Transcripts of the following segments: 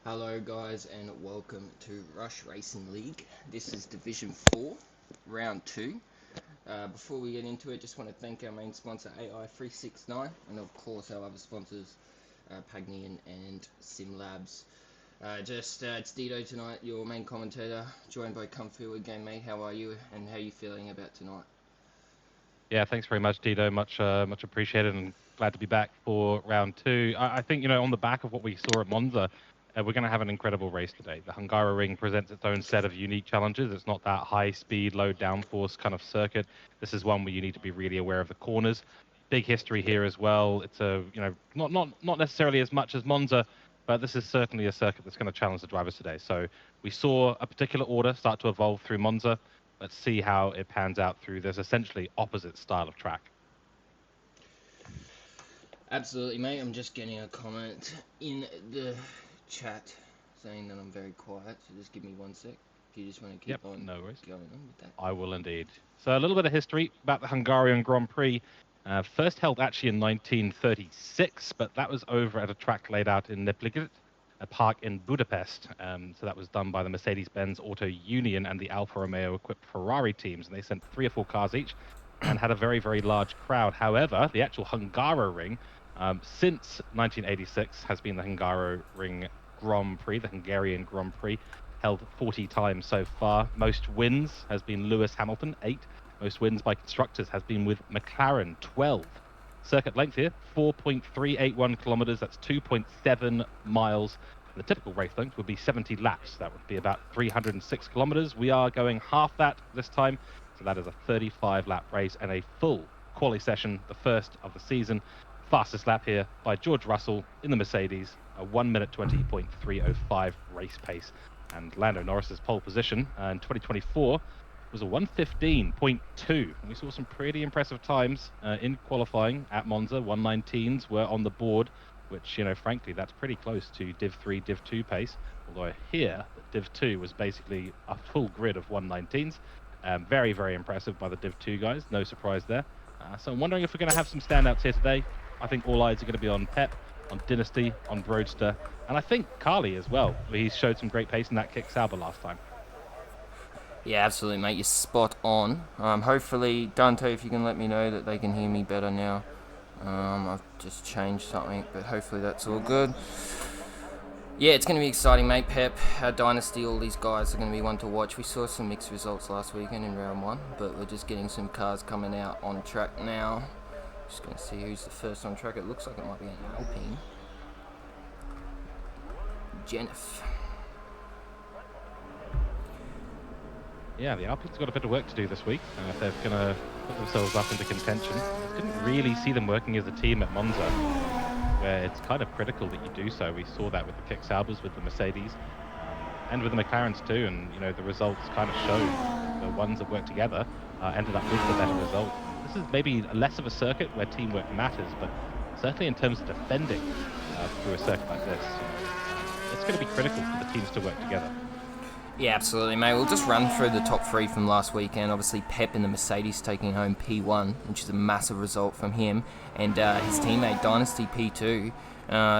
Hello guys and welcome to Rush Racing League. This is Division 4, Round 2. Before we get into it, just want to thank our main sponsor AI369 and of course our other sponsors Pagnian and SimLabs. It's Dito tonight, your main commentator, joined by Comfield again, mate. How are you and how are you feeling about tonight? Yeah, thanks very much, Dito. Much appreciated, and glad to be back for round 2. I think, on the back of what we saw at Monza, we're going to have an incredible race today. The Hungaroring presents its own set of unique challenges. It's not that high-speed, low-downforce kind of circuit. This is one where you need to be really aware of the corners. Big history here as well. It's not necessarily as much as Monza, but this is certainly a circuit that's going to challenge the drivers today. So we saw a particular order start to evolve through Monza. Let's see how it pans out through this essentially opposite style of track. Absolutely, mate. I'm just getting a comment in the chat saying that I'm very quiet, so just give me 1 sec. If you just want to keep on no worries. going on with that. I will indeed. So a little bit of history about the Hungarian Grand Prix. First held actually in 1936, but that was over at a track laid out in Nepliget, a park in Budapest. So that was done by the Mercedes-Benz Auto Union and the Alfa Romeo equipped Ferrari teams, and they sent 3 or 4 cars each and had a very, very large crowd. However, the actual Hungaroring since 1986 has been the Hungaroring Grand Prix, the Hungarian Grand Prix, held 40 times so far. Most wins has been Lewis Hamilton, 8. Most wins by constructors has been with McLaren, 12. Circuit length here, 4.381 kilometers. That's 2.7 miles. The typical race length would be 70 laps. That would be about 306 kilometers. We are going half that this time. So that is a 35-lap race and a full quali session, the first of the season. Fastest lap here by George Russell in the Mercedes, a 1 minute 20.305 race pace. And Lando Norris's pole position in 2024 was a 1:15.2. We saw some pretty impressive times in qualifying at Monza. 1:19s were on the board, which, frankly, that's pretty close to Div 3, Div 2 pace. Although here, Div 2 was basically a full grid of 1:19s. Very, very impressive by the Div 2 guys. No surprise there. So I'm wondering if we're going to have some standouts here today. I think all eyes are going to be on Pep, on Dynasty, on Roadster, and I think Carly as well. He showed some great pace in that kick Sauber last time. Yeah, absolutely, mate. You're spot on. Hopefully, Dante, if you can let me know that they can hear me better now. I've just changed something, but hopefully that's all good. Yeah, it's going to be exciting, mate. Pep, our Dynasty, all these guys are going to be one to watch. We saw some mixed results last weekend in round 1, but we're just getting some cars coming out on track now. Just going to see who's the first on track. It looks like it might be an Alpine. Jennifer. Yeah, the Alpines got a bit of work to do this week if they're going to put themselves up into contention. Didn't really see them working as a team at Monza, where it's kind of critical that you do so. We saw that with the Kick Saubers, with the Mercedes, and with the McLarens too. And the results kind of showed the ones that worked together ended up with the better result. This is maybe less of a circuit where teamwork matters, but certainly in terms of defending through a circuit like this, it's going to be critical for the teams to work together. Yeah, absolutely, mate. We'll just run through the top three from last weekend. Obviously, Pep in the Mercedes taking home P1, which is a massive result from him, and his teammate Dynasty P2.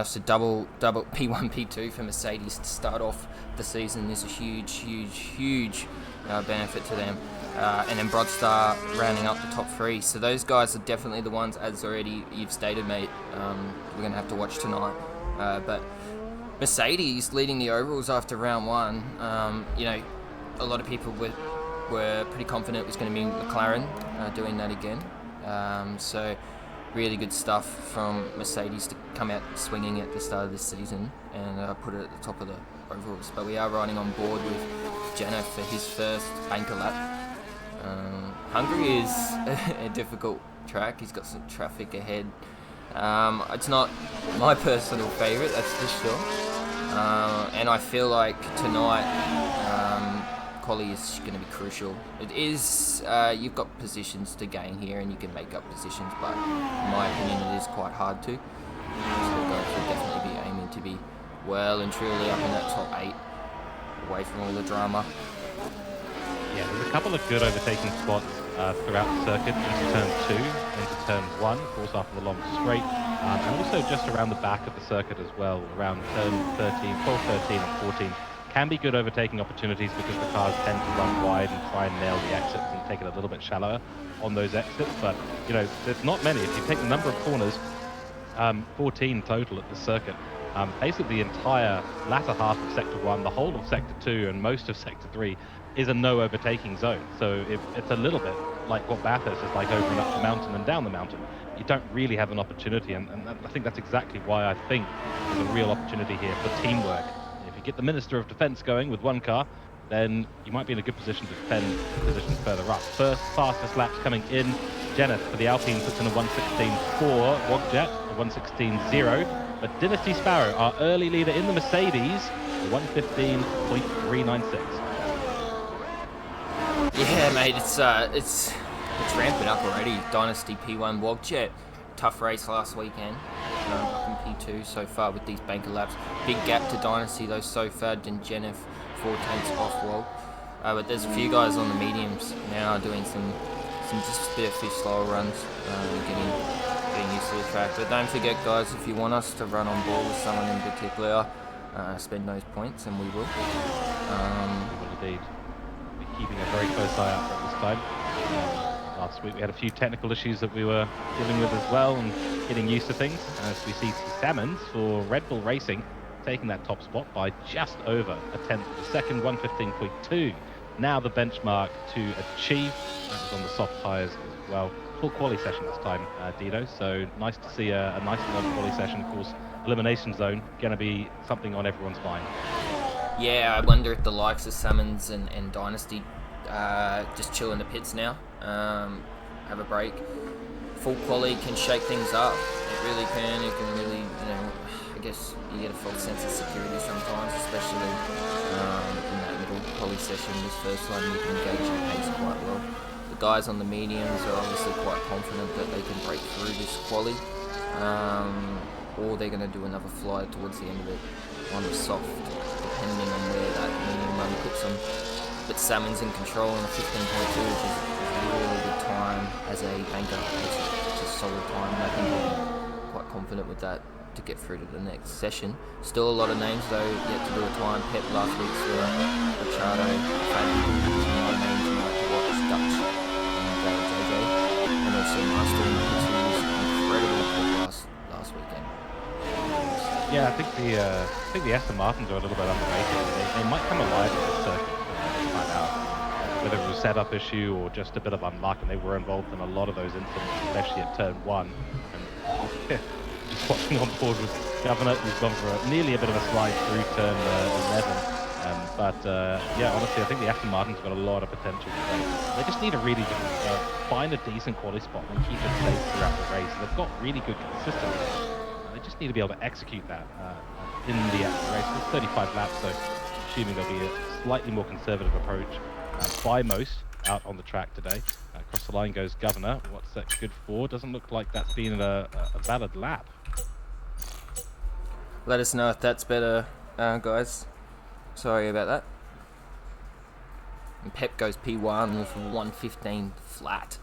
So double P1, P2 for Mercedes to start off the season is a huge benefit to them. And then Broadstar rounding up the top three. So those guys are definitely the ones, as already you've stated, mate. We're going to have to watch tonight. But Mercedes leading the overalls after round one. A lot of people were pretty confident it was going to be McLaren doing that again. So really good stuff from Mercedes to come out swinging at the start of this season and put it at the top of the overalls. But we are riding on board with Jenna for his first banker lap. Hungary is a difficult track. He's got some traffic ahead. It's not my personal favourite, that's for sure. And I feel like tonight, quali is going to be crucial. It is, you've got positions to gain here and you can make up positions, but in my opinion it is quite hard to. So the guys will definitely be aiming to be well and truly up in that top 8, away from all the drama. Yeah, there's a couple of good overtaking spots throughout the circuit, into turn 2, into turn 1, of course after the long straight, and also just around the back of the circuit as well, around turn 13, 12, 13 and 14. Can be good overtaking opportunities because the cars tend to run wide and try and nail the exits and take it a little bit shallower on those exits, but there's not many. If you take the number of corners, 14 total at the circuit, basically the entire latter half of Sector 1, the whole of Sector 2 and most of Sector 3 is a no overtaking zone. So it's a little bit like what Bathurst is like over and up the mountain and down the mountain. You don't really have an opportunity, and I think that's exactly why I think there's a real opportunity here for teamwork. If you get the Minister of Defence going with one car, then you might be in a good position to defend positions further up. First fastest laps coming in. Jeneth for the Alpine puts in a 1:16.4, Wogjet a 1:16.0, but Dynasty Sparrow, our early leader in the Mercedes, a 1:15.396. Yeah, mate, it's ramping up already. Dynasty P1 Wogjet, tough race last weekend. Up in P2 so far with these banker laps. Big gap to Dynasty though so far. And Jeneth 4/10 off Wog. But there's a few guys on the mediums now doing some just a bit of fish slower runs, getting used to the track. But don't forget, guys, if you want us to run on board with someone in particular, spend those points, and we will. We will indeed. Keeping a very close eye out at this time. Last week we had a few technical issues that we were dealing with as well and getting used to things. As we see Salmons for Red Bull Racing taking that top spot by just over a tenth of a second, 1:15.2. Now the benchmark to achieve. That was on the soft tyres as well. Full quali session this time, Dino. So nice to see a nice long quali session. Of course, elimination zone going to be something on everyone's mind. Yeah, I wonder if the likes of Salmons and Dynasty just chill in the pits now, have a break. Full quali can shake things up. It really can. It can really, I guess you get a false sense of security sometimes, especially in that middle quali session. This first one, you can gauge your pace quite well. The guys on the mediums are obviously quite confident that they can break through this quali, or they're going to do another fly towards the end of it on the soft, depending on where that medium run puts them. But Salmon's in control in a 15.2, which is a really good time as a banker. It's a solid time, and I think I'm quite confident with that to get through to the next session. Still a lot of names though yet to do a time. Pep last week's Ricciardo, Fabian, a lot of names you like to watch, Dutch and JJ, and also Master, who was incredibly good last weekend. Yeah, I think the Aston Martins are a little bit underrated. They might come alive at this circuit. Find out whether it was a setup issue or just a bit of unluck, and they were involved in a lot of those incidents, especially at turn 1. And just watching on board with Governor, who's gone for nearly a bit of a slide through turn 11. Yeah, honestly, I think the Aston Martin's got a lot of potential today. They just need to really just find a decent quality spot and keep it safe throughout the race. They've got really good consistency. They just need to be able to execute that in the actual race. It's 35 laps, so I'm assuming there'll be a slightly more conservative approach by most out on the track today. Across the line goes Governor. What's that good for? Doesn't look like that's been a valid lap. Let us know if that's better, guys. Sorry about that. And Pep goes P1 with 115 flat.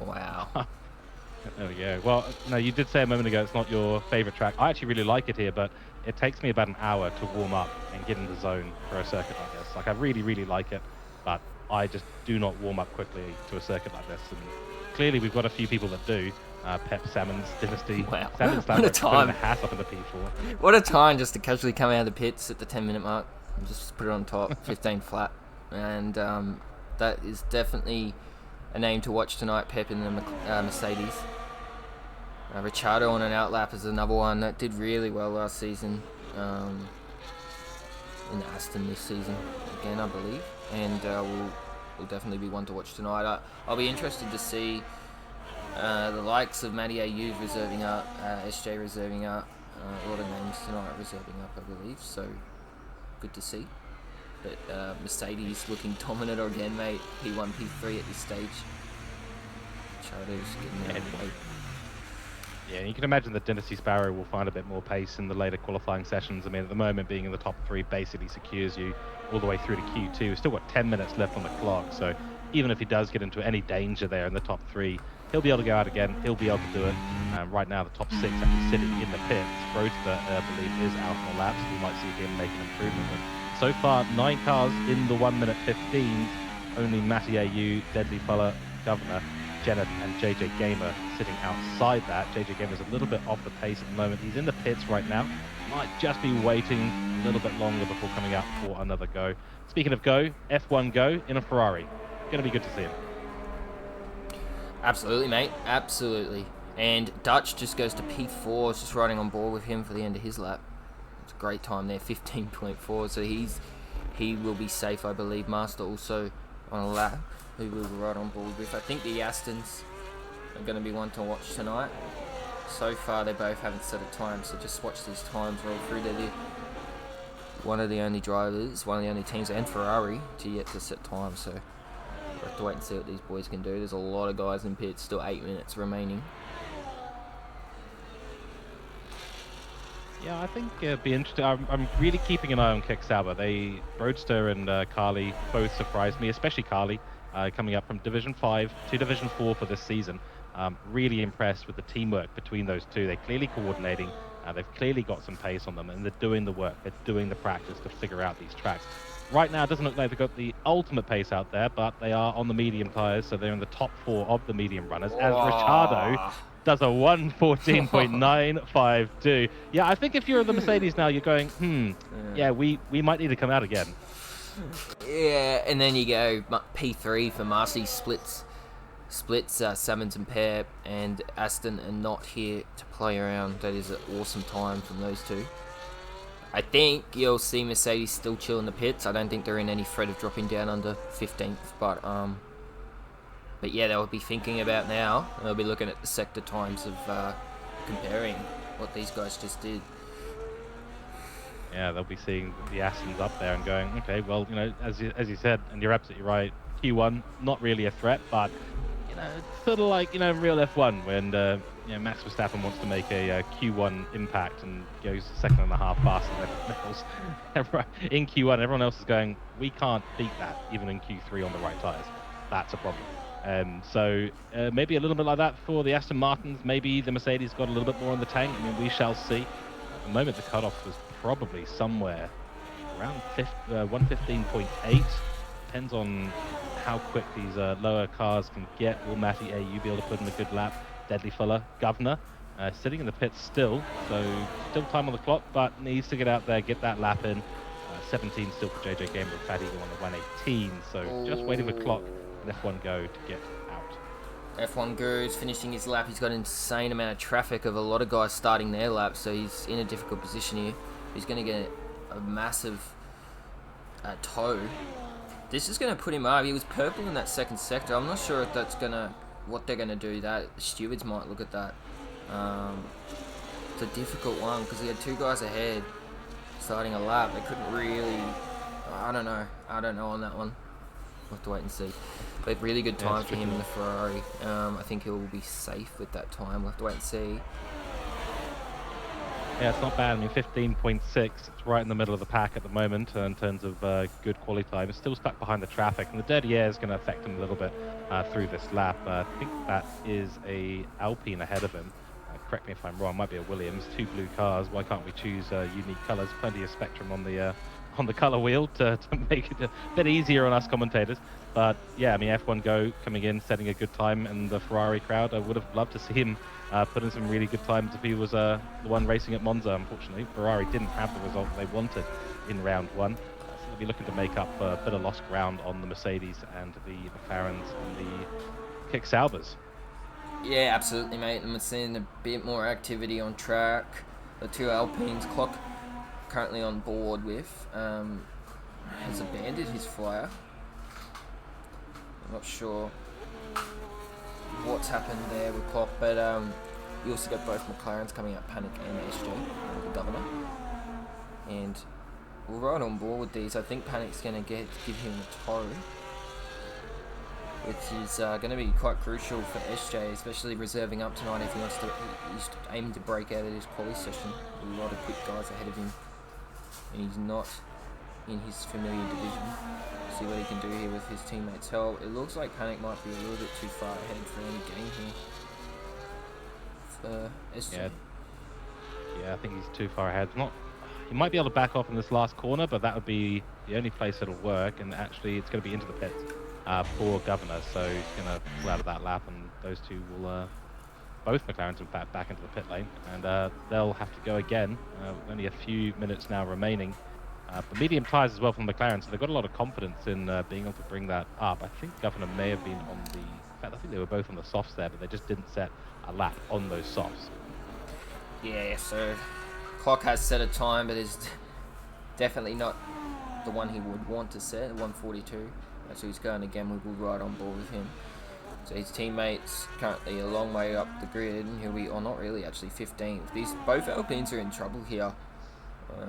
Wow. There we go. Well, no, you did say a moment ago it's not your favorite track. I actually really like it here, but it takes me about an hour to warm up and get in the zone for a circuit like this. Like, I really, really like it, but I just do not warm up quickly to a circuit like this. And clearly, we've got a few people that do. Pep, Salmon's, Dynasty. Wow. Salmon's What a time. the hat up in the P4. What a time just to casually come out of the pits at the 10-minute mark and just put it on top, 15 flat. And that is definitely a name to watch tonight, Pep in the Mercedes. Ricciardo on an outlap is another one that did really well last season. In Aston this season, again, I believe. And will definitely be one to watch tonight. I'll be interested to see the likes of Matty Ayuv reserving up, SJ reserving up, a lot of names tonight reserving up, I believe, so good to see. But Mercedes looking dominant again, mate. P1, P3 at this stage. Chardo's getting out of the way. Yeah, you can imagine that Dynasty Sparrow will find a bit more pace in the later qualifying sessions. I mean, at the moment, being in the top 3 basically secures you all the way through to Q2. We've still got 10 minutes left on the clock, so even if he does get into any danger there in the top 3, he'll be able to go out again. He'll be able to do it. Right now, the top 6 actually sitting in the pits. Roadster, I believe, is out on the laps. We might see him make an improvement. But so far, 9 cars in the 1 minute 15. Only Matty AU, Deadly Fuller, Governor, Jennett, and JJ Gamer sitting outside that. JJ Gamer's a little bit off the pace at the moment. He's in the pits right now. Might just be waiting a little bit longer before coming out for another go. Speaking of go, F1 go in a Ferrari. Going to be good to see him. Absolutely, mate. Absolutely. And Dutch just goes to P4. It's just riding on board with him for the end of his lap. It's a great time there, 15.4. So he will be safe, I believe. Master also on a lap, who will be right on board with. I think the Astons are going to be one to watch tonight. So far, they both haven't set a time, so just watch these times roll through. They're one of the only drivers, one of the only teams, and Ferrari to yet to set time. So we'll have to wait and see what these boys can do. There's a lot of guys in pits, still 8 minutes remaining. Yeah, I think it'd be interesting. I'm really keeping an eye on Kick Sauber. Roadster and Carly both surprised me, especially Carly, coming up from Division 5 to Division 4 for this season. Really impressed with the teamwork between those two. They're clearly coordinating. They've clearly got some pace on them, and they're doing the work. They're doing the practice to figure out these tracks. Right now, it doesn't look like they've got the ultimate pace out there, but they are on the medium tyres, so they're in the top 4 of the medium runners. As Ricciardo does a 1:14.952. Yeah, I think if you're the Mercedes now, you're going, yeah, we might need to come out again. Yeah, and then you go P3 for Marcy, splits Salmons and Pep, and Aston are not here to play around. That is an awesome time from those two. I think you'll see Mercedes still chill in the pits. I don't think they're in any threat of dropping down under 15th, but yeah, they'll be thinking about now, and they'll be looking at the sector times of comparing what these guys just did. Yeah, they'll be seeing the Astons up there and going, okay, well, as you said, and you're absolutely right, Q1, not really a threat, but, it's sort of like, real F1 when, Max Verstappen wants to make a Q1 impact and goes a second and a half faster than everyone else. In Q1, everyone else is going, we can't beat that, even in Q3 on the right tyres. That's a problem. So maybe a little bit like that for the Aston Martins. Maybe the Mercedes got a little bit more in the tank. I mean, we shall see. At the moment, the cutoff was probably somewhere around 115.8. Depends on how quick these lower cars can get. Will Matty AU be able to put in a good lap? Deadly Fuller, Governor, sitting in the pits still. So still time on the clock, but needs to get out there, get that lap in. 17 still for JJ Gamer with Fatty on the 118. So just waiting for clock. F1 Go to get out. F1 Go's finishing his lap. He's got an insane amount of traffic of a lot of guys starting their lap, so he's in a difficult position here. He's going to get a massive toe. This is going to put him up. He was purple in that second sector. I'm not sure if that's what they're gonna do. That the stewards might look at that. It's a difficult one because he had two guys ahead starting a lap. They couldn't really. I don't know. On that one. We'll have to wait and see. But really good time for him in the Ferrari. I think he'll be safe with that time. We'll have to wait and see. Yeah, it's not bad. I mean, 15.6. It's right in the middle of the pack at the moment in terms of good quality time. It's still stuck behind the traffic, and the dirty air is going to affect him a little bit through this lap. I think that is a Alpine ahead of him. Correct me if I'm wrong. Might be a Williams. Two blue cars. Why can't we choose unique colours? Plenty of spectrum on the colour wheel to make it a bit easier on us commentators. But yeah, I mean, F1 Go coming in, setting a good time, and the Ferrari crowd. I would have loved to see him put in some really good times if he was the one racing at Monza. Unfortunately, Ferrari didn't have the result they wanted in round one. So they'll be looking to make up a bit of lost ground on the Mercedes and the McLarens and the Kick Saubers. Yeah, absolutely, mate. And we're seeing a bit more activity on track. The two Alpines clock currently on board with has abandoned his flyer. I'm not sure what's happened there with Clock, but you also got both McLarens coming out, Panic and SJ, the governor. And we're right on board with these. I think Panic's going to give him a toe, which is going to be quite crucial for SJ, especially reserving up tonight if he wants to. He's aiming to break out of this quali session. A lot of quick guys ahead of him, and he's not in his familiar division. See what he can do here with his teammates' help. It looks like Panic might be a little bit too far ahead for any gain here for SJ. Yeah, I think he's too far ahead. He might be able to back off in this last corner, but that would be the only place it'll work. And actually, it's going to be into the pits for Governor, so he's going to pull out of that lap, and those two will both McLarens in fact back into the pit lane, and they'll have to go again. Only a few minutes now remaining. But medium tyres as well from McLaren, so they've got a lot of confidence in being able to bring that up. I think Governor may have been on the... In fact, I think they were both on the softs there, but they just didn't set a lap on those softs. Yeah, so Clock has set a time, but it's definitely not the one he would want to set, 142. So he's going again, we will ride on board with him. So his teammates currently a long way up the grid, and he'll be, or not really, actually 15th. Both Alpines are in trouble here.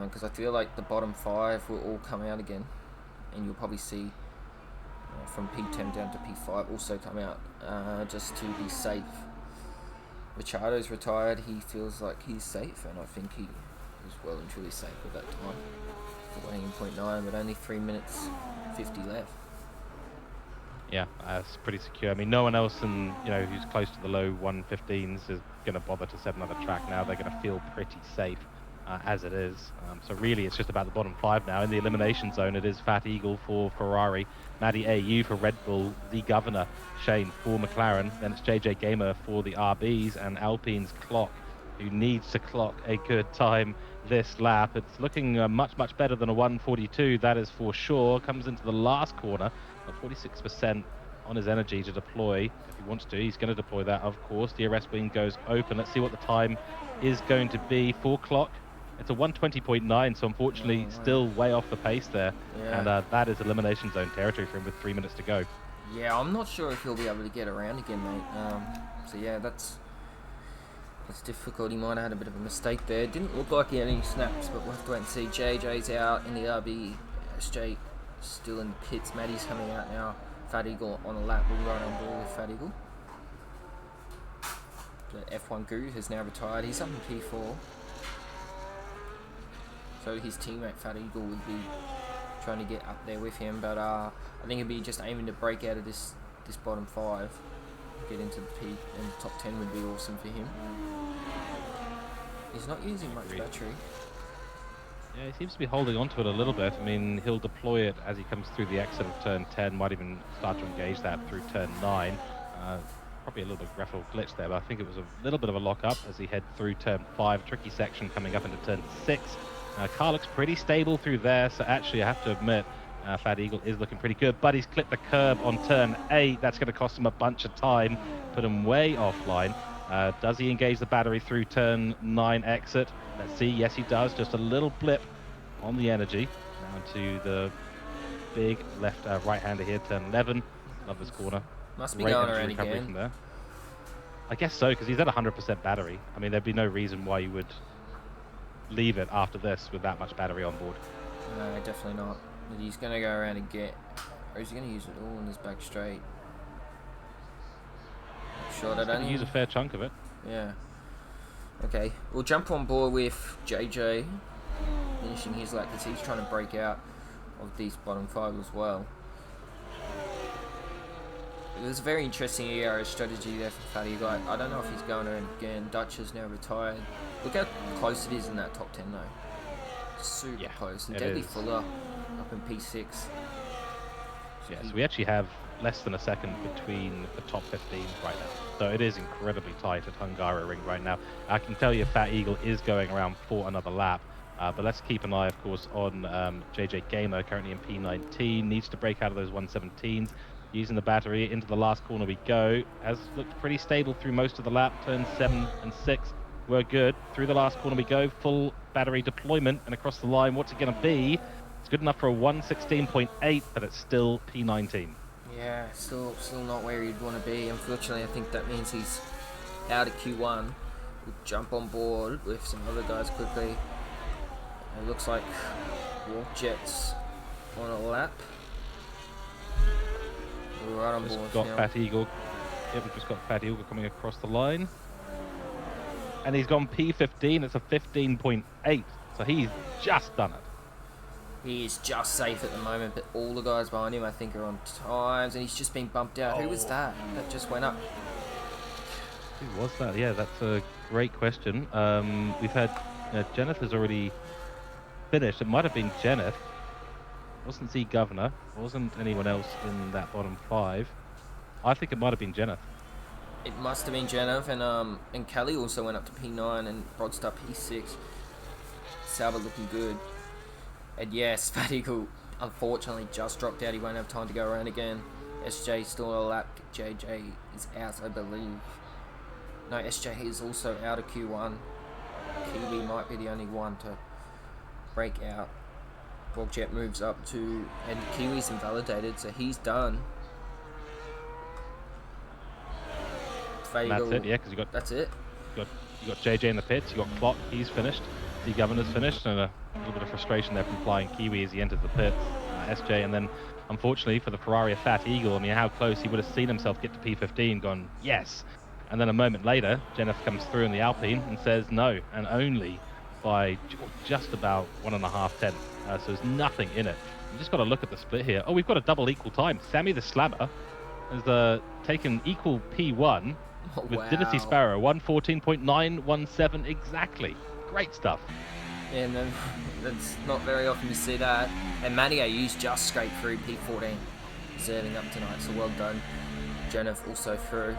Because I feel like the bottom five will all come out again, and you'll probably see from P10 down to P5 also come out just to be safe. Ricardo's retired. He feels like he's safe, and I think he was well and truly safe at that time. Weighing in 0.9, but only 3 minutes 50 left. Yeah, that's pretty secure. I mean, no one else who's close to the low 115s is going to bother to set another track now. They're going to feel pretty safe. As it is. So really it's just about the bottom five now. In the elimination zone, it is Fat Eagle for Ferrari, Matty AU for Red Bull, The Governor, Shane for McLaren, then it's JJ Gamer for the RBs, and Alpine's Clock, who needs to clock a good time this lap. It's looking much, much better than a 142, that is for sure. Comes into the last corner, at 46% on his energy to deploy. If he wants to, he's going to deploy that, of course. DRS wing goes open. Let's see what the time is going to be for Clock. It's a 120.9, so unfortunately still way off the pace there. Yeah. And that is elimination zone territory for him with 3 minutes to go. Yeah, I'm not sure if he'll be able to get around again, mate. So yeah, that's difficult. He might have had a bit of a mistake there. Didn't look like he had any snaps, but we'll have to wait and see. JJ's out in the RB. SJ still in the pits. Matty's coming out now. Fat Eagle on a lap. We'll ride on board with Fat Eagle. The F1 Guru has now retired. He's up in P4. So his teammate Fat Eagle would be trying to get up there with him, but I think he'd be just aiming to break out of this bottom five, get into the P, and the top 10 would be awesome for him. He's not using much battery. Yeah, he seems to be holding on to it a little bit. I mean, he'll deploy it as he comes through the exit of turn 10, might even start to engage that through turn 9. Probably a little bit of graphical glitch there, but I think it was a little bit of a lock-up as he head through turn 5, tricky section coming up into turn 6. Car looks pretty stable through there, so actually I have to admit Fat Eagle is looking pretty good, but he's clipped the curb on turn 8. That's going to cost him a bunch of time, put him way offline. Does he engage the battery through turn 9 exit? Let's see. Yes, he does. Just a little blip on the energy down to the big left right-hander here, turn 11. Love this corner. Must be Great going energy around recovery again. from there. I guess so, because he's at 100% battery. I mean, there'd be no reason why you would leave it after this with that much battery on board. No, definitely not. But he's going to go around again. Or is he going to use it all in his back straight? Sure, He's going to use a fair chunk of it. Yeah. Okay, we'll jump on board with JJ finishing his lap because he's trying to break out of these bottom 5 as well. It was a very interesting ERS strategy there for Fatty. Like, I don't know if he's going around again. Dutch is now retired. Look how close it is in that top 10 though. Super close. And Deadly Fuller up in P6. Yeah, so we actually have less than a second between the top 15 right now. So it is incredibly tight at Hungaroring right now. I can tell you Fat Eagle is going around for another lap. But let's keep an eye, of course, on JJ Gamer, currently in P19. Needs to break out of those 117s. Using the battery into the last corner we go. Has looked pretty stable through most of the lap. Turns 7 and 6 were good. Through the last corner we go. Full battery deployment and across the line. What's it going to be? It's good enough for a 116.8, but it's still P19. Yeah, still not where he'd want to be. Unfortunately, I think that means he's out of Q1. We'll jump on board with some other guys quickly. It looks like Walk Jet's on a lap. We're right on board got now. Fat Eagle. Yeah, we've just got Fat Eagle coming across the line. And he's gone P15. It's a 15.8. So he's just done it. He is just safe at the moment, but all the guys behind him, I think, are on times, and he's just been bumped out. Who was that? That just went up. Who was that? Yeah, that's a great question. We've had Jeneth has already finished. It might have been Jeneth. Wasn't Z Governor. Wasn't anyone else in that bottom 5. I think it might have been Jeneth. It must have been Jeneth, and Kelly also went up to P9, and Broadstar P6. Sauber looking good. And yes, Fat Eagle unfortunately just dropped out. He won't have time to go around again. SJ still on a lap. JJ is out, I believe. No, SJ is also out of Q1. Kiwi might be the only one to break out. Walkjet moves up to, and Kiwi's invalidated, so he's done. That's it, yeah, because you got. That's it. You got JJ in the pits. You got Clock. He's finished. The Governor's finished, and a little bit of frustration there from Flying Kiwi as he enters the pits. SJ, and then unfortunately for the Ferrari of Fat Eagle, I mean, how close he would have seen himself get to P15, gone yes, and then a moment later, Jeneth comes through in the Alpine and says no, and only by just about 1.5 tenths. So there's nothing in it. You just got to look at the split here. Oh, we've got a double equal time. Sammy the Slammer has taken equal P1 with Dynasty Sparrow, 114.917 exactly. Great stuff. Yeah, and then that's not very often you see that. And Matty AU's just scraped through P14, serving up tonight, so well done. Jeneth also through.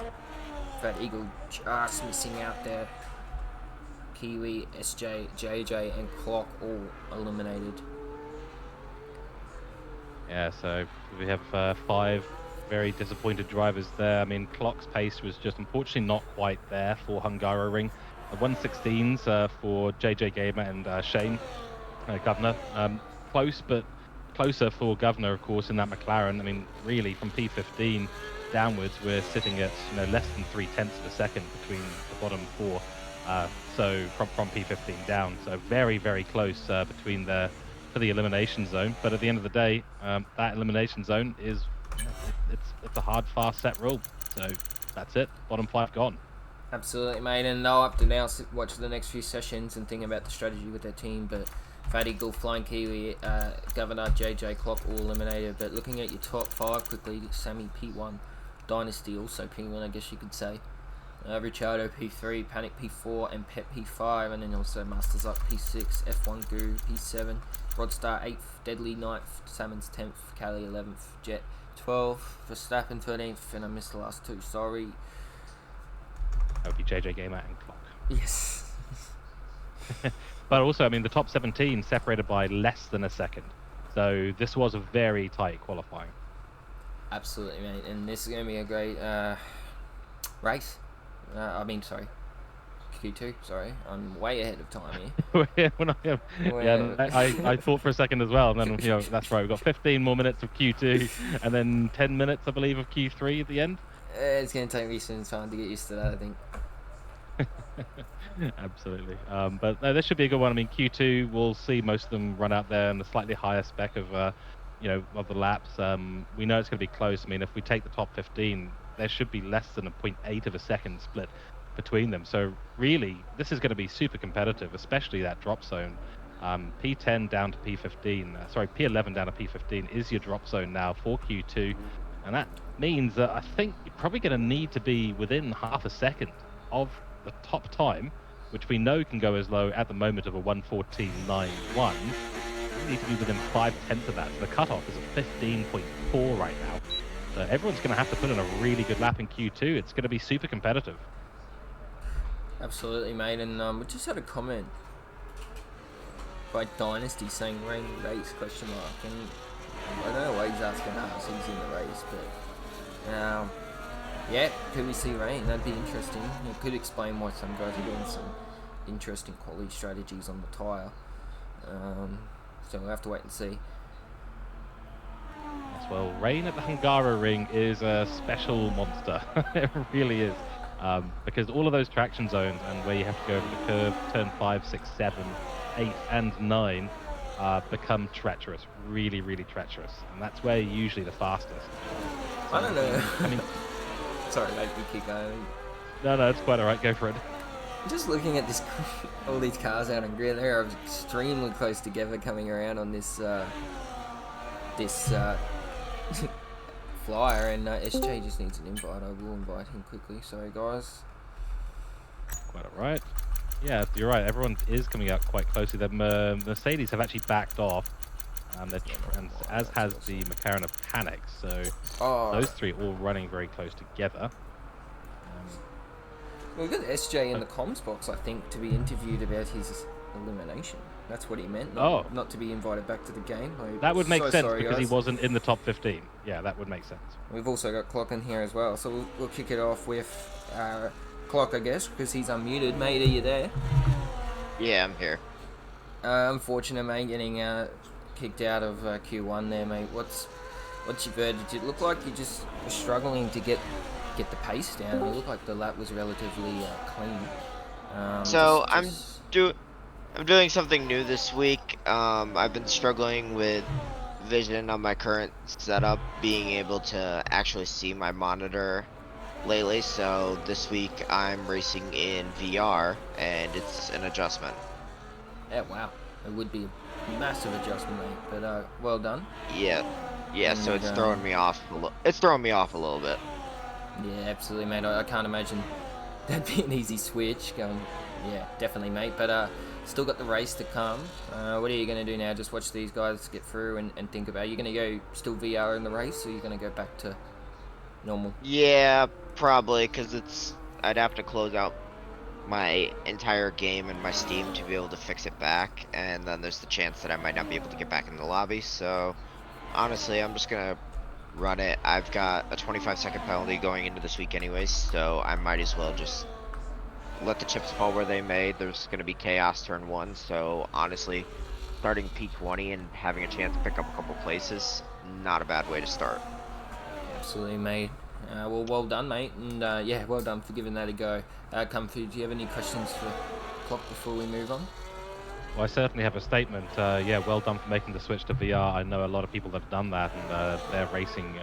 Fat Eagle just missing out there. Kiwi, SJ, JJ, and Clock all eliminated. Yeah, so we have 5 very disappointed drivers there. I mean, Clock's pace was just unfortunately not quite there for Hungaroring. 116s for JJ Gamer and Shane Governor. Close, but closer for Governor, of course, in that McLaren. I mean, really, from P15 downwards, we're sitting at less than 3/10 of a second between the bottom 4. So from P15 down, so very, very close between for the elimination zone. But at the end of the day, that elimination zone is it's a hard, fast set rule. So that's it. Bottom 5 gone. Absolutely, mate, and they'll have to now watch the next few sessions and think about the strategy with their team. But Fat Eagle, Flying Kiwi, Governor, JJ, Clock all eliminated. But looking at your top 5 quickly, Sammy P1, Dynasty also P1, I guess you could say. Richardo P3, Panic P4, and Pet P5, and then also Masters Up P6, F1 Guru P7, Broadstar 8th, Deadly 9th, Salmon's 10th, Cali 11th, Jet 12th, Verstappen 13th, and I missed the last 2, sorry. That would be JJ Gamer and Clock. Yes. But also, I mean, the top 17 separated by less than a second. So this was a very tight qualifying. Absolutely, mate. And this is going to be a great race. Q2. Sorry, I'm way ahead of time here. When yeah, Where I thought for a second as well, and then that's right. We've got 15 more minutes of Q2, and then 10 minutes, I believe, of Q3 at the end. it's going to take me some time to get used to that, I think. Absolutely. But no, this should be a good one. I mean, Q2, we'll see most of them run out there in a slightly higher spec of, of the laps. We know it's going to be close. I mean, if we take the top 15, there should be less than a point 0.8 of a second split between them. So really, this is going to be super competitive, especially that drop zone. P10 down to P15, sorry, P11 down to P15 is your drop zone now for Q2. And that means that I think you're probably going to need to be within half a second of the top time, which we know can go as low at the moment of a 1:14.91. You need to be within 5/10 of that. So the cutoff is a 15.4 right now. So everyone's going to have to put in a really good lap in Q2. It's going to be super competitive. Absolutely, mate. And we just had a comment by Dynasty saying rain race question mark, and I don't know why he's asking us. He's in the race, but yeah, could we see rain? That'd be interesting. It could explain why some guys are doing some interesting quality strategies on the tyre. So we'll have to wait and see. Yes, well, rain at the Hungaroring is a special monster. It really is. Because all of those traction zones and where you have to go over the curve, turn 5, 6, 7, 8, and 9 become treacherous, really, really treacherous. And that's where you're usually the fastest. I don't know. I mean, sorry, mate, we keep going. no, it's quite all right. Go for it. Just looking at this, all these cars out on grid, they are extremely close together coming around on this flyer, and SJ just needs an invite. I will invite him quickly. Sorry, guys. Quite all right. Yeah, you're right. Everyone is coming out quite closely. The Mercedes have actually backed off, and as has the McLaren of Panic. So those three all running very close together. We've got SJ in the comms box, I think, to be interviewed about his elimination. That's what he meant. Not to be invited back to the game. That would make sense sorry, because guys. he wasn't in the top 15. Yeah, that would make sense. We've also got Clock in here as well, so we'll kick it off with Clock, I guess, because he's unmuted. Mate, are you there? Yeah, I'm here. Unfortunate, mate, getting kicked out of Q1 there, mate. What's your verdict? Did it look like you just were struggling to get the pace down? It looked like the lap was relatively clean. I'm doing something new this week. I've been struggling with vision on my current setup, being able to actually see my monitor lately. So this week I'm racing in VR, and it's an adjustment. Yeah, wow. It would be a massive adjustment, mate. But well done. Yeah. So it's throwing me off. It's throwing me off a little bit. Yeah, absolutely, mate. I can't imagine that'd be an easy switch. Yeah, definitely, mate. But still got the race to come. What are you going to do now? Just watch these guys get through and think about it. Are you going to go still VR in the race, or are you going to go back to normal? Yeah, probably, because I'd have to close out my entire game and my Steam to be able to fix it back, and then there's the chance that I might not be able to get back in the lobby. So honestly, I'm just going to run it. I've got a 25-second penalty going into this week anyways, so I might as well just let the chips fall where they may. There's going to be chaos turn 1, so honestly, starting P20 and having a chance to pick up a couple places, not a bad way to start. Absolutely, mate. Well done, mate, and yeah, well done for giving that a go. Comfy, do you have any questions for Clock before we move on? Well, I certainly have a statement. Yeah, well done for making the switch to VR. I know a lot of people that have done that, and their racing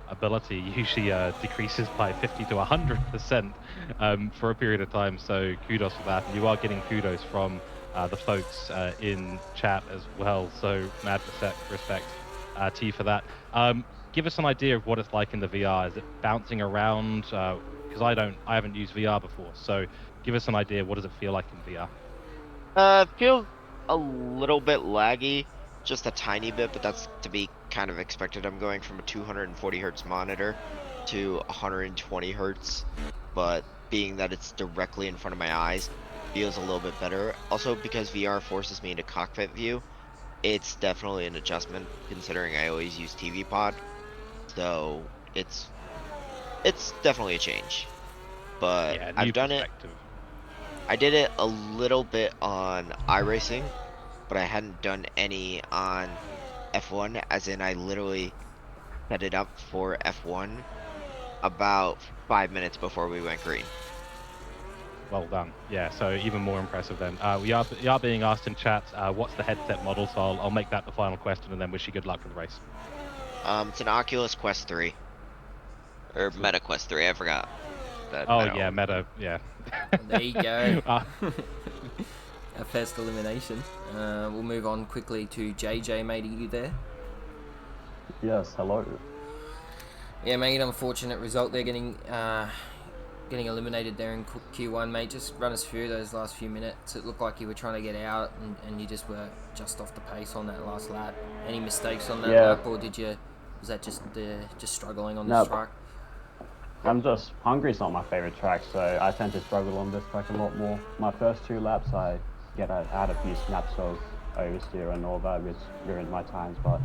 ability usually decreases by 50 to 100% for a period of time. So kudos for that. And you are getting kudos from the folks in chat as well. So mad respect to you for that. Give us an idea of what it's like in the VR. Is it bouncing around? Because I haven't used VR before. So give us an idea. What does it feel like in VR? Feels a little bit laggy, just a tiny bit, but that's to be kind of expected. I'm going from a 240 hertz monitor to 120 hertz, but being that it's directly in front of my eyes, feels a little bit better. Also, because VR forces me into cockpit view, it's definitely an adjustment considering I always use TV pod. So it's definitely a change. But Yeah, I've done it. I did it a little bit on iRacing, but I hadn't done any on F1, as in I literally set it up for F1 about 5 minutes before we went green. Well done. Yeah, so even more impressive then. We are being asked in chat, what's the headset model? So I'll make that the final question and then wish you good luck for the race. It's an Oculus Quest 3. Or Excellent. Meta Quest 3, I forgot. That Oh, Meta yeah, one. Meta, yeah. There you go. Uh, Our first elimination. We'll move on quickly to JJ, mate. Are you there? Yes, hello. Yeah, mate. Unfortunate result. They're getting eliminated there in Q1, mate. Just run us through those last few minutes. It looked like you were trying to get out, and you just were just off the pace on that last lap. Any mistakes on that Yeah. lap, or was that just struggling on No. this track? Hungary's not my favorite track, so I tend to struggle on this track a lot more. My first 2 laps, I had a few snaps of oversteer and all that, which ruined my times, but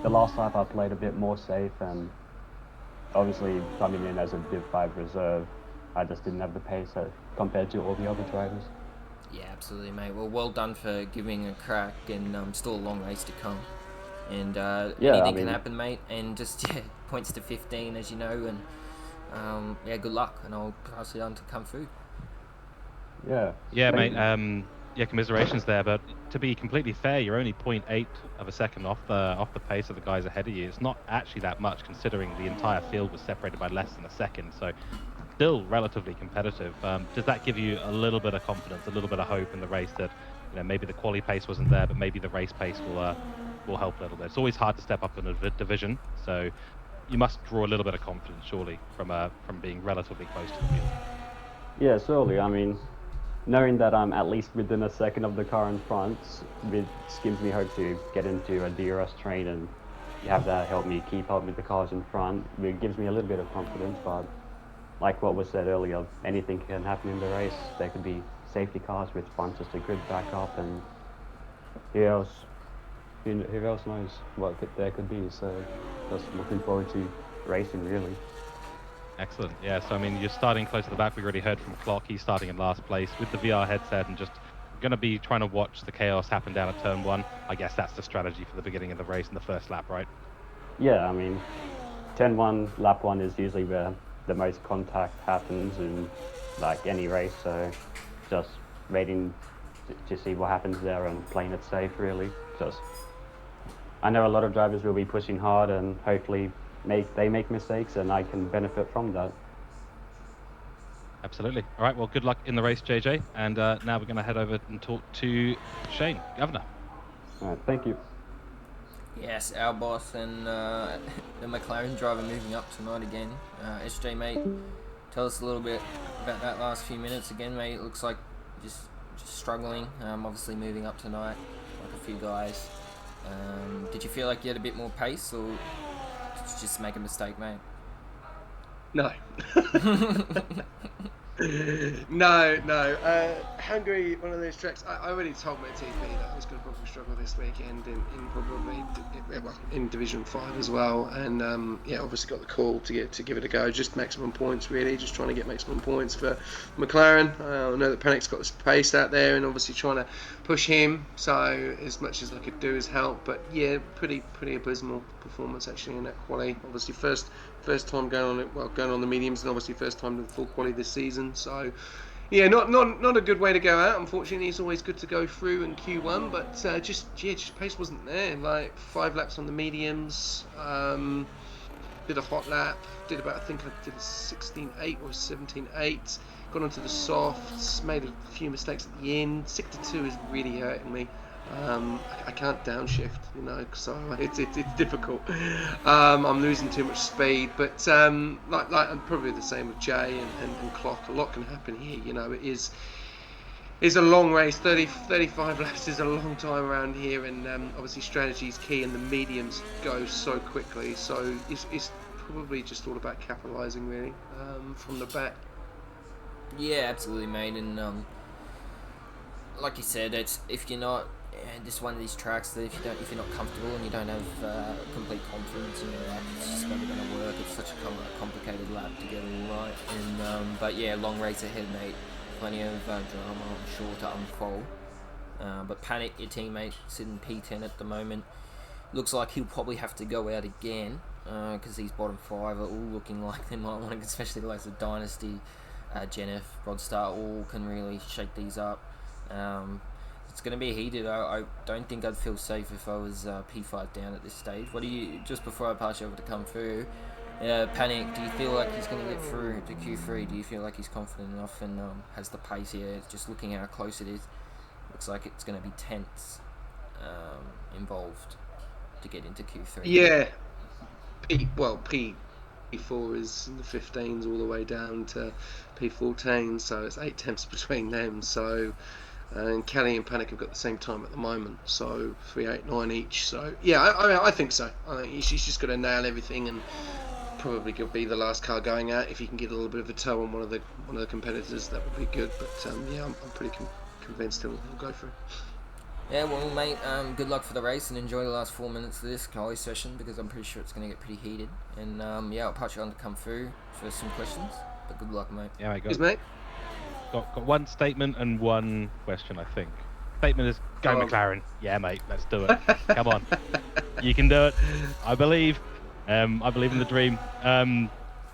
the last lap I played a bit more safe, and obviously coming in as a Div 5 reserve, I just didn't have the pace compared to all the other drivers. Yeah, absolutely, mate. Well done for giving a crack, and still a long race to come. And anything can happen, mate. And just points to 15, as you know, and good luck. And I'll pass it on to Kung Fu. Yeah. yeah, mate. Commiserations there, but to be completely fair, you're only 0.8 of a second off the pace of the guys ahead of you. It's not actually that much, considering the entire field was separated by less than a second. So still relatively competitive. Does that give you a little bit of confidence, a little bit of hope in the race that maybe the quali pace wasn't there, but maybe the race pace will help a little bit? It's always hard to step up in a division, so you must draw a little bit of confidence, surely, from being relatively close to the field. Yeah, surely. I mean, knowing that I'm at least within a second of the car in front, it gives me hope to get into a DRS train and have that help me keep up with the cars in front. It gives me a little bit of confidence, but like what was said earlier, anything can happen in the race. There could be safety cars which bunch us the grid back up, and who else knows what there could be. So just looking forward to racing, really. Excellent. Yeah, so I mean, you're starting close to the back. We already heard from Clock. He's starting in last place with the VR headset and just going to be trying to watch the chaos happen down at turn 1. I guess that's the strategy for the beginning of the race in the first lap, right? Yeah, I mean, turn 1, lap 1 is usually where the most contact happens in like any race. So just waiting to see what happens there and playing it safe, really. I know a lot of drivers will be pushing hard, and hopefully they make mistakes, and I can benefit from that. Absolutely. All right, well, good luck in the race, JJ. And now we're going to head over and talk to Shane, Governor. All right, thank you. Yes, our boss and the McLaren driver moving up tonight again. SJ, mate, tell us a little bit about that last few minutes again, mate. It looks like just struggling. Obviously moving up tonight, like a few guys. Did you feel like you had a bit more pace, or did you just make a mistake, mate? No. No. Hungary, one of those tracks. I already told my TP that I was going to probably struggle this weekend in Division 5 as well. And obviously got the call to give it a go. Just maximum points, really. Just trying to get maximum points for McLaren. I know that Panic's got this pace out there, and obviously trying to push him. So as much as I could do is help. But yeah, pretty abysmal performance actually in that quali. Obviously first time going on the mediums, and obviously first time to the full quali this season. So yeah, not a good way to go out. Unfortunately, it's always good to go through in Q1, but just pace wasn't there. Like 5 laps on the mediums, did a hot lap, I think I did a 16.8 or 17.8. Got onto the softs, made a few mistakes at the end. 6-2 is really hurting me. I can't downshift, so it's difficult. I'm losing too much speed, but like I'm probably the same with Jay and Clock. A lot can happen here. It is a long race. 35 laps is a long time around here, and obviously strategy is key, and the mediums go so quickly. So it's probably just all about capitalising really from the back. Yeah, absolutely, mate. And like you said, it's if you're not just one of these tracks that if you're not comfortable and you don't have complete confidence in your lap, it's just never going to work. It's such a complicated lap to get all right. And but yeah, long race ahead, mate. plenty of drama, I'm sure, to unfold. But Panic, your teammate, sitting P10 at the moment. Looks like he'll probably have to go out again because these bottom 5 are all looking like they might want to, especially the likes of Dynasty, Jennifer, Broadstar, all can really shake these up. It's going to be heated. I don't think I'd feel safe if I was P5 down at this stage. What do you, just before I pass you over to come through, Panic, do you feel like he's going to get through to Q3? Do you feel like he's confident enough and has the pace here? Just looking at how close it is, looks like it's going to be tense involved to get into Q3. Yeah, P4 is in the 15s all the way down to P14, so it's 8 temps between them. So, and Kelly and Panic have got the same time at the moment, so 389 each. So yeah, I think so. I think she's just got to nail everything, and probably could be the last car going out. If you can get a little bit of a toe on one of the competitors, that would be good. But yeah, I'm pretty convinced he'll go through. Yeah, well, mate, good luck for the race and enjoy the last 4 minutes of this quali session because I'm pretty sure it's going to get pretty heated. And yeah, I'll pass you on to come through for some questions. But good luck, mate. Yeah, mate. Cheers, mate. Got one statement and one question, I think. Statement is, go McLaren. Yeah, mate, let's do it. Come on. You can do it. I believe. I believe in the dream.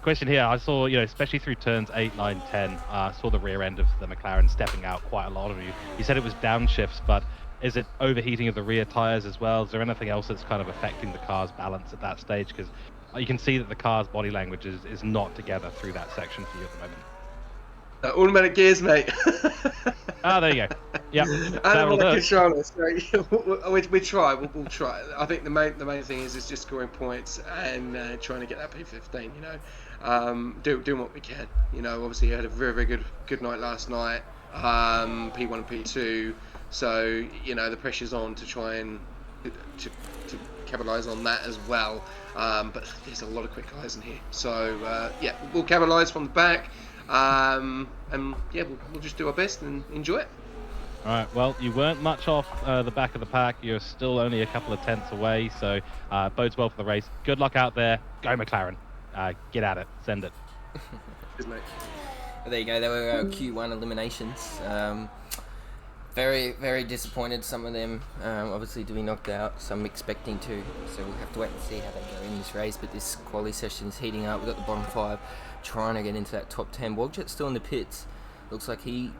Question here, I saw, especially through turns 8, 9, 10, I saw the rear end of the McLaren stepping out quite a lot of you. You said it was downshifts, but is it overheating of the rear tyres as well? Is there anything else that's kind of affecting the car's balance at that stage? Because you can see that the car's body language is not together through that section for you at the moment. Automatic gears, mate. There you go. Yeah. Automatic controllers. We try. We'll try. I think the main thing is just scoring points and trying to get that P15. Doing what we can. Obviously you had a very, very good night last night. P1 and P2. So the pressure's on to try and to capitalise on that as well. But there's a lot of quick guys in here. So yeah, we'll capitalise from the back. And yeah, we'll just do our best and enjoy it. All right, well, you weren't much off the back of the pack. You're still only a couple of tenths away, so bodes well for the race. Good luck out there. Go McLaren. Get at it. Send it. Cheers, mate. There you go. There were our Q1 eliminations. Very, very disappointed. Some of them obviously to be knocked out, some expecting to. So we'll have to wait and see how they go in this race. But this quali session is heating up. We've got the bottom 5 trying to get into that top 10. Wogjet's still in the pits. Looks like he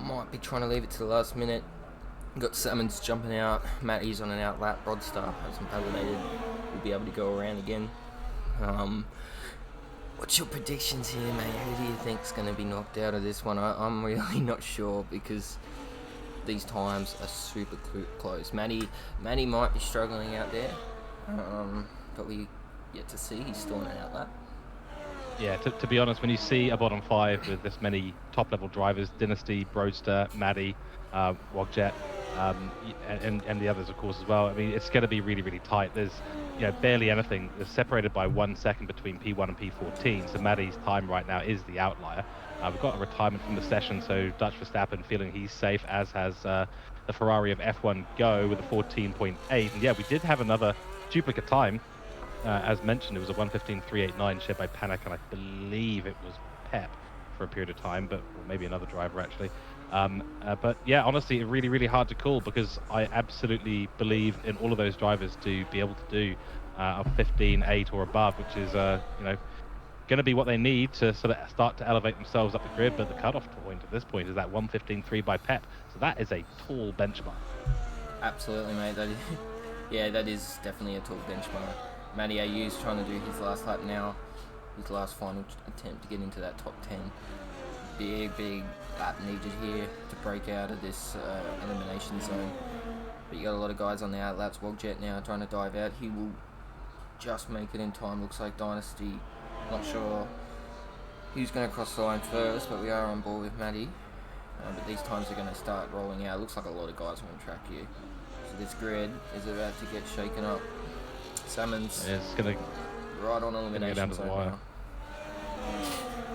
might be trying to leave it to the last minute. We've got Salmons jumping out. Matty's on an out lap. Broadstar hasn't validated. We'll be able to go around again. What's your predictions here, mate? Who do you think's going to be knocked out of this one? I'm really not sure because these times are super close. Matty might be struggling out there, but we yet to see. He's still on an out lap. Yeah, to be honest, when you see a bottom 5 with this many top-level drivers, Dynasty, Broadster, Maddie, Wogjet, and the others, of course, as well, I mean, it's going to be really, really tight. There's barely anything. They're separated by 1 second between P1 and P14, so Maddie's time right now is the outlier. We've got a retirement from the session, so Dutch Verstappen feeling he's safe, as has the Ferrari of F1 Go with a 14.8. And yeah, we did have another duplicate time. As mentioned, it was a 1:15.389 shared by Panic, and I believe it was Pep for a period of time, or maybe another driver actually. But yeah, honestly, really, really hard to call because I absolutely believe in all of those drivers to be able to do a 15.8 or above, which is going to be what they need to sort of start to elevate themselves up the grid. But the cutoff point at this point is that 1:15.3 by Pep, so that is a tall benchmark. Absolutely, mate. That is definitely a tall benchmark. Matty AU's trying to do his last lap now, his last final attempt to get into that top 10. Big lap needed here to break out of this elimination zone. But you got a lot of guys on the out laps. Wogjet now trying to dive out. He will just make it in time. Looks like Dynasty. Not sure who's going to cross the line first, but we are on board with Matty. But these times are going to start rolling out. Looks like a lot of guys on the track here. So this grid is about to get shaken up. Salmons it's gonna right on elimination zone now.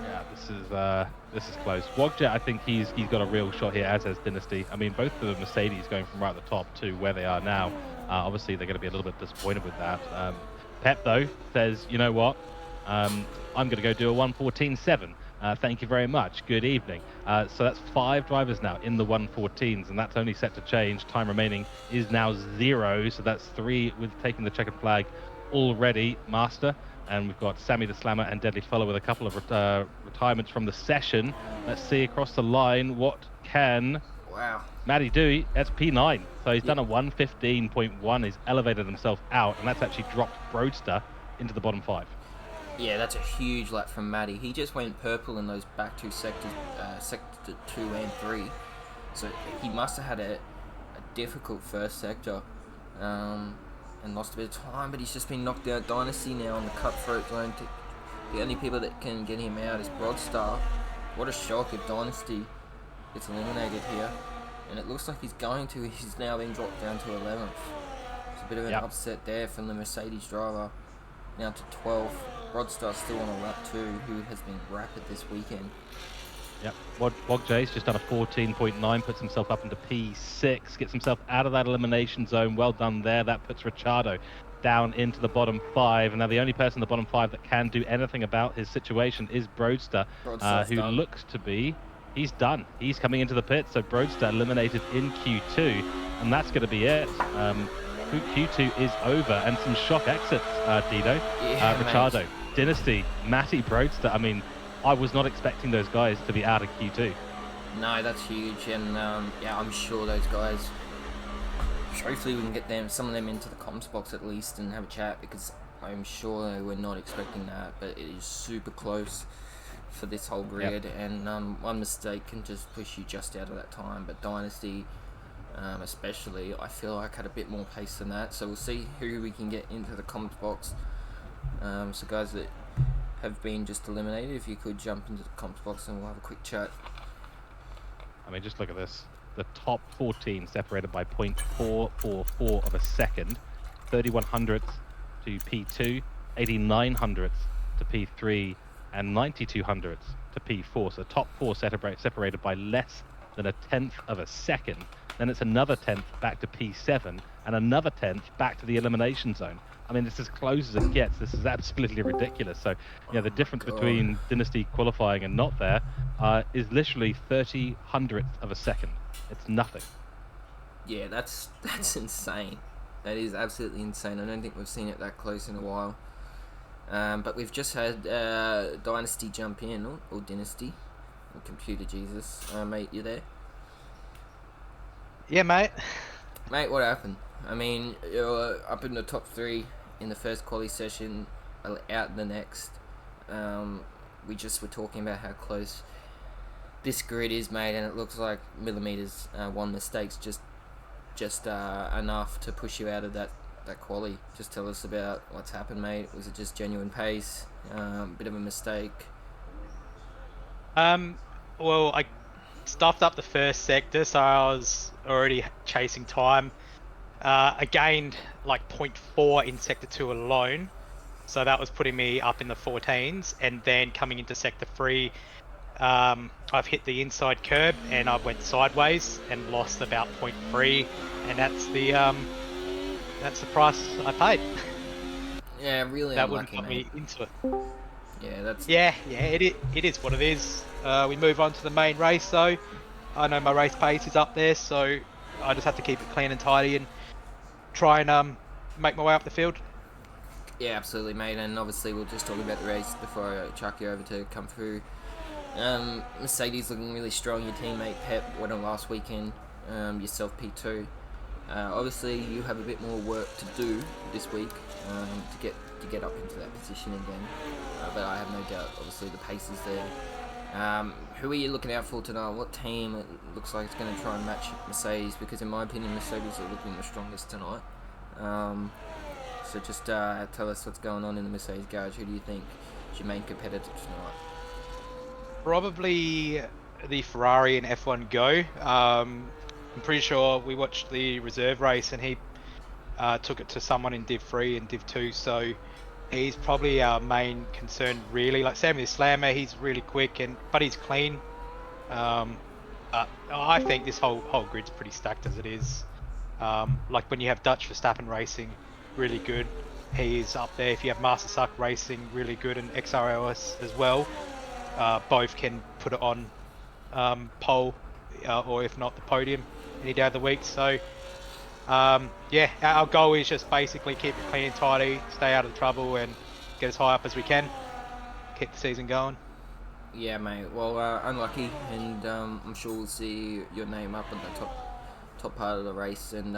Yeah, this is close. Wogjet, I think he's got a real shot here, as has Dynasty. I mean, both of the Mercedes going from right at the top to where they are now. Obviously, they're going to be a little bit disappointed with that. Pep, though, says, you know what? I'm going to go do a 1:14.7. Thank you very much. Good evening. So that's 5 drivers now in the 114s, and that's only set to change. Time remaining is now 0, so that's 3 with taking the checkered flag already, Master. And we've got Sammy the Slammer and Deadly Fellow with a couple of retirements from the session. Let's see across the line, what can Wow. Matty do? That's P9. So he's Yep. done a 115.1. He's elevated himself out, and that's actually dropped Broadster into the bottom 5. Yeah, that's a huge lap from Matty. He just went purple in those back 2 sectors, sector 2 and 3. So he must have had a difficult first sector and lost a bit of time, but he's just been knocked out. Dynasty now on the cutthroat zone. The only people that can get him out is Broadstar. What a shock if Dynasty gets eliminated here. And it looks like he's going to. He's now been dropped down to 11th. It's a bit of an upset there from the Mercedes driver. Now to 12th. Broadstar still on a lap 2, who has been rapid this weekend. Yep, Wogjay's just done a 14.9, puts himself up into P6, gets himself out of that elimination zone. Well done there. That puts Ricciardo down into the bottom 5. And now the only person in the bottom 5 that can do anything about his situation is Broadster, who done. looks to be... He's done. He's coming into the pit, so Broadster eliminated in Q2, and that's going to be it. Q2 is over, and some shock exits, Dino. Yeah, Ricciardo, Dynasty, Matty, Broadster. I mean, I was not expecting those guys to be out of Q2. No, that's huge, and yeah, I'm sure those guys. Hopefully, we can get some of them into the comms box at least and have a chat, because I'm sure they were not expecting that. But it is super close for this whole grid, and one mistake can just push you just out of that time. But Dynasty, especially, I feel like had a bit more pace than that. So we'll see who we can get into the comms box. So guys that have been just eliminated, if you could jump into the comms box and we'll have a quick chat. I mean, just look at this. The top 14 separated by 0.444 of a second. 3100ths to P2, 8900ths to P3, and 9200ths to P4. So top 4 separated by less than a tenth of a second. Then it's another tenth back to P7, and another tenth back to the elimination zone. I mean, it's as close as it gets. This is absolutely ridiculous. So, yeah, the difference between Dynasty qualifying and not there is literally 30 hundredths of a second. It's nothing. Yeah, that's insane. That is absolutely insane. I don't think we've seen it that close in a while. But we've just had Dynasty jump in, or Dynasty, Computer Jesus. Mate, you there? Yeah, mate. Mate, what happened? I mean, you're up in the top 3 in the first quali session, out in the next. We just were talking about how close this grid is, mate, and it looks like millimeters, one mistake's just enough to push you out of that quali. Just tell us about what's happened, mate. Was it just genuine pace? Bit of a mistake? Well, I stuffed up the first sector, so I was already chasing time. I gained like 0.4 in sector 2 alone, so that was putting me up in the 14s. And then coming into sector 3, I've hit the inside curb and I went sideways and lost about 0.3, and that's the price I paid. Yeah, really That wouldn't unlucky, put mate. me into it. Yeah, that's... Yeah, it is what it is. We move on to the main race though. I know my race pace is up there, so I just have to keep it clean and tidy and try and make my way up the field. Yeah, absolutely, mate. And obviously, we'll just talk about the race before I chuck you over to come through. Mercedes looking really strong. Your teammate Pep went on last weekend. Yourself P2. Obviously, you have a bit more work to do this week to get up into that position again. But I have no doubt, obviously, the pace is there. Who are you looking out for tonight? What team it looks like it's going to try and match Mercedes? Because in my opinion, Mercedes are looking the strongest tonight. So just tell us what's going on in the Mercedes garage. Who do you think is your main competitor tonight? Probably the Ferrari and F1 Go. I'm pretty sure we watched the reserve race and he took it to someone in Div 3 and Div 2, so he's probably our main concern really. Like Sammy the Slammer, he's really quick but he's clean. I think this whole grid's pretty stacked as it is. Like when you have Dutch Verstappen racing, really good. He is up there. If you have Master Suck racing, really good, and XRLS as well. both can put it on pole, or if not the podium, any day of the week. So yeah, our goal is just basically keep it clean and tidy, stay out of trouble, and get as high up as we can. Keep the season going. Yeah, mate. Well, unlucky, and I'm sure we'll see your name up on the top part of the race. And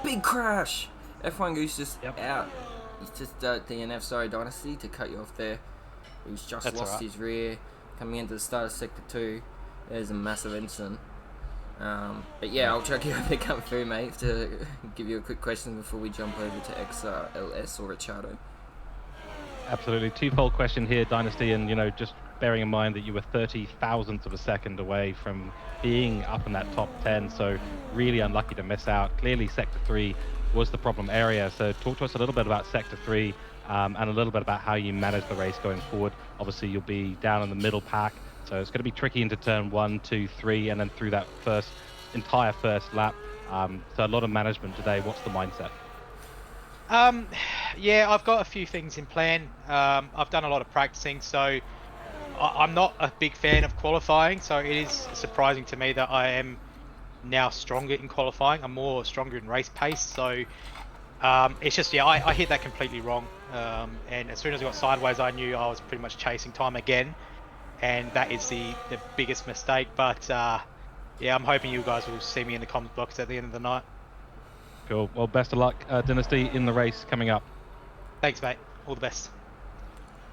big crash! F1 Goose just out. He's just DNF. Sorry, Dynasty, to cut you off there. He's just That's lost alright. his rear coming into the start of sector 2. There's a massive incident. But yeah, I'll chuck you over to come through, mate, to give you a quick question before we jump over to XLS or Ricciardo. Absolutely. Twofold question here, Dynasty, and just bearing in mind that you were 30 thousandths of a second away from being up in that top 10, so really unlucky to miss out. Clearly, Sector 3 was the problem area, so talk to us a little bit about Sector 3 and a little bit about how you manage the race going forward. Obviously, you'll be down in the middle pack, so it's going to be tricky into turn 1, 2, 3, and then through that entire first lap. So a lot of management today. What's the mindset? Yeah, I've got a few things in plan. I've done a lot of practicing, so I'm not a big fan of qualifying. So it is surprising to me that I am now stronger in qualifying. I'm more stronger in race pace. So it's just, yeah, I hit that completely wrong. And as soon as I got sideways, I knew I was pretty much chasing time again. And that is the biggest mistake. But yeah, I'm hoping you guys will see me in the comms box at the end of the night. Cool. Well, best of luck, Dynasty, in the race coming up. Thanks, mate. All the best.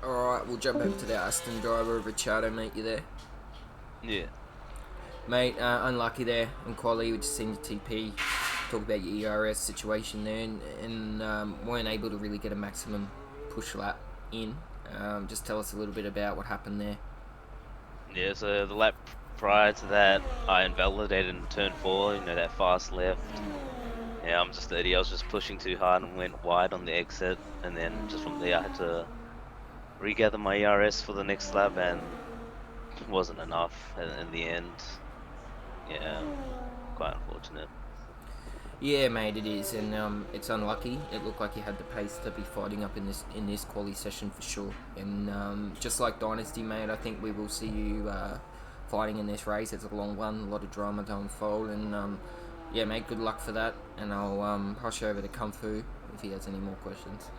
Alright, we'll jump over to the Aston driver, Ricciardo, mate. You there? Yeah. Mate, unlucky there in quali. We just seen your TP. Talk about your ERS situation there, and weren't able to really get a maximum push lap in. Just tell us a little bit about what happened there. Yeah, so the lap prior to that, I invalidated in turn 4, that fast left. Yeah, I'm just 30. I was just pushing too hard and went wide on the exit, and then just from there I had to regather my ERS for the next lap, and it wasn't enough in the end. Yeah, quite unfortunate. Yeah, mate, it is, and it's unlucky. It looked like you had the pace to be fighting up in this quali session for sure. And just like Dynasty, mate, I think we will see you fighting in this race. It's a long one, a lot of drama to unfold, and yeah, mate, good luck for that. And I'll pass you over to Kung Fu if he has any more questions.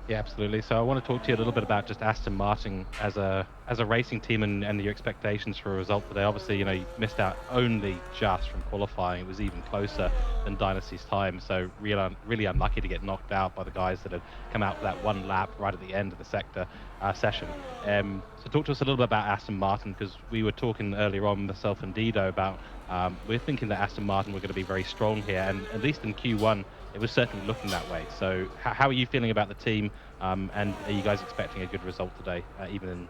Yeah, absolutely. So I want to talk to you a little bit about just Aston Martin as a racing team and your expectations for a result today. Obviously, you missed out only just from qualifying. It was even closer than Dynasty's time. So really unlucky to get knocked out by the guys that had come out for that one lap right at the end of the sector session. So talk to us a little bit about Aston Martin, because we were talking earlier on, myself and Dido, about we're thinking that Aston Martin were going to be very strong here, and at least in Q1 it was certainly looking that way. So how are you feeling about the team, and are you guys expecting a good result today, even in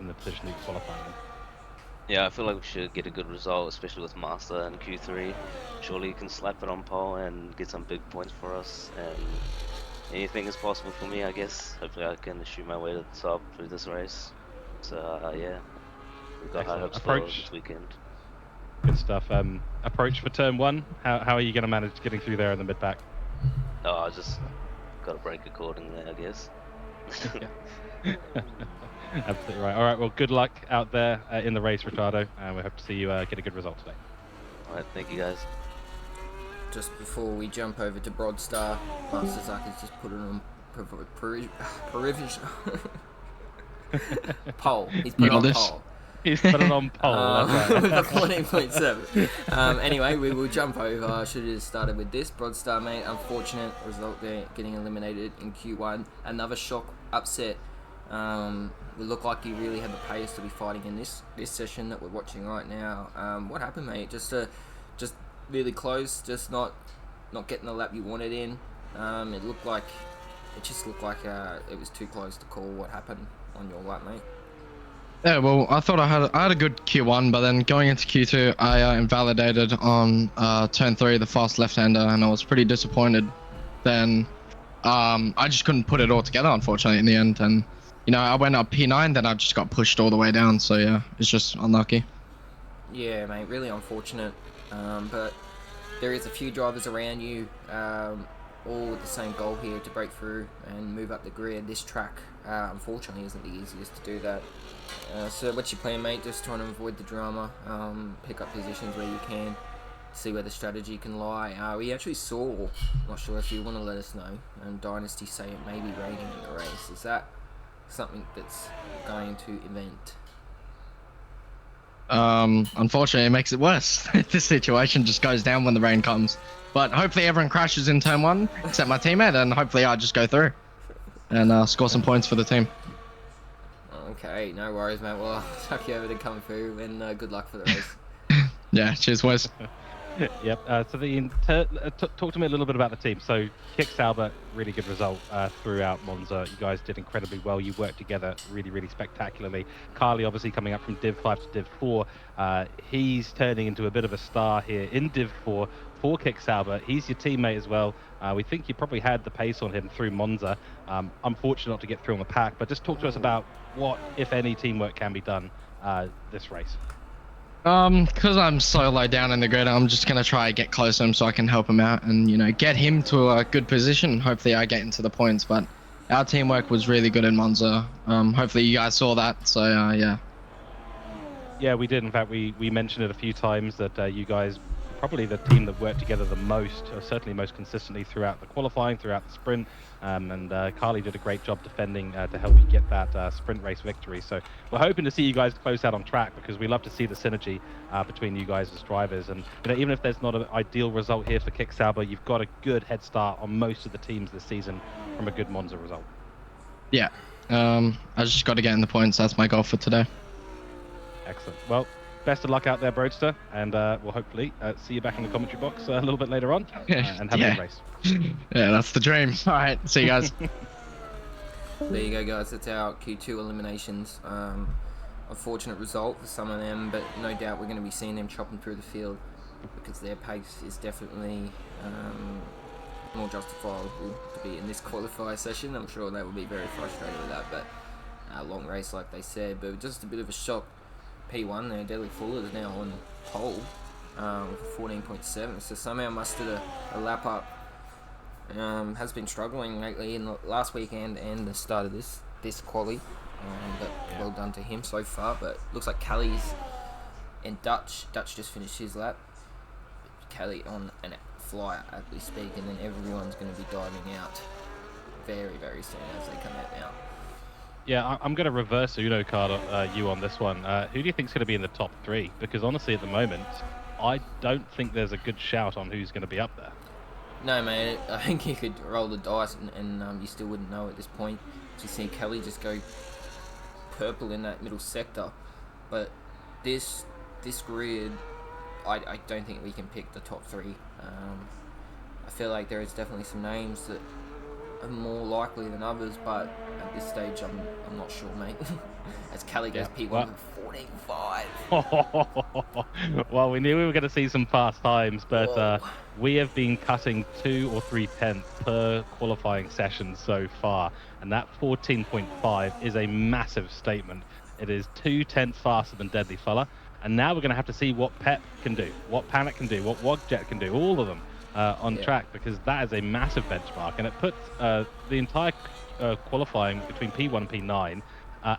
the position that you're qualifying in? Yeah, I feel like we should get a good result, especially with Master in Q3. Surely you can slap it on pole and get some big points for us, and anything is possible for me, I guess. Hopefully I can shoot my way to the top through this race. So yeah, we've got high hopes for this weekend. Good stuff. Approach for turn 1, how are you going to manage getting through there in the mid-pack? Oh, I just got to break accordingly, I guess. Absolutely right. All right, well, good luck out there in the race, Ricardo, and we hope to see you get a good result today. Alright, thank you guys. Just before we jump over to Broadstar, Master Zuck has just put it on poll. He's put it on poll. He's put it on pole. That's right. With a 14.7. Anyway, we will jump over. I should have started with this. Broadstar, mate. Unfortunate result there, getting eliminated in Q1. Another shock upset. We look like you really had the pace to be fighting in this session that we're watching right now. What happened, mate? Just really close. Just not getting the lap you wanted in. It just looked like it was too close to call. What happened on your lap, mate? Yeah, well, I thought I had a good Q1, but then going into Q2, I invalidated on turn 3, the fast left-hander, and I was pretty disappointed. Then I just couldn't put it all together, unfortunately, in the end. And I went up P9, then I just got pushed all the way down. So yeah, it's just unlucky. Yeah, mate, really unfortunate. But there is a few drivers around you, all with the same goal here, to break through and move up the grid. This track unfortunately isn't the easiest to do that. So what's your plan, mate? Just trying to avoid the drama, pick up positions where you can, see where the strategy can lie. We actually saw, not sure if you want to let us know, Dynasty say it may be raining in the race. Is that something that's going to event? Unfortunately, it makes it worse. This situation just goes down when the rain comes. But hopefully everyone crashes in turn 1, except my teammate, and hopefully I just go through and score some points for the team. Okay, no worries, mate. Well, I'll chuck you over to come through, and good luck for the race. Yeah, cheers, Wes. Yep. Talk to me a little bit about the team. So, Kick Sauber, really good result throughout Monza. You guys did incredibly well. You worked together really, really spectacularly. Carly, obviously, coming up from Div 5 to Div 4. He's turning into a bit of a star here in Div 4 for Kick Sauber. He's your teammate as well. We think you probably had the pace on him through Monza. Unfortunate not to get through on the pack, but just talk to us about what, if any, teamwork can be done this race. Because I'm so low down in the grid, I'm just gonna try to get close to him so I can help him out and, you know, get him to a good position. Hopefully I get into the points, but our teamwork was really good in Monza. Hopefully you guys saw that, so yeah. Yeah, we did. In fact, we mentioned it a few times that you guys were probably the team that worked together the most, or certainly most consistently throughout the qualifying, throughout the sprint. And Carly did a great job defending to help you get that sprint race victory. So we're hoping to see you guys close out on track, because we love to see the synergy between you guys as drivers. And even if there's not an ideal result here for Kick Sauber, you've got a good head start on most of the teams this season from a good Monza result. Yeah. I just got to get in the points. That's my goal for today. Excellent. Well, best of luck out there, Broadster, and we'll hopefully see you back in the commentary box a little bit later on and have a good race. Yeah, that's the dream. All right, see you guys. There you go, guys. That's our Q2 eliminations. Unfortunate result for some of them, but no doubt we're going to be seeing them chopping through the field, because their pace is definitely more justifiable to be in this qualifier session. I'm sure they will be very frustrated with that, but long race like they said. But just a bit of a shock. P1, their Deadly Fuller is now on pole with 14.7, so somehow mustered a lap up. Has been struggling lately in the last weekend and the start of this quali, but well done to him so far. But looks like Kelly's and Dutch just finished his lap. Kelly on a flyer as we speak, and then everyone's going to be diving out very, very soon as they come out now. Yeah, I'm going to reverse Uno card you on this one. Who do you think is going to be in the top 3? Because honestly, at the moment, I don't think there's a good shout on who's going to be up there. No, mate. I think you could roll the dice and you still wouldn't know at this point. You see Kelly just go purple in that middle sector. But this grid, I don't think we can pick the top 3. I feel like there is definitely some names that are more likely than others, but at this stage I'm not sure, mate. As Kelly goes P1 with 14.5. Well, we knew we were going to see some fast times, but we have been cutting 2 or 3 tenths per qualifying session so far, and that 14.5 is a massive statement. It is 2 tenths faster than Deadly Fuller, and now we're going to have to see what Pep can do, what Panic can do, what Wogjet can do, all of them. On track, because that is a massive benchmark, and it puts the entire qualifying between P1 and P9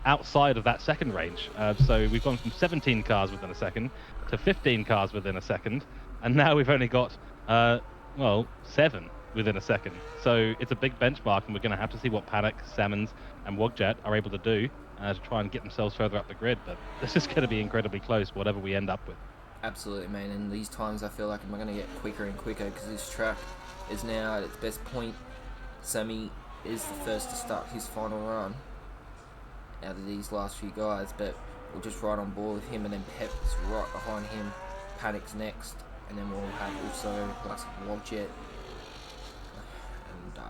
outside of that second range. So we've gone from 17 cars within a second to 15 cars within a second, and now we've only got 7 within a second. So it's a big benchmark, and we're going to have to see what Panic, Salmons, and Wogjet are able to do to try and get themselves further up the grid. But this is going to be incredibly close, whatever we end up with. Absolutely, man. And these times I feel like I'm going to get quicker and quicker, because this track is now at its best point. Sammy is the first to start his final run out of these last few guys, but we're just right on board with him, and then Pep is right behind him. Panic's next, and then we'll have also Classic Wogjet and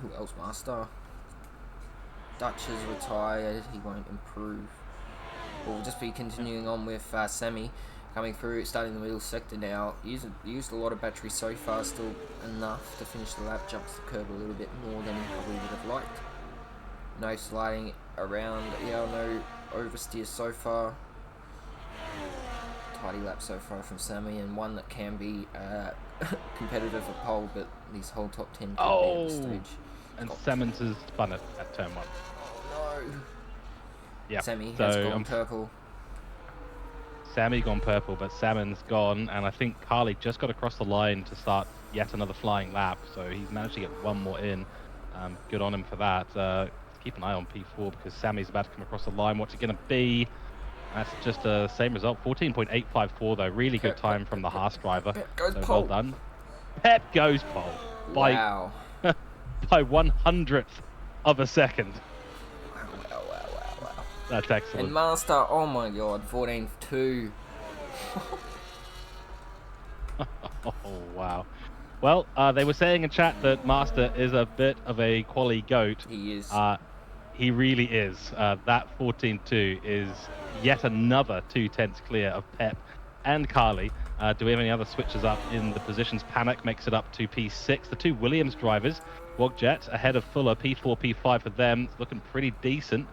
who else? Master. Dutch is retired. He won't improve. We'll just be continuing on with Sammy. Coming through, starting the middle sector now. Used a lot of battery so far, still enough to finish the lap. Jumps the curb a little bit more than he probably would have liked. No sliding around. Yeah, no oversteer so far. Tidy lap so far from Sammy, and one that can be competitive for pole, but these whole top 10 can be at this stage. And Simmons has spun it at turn 1. Yeah. Sammy So has gone purple. Sammy gone purple, but Salmon's gone, and I think Carly just got across the line to start yet another flying lap, so he's managed to get one more in. Good on him for that. Keep an eye on P4 because Sammy's about to come across the line. What's it going to be? That's just the same result. 14.854 though. Really good time from the Haas driver. Pep goes So pole. well done. Pep goes pole by Wow. by 100th of a second. Wow. That's excellent. And Master, oh my god, 14-2. Oh, wow. Well, they were saying in chat that Master is a bit of a quali goat. He is. He really is. That 14-2 is yet another 2/10 clear of Pep and Carly. Do we have any other switches up in the positions? Panic makes it up to P6. The two Williams drivers, Wogjet ahead of Fuller, P4, P5 for them. It's looking pretty decent.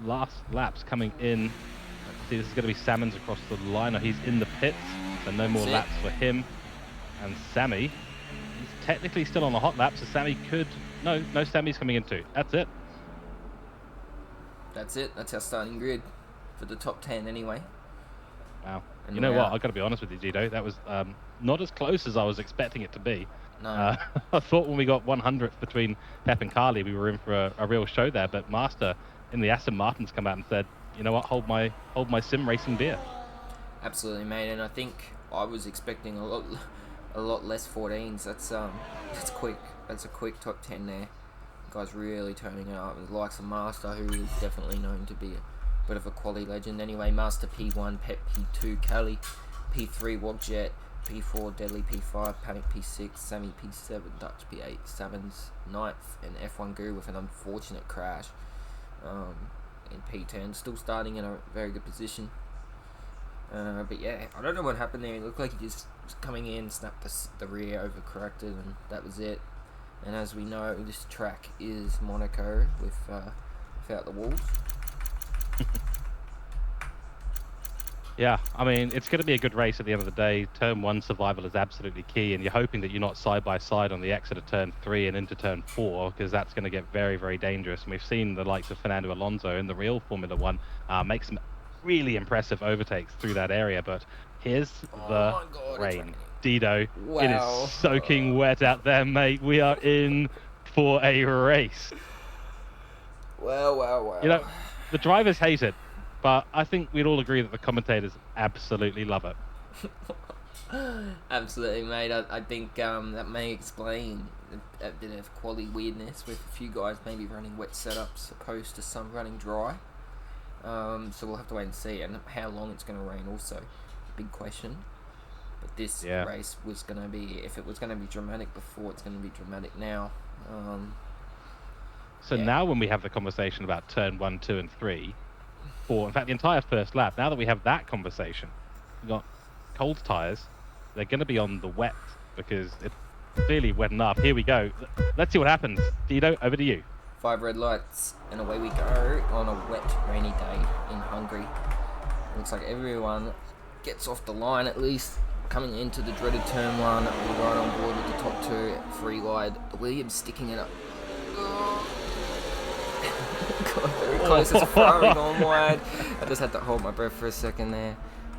Last laps coming in. Let's see, this is going to be Salmons across the line. He's in the pits, so no more laps for him. And Sammy, he's technically still on a hot lap, so Sammy could... No, Sammy's coming in too. That's it. That's it. That's our starting grid for the top 10 anyway. Wow. And You know we're what? out. I've got to be honest with you, Gito. That was not as close as I was expecting it to be. No. I thought when we got 100th between Pep and Carly, we were in for a real show there. But Master in the Aston Martin's come out and said, you know what? Hold my sim racing beer. Absolutely, mate. And I think I was expecting a lot less 14s. That's quick. That's a quick top 10 there. Guys really turning it up. The likes of Master, who is definitely known to be a bit of a quality legend. Anyway, Master P1, Pep P2, Kelly P3, Wogjet P4, Deadly P5, Panic P6, Sammy P7, Dutch P8, Savins 9th, and F1 Guru with an unfortunate crash in P10. Still starting in a very good position. But yeah, I don't know what happened there. It looked like he just was coming in, snapped the rear, overcorrected, and that was it. And as we know, this track is Monaco without the walls. Yeah, I mean, it's going to be a good race at the end of the day. Turn 1 survival is absolutely key, and you're hoping that you're not side by side on the exit of turn 3 and into turn 4, because that's going to get very, very dangerous. And we've seen the likes of Fernando Alonso in the real Formula 1 make some really impressive overtakes through that area. But here's the rain. Dido, Wow. It is soaking wet out there, mate. We are in for a race. Wow. You know, the drivers hate it, but I think we'd all agree that the commentators absolutely love it. Absolutely, mate. I think that may explain a bit of quality weirdness with a few guys maybe running wet setups opposed to some running dry. So we'll have to wait and see, and how long it's going to rain also, big question. But this race was going to be, if it was going to be dramatic before, it's going to be dramatic now. Now when we have the conversation about turn 1, 2, and 3, 4, in fact the entire first lap, now that we have that conversation, we've got cold tyres. They're going to be on the wet because it's clearly wet enough. Here we go. Let's see what happens. Dido, over to you. 5 red lights, and away we go on a wet, rainy day in Hungary. Looks like everyone gets off the line at least. Coming into the dreaded turn 1, we're right on board with the top 2, 3 wide. Williams sticking it up. Got very close as Ferrari going wide. I just had to hold my breath for a second there.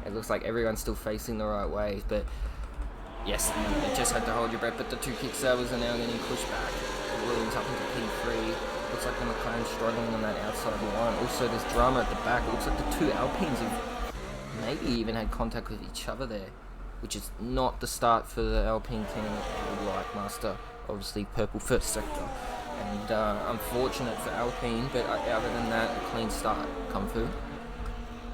It looks like everyone's still facing the right way, but yes, you just had to hold your breath. But the 2 kicksailers are now getting pushed back. Williams up into P3. Looks like the McLaren's struggling on that outside line. Also, there's drama at the back. It looks like the 2 Alpines have maybe even had contact with each other there, which is not the start for the Alpine team that would like. Master, obviously purple first sector. And unfortunate for Alpine, but other than that, a clean start. Kung Fu.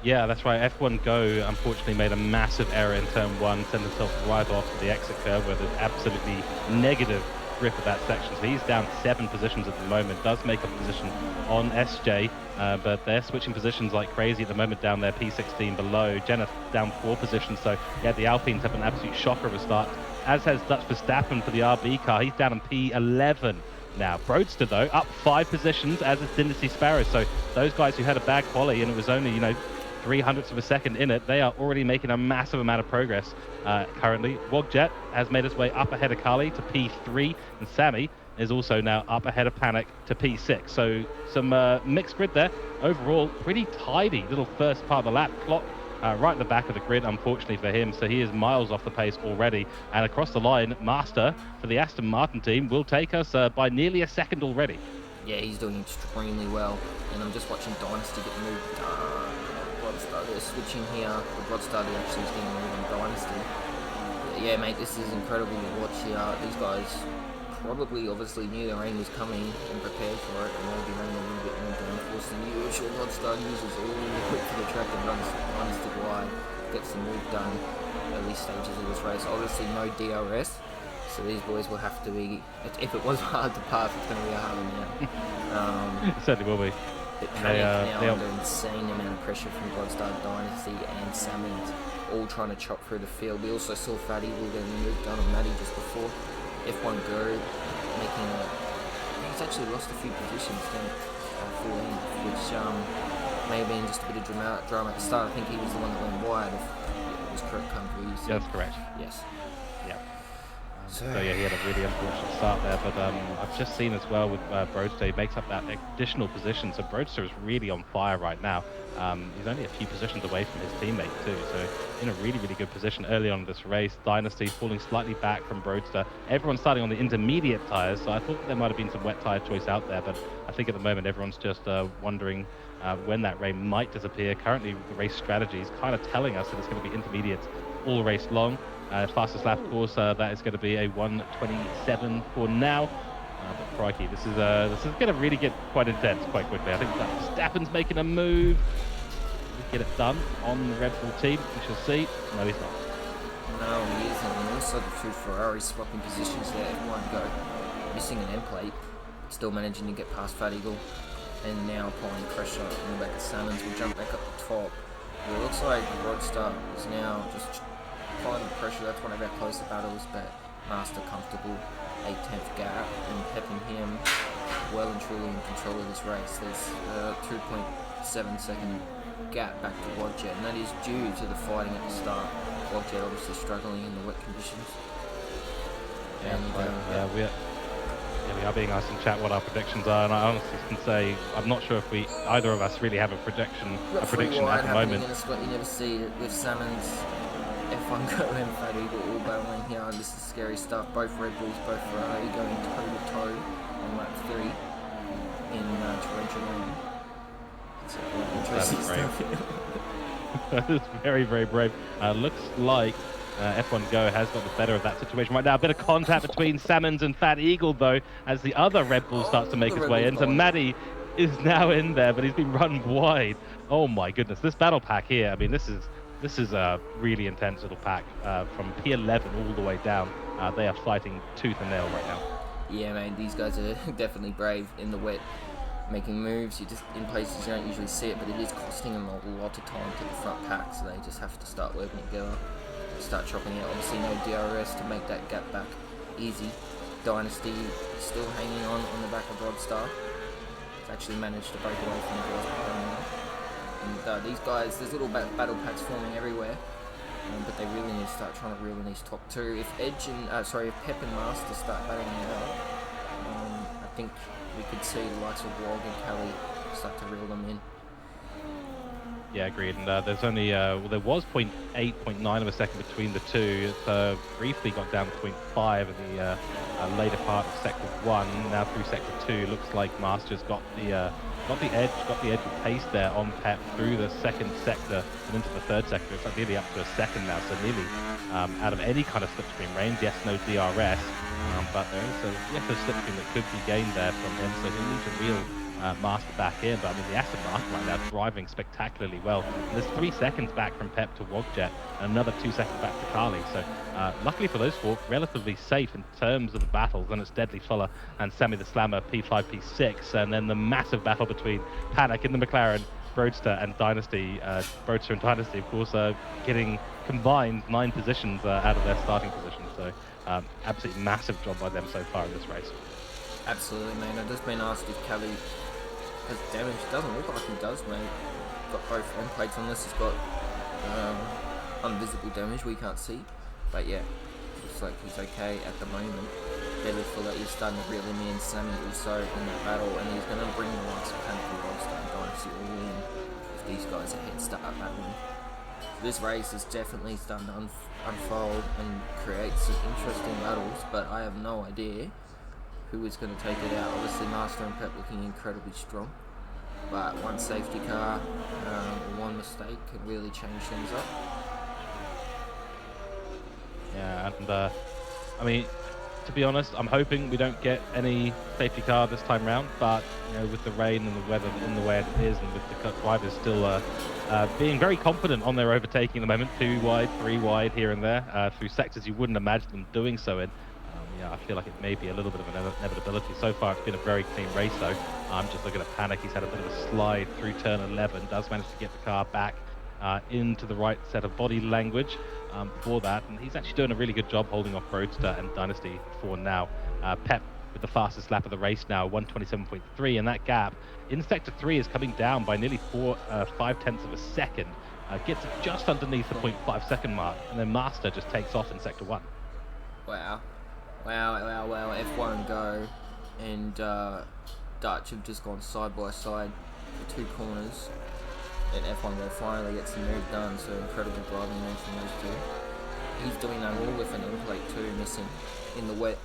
Yeah, that's right. F1 Go unfortunately made a massive error in turn 1, sent himself right off to the exit curve where there's absolutely negative grip of that section. So he's down 7 positions at the moment, does make a position on SJ, but they're switching positions like crazy at the moment down there, P16 below. Jenna down 4 positions, so yeah, the Alpines have an absolute shocker of a start, as has Dutch Verstappen for the RB car. He's down in P11 now. Broadster, though, up 5 positions, as is Dynasty Sparrow. So those guys who had a bad quali and it was only, 0.03 of a second in it, they are already making a massive amount of progress currently. Wogjet has made his way up ahead of Kali to P3, and Sammy is also now up ahead of Panic to P6. So some mixed grid there. Overall, pretty tidy little first part of the lap. Clock right at the back of the grid, unfortunately for him. So he is miles off the pace already. And across the line, Master for the Aston Martin team will take us by nearly a second already. Yeah, he's doing extremely well. And I'm just watching Dynasty get moved. Broadstar, they're switching here. The Broadstar actually is getting moved on Dynasty. Yeah, mate, this is incredible to watch here. These guys probably obviously knew the rain was coming and prepared for it, and they'll be running a little bit more downforce than usual. Broadstar uses all the quick for the track and runs to wide, gets the move done early stages of this race. Obviously no DRS, so these boys will have to be, if it was hard to pass, it's going to be a harder now. It certainly will be. Panic now under insane amount of pressure from Broadstar, Dynasty and Salmons, all trying to chop through the field. We also saw Fatty will get a move done on Matty just before. F1 Go making a... He's actually lost a few positions then, falling, which may have been just a bit of drama at the start. I think he was the one that went wide, if it was correct, Hungary. Yeah, that's correct. Yes. Yeah. So yeah, he had a really unfortunate start there, but I've just seen as well with Broadster, he makes up that additional position, so Broadster is really on fire right now. He's only a few positions away from his teammate too, so in a really, really good position early on in this race. Dynasty falling slightly back from Broadster. Everyone's starting on the intermediate tyres, so I thought there might have been some wet tyre choice out there, but I think at the moment everyone's just wondering when that rain might disappear. Currently the race strategy is kind of telling us that it's going to be intermediates all race long. Fastest lap course, that is going to be a 1:27 for now. But crikey, this is going to really get quite intense quite quickly. I think Verstappen's making a move. Get it done on the Red Bull team. We shall see. No, he's not. No, he isn't. And also the two Ferraris swapping positions there. F1 Go missing an end plate, still managing to get past Fat Eagle, and now applying pressure in the back of Salmons. Will jump back up the top. It looks like Rodstar is now just applying the pressure. That's one of our closer battles, but Master comfortable 8/10 gap and pepping him well and truly in control of this race. There's a 2.7 second gap back to Wogjet, and that is due to the fighting at the start. Wogjet obviously struggling in the wet conditions. And we are being asked in chat what our predictions are, and I honestly can say I'm not sure if either of us really have a prediction at the moment. In a split, you never see it with Salmons, F1 Go and Fat Eagle all battling here. This is scary stuff. Both Red Bulls, both Ferrari going toe to toe on lap 3 in torrential rain. That's brave. That is very, very brave. Looks like F1 Go has got the better of that situation right now. A bit of contact between Salmons and Fat Eagle, though, as the other Red Bull starts to make his way in. So Maddie is now in there, but he's been run wide. Oh my goodness, this battle pack here. I mean, this is a really intense little pack from P11 all the way down. They are fighting tooth and nail right now. Yeah, man, these guys are definitely brave in the wet, making moves. You just in places you don't usually see it, but it is costing them a lot of time to the front pack, so they just have to start working together, start chopping out. Obviously no DRS to make that gap back easy. Dynasty still hanging on the back of Broadstar. It's actually managed to break away from the guys behind now. And these guys, there's little battle packs forming everywhere, but they really need to start trying to reel in these top two. If if Pep and Master start battling it out, I think we could see the likes of Wog and Kelly start to reel them in. Yeah, agreed. And there's only there was 0.8, 0.9 of a second between the two. It briefly got down to 0.5 in the later part of sector 1. Now through sector 2, looks like Master's got the edge of pace there on Pep through the second sector and into the third sector. It's like nearly up to a second now, so nearly out of any kind of slipstream range. Yes, no DRS, but there is a slipstream that could be gained there from him, so he'll need to reel Master back in. But I mean, the Aston Martin right now driving spectacularly well. And there's 3 seconds back from Pep to Wogjet and another 2 seconds back to Carly. So luckily for those four, relatively safe in terms of the battles. And it's Deadly Fuller and Sammy the Slammer, P5, P6. And then the massive battle between Panic in the McLaren, Broadster and Dynasty. Broadster and Dynasty, of course, getting combined 9 positions out of their starting position. So absolutely massive job by them so far in this race. Absolutely, mate. I've just been asked if Kelly has damage. Doesn't look like he does, mate. Got both end plates on this. He's got invisible damage we can't see, but yeah, looks like he's okay at the moment. that you're starting to reel him in. Sammy also in the battle, and he's going to bring the likes of Panic and Rockstar and Dynasty all in if these guys are head start battling. So this race is definitely starting to unfold and create some interesting battles, but I have no idea who is going to take it out. Obviously, Master and Pep looking incredibly strong, but one safety car or one mistake can really change things up. Yeah, and I mean, to be honest, I'm hoping we don't get any safety car this time round, but with the rain and the weather in the way it is, and with the drivers still being very confident on their overtaking at the moment, 2 wide, 3 wide here and there, through sectors you wouldn't imagine them doing so in. I feel like it may be a little bit of an inevitability. So far, it's been a very clean race, though. I'm just looking at Panic. He's had a bit of a slide through turn 11. Does manage to get the car back into the right set of body language for that. And he's actually doing a really good job holding off Roadster and Dynasty for now. Pep with the fastest lap of the race now, 127.3. And that gap in Sector 3 is coming down by nearly 5/10 of a second. Gets it just underneath the 0.5 second mark. And then Master just takes off in Sector 1. Wow. F1 Go and Dutch have just gone side by side for 2 corners, and F1 Go finally gets the move done, so incredible driving there from those two. He's doing that all with an in-plate 2 missing in the wet,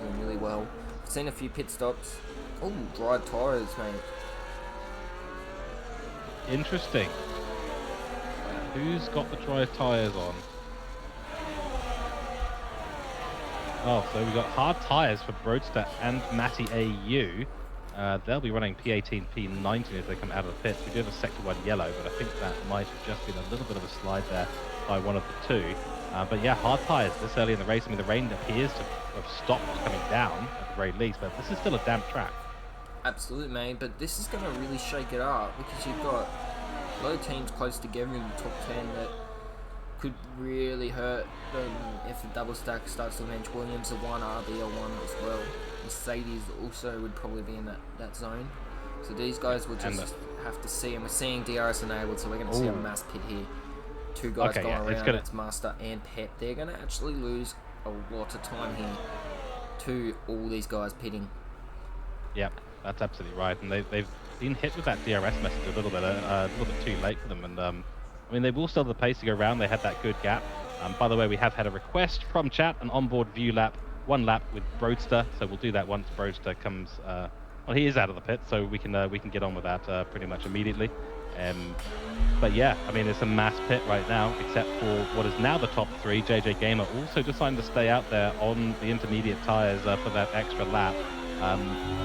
doing really well. I've seen a few pit stops. Oh, dry tyres, mate. Interesting. Who's got the dry tyres on? Oh, so we've got hard tyres for Broadster and Matty AU. They'll be running P18, P19 as they come out of the pits. We do have a Sector 1 yellow, but I think that might have just been a little bit of a slide there by one of the two. But yeah, hard tyres this early in the race. I mean, the rain appears to have stopped coming down at the very least, but this is still a damp track. Absolutely, mate, but this is going to really shake it up because you've got a lot of teams close together in the top 10 that could really hurt them if the double stack starts to match. Williams are 1, RB are 1 as well. Mercedes also would probably be in that zone. So these guys will just have to see, and we're seeing DRS enabled, so we're going to see a mass pit here. 2 guys going around, it's Master and Pep. They're going to actually lose a lot of time here to all these guys pitting. Yep, that's absolutely right, and they've been hit with that DRS message a little bit too late for them, and I mean, they will still have the pace to go around. They had that good gap. By the way, we have had a request from chat, an onboard view lap, 1 lap with Broadster. So we'll do that once Broadster comes. Well, he is out of the pit, so we can get on with that pretty much immediately. But yeah, I mean, it's a mass pit right now, except for what is now the top 3. JJ Gamer also deciding to stay out there on the intermediate tyres for that extra lap.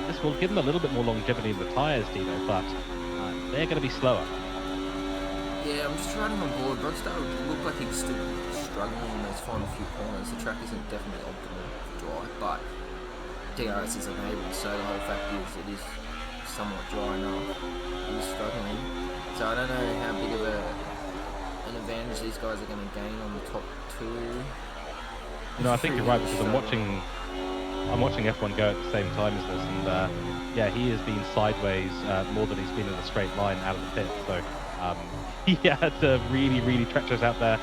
This will give them a little bit more longevity in the tyres, Dino, but they're going to be slower. Yeah, I'm just riding on board. Broadstar looked like he was still struggling in those final few corners. The track isn't definitely optimal for dry, but DRS is enabled, so the whole fact is it is somewhat dry enough. He's struggling. So I don't know how big of an advantage these guys are going to gain on the top 2. I think you're right, because I'm watching F1 go at the same time as this, and yeah, he has been sideways more than he's been in a straight line out of the pit. So he had to really treacherous out there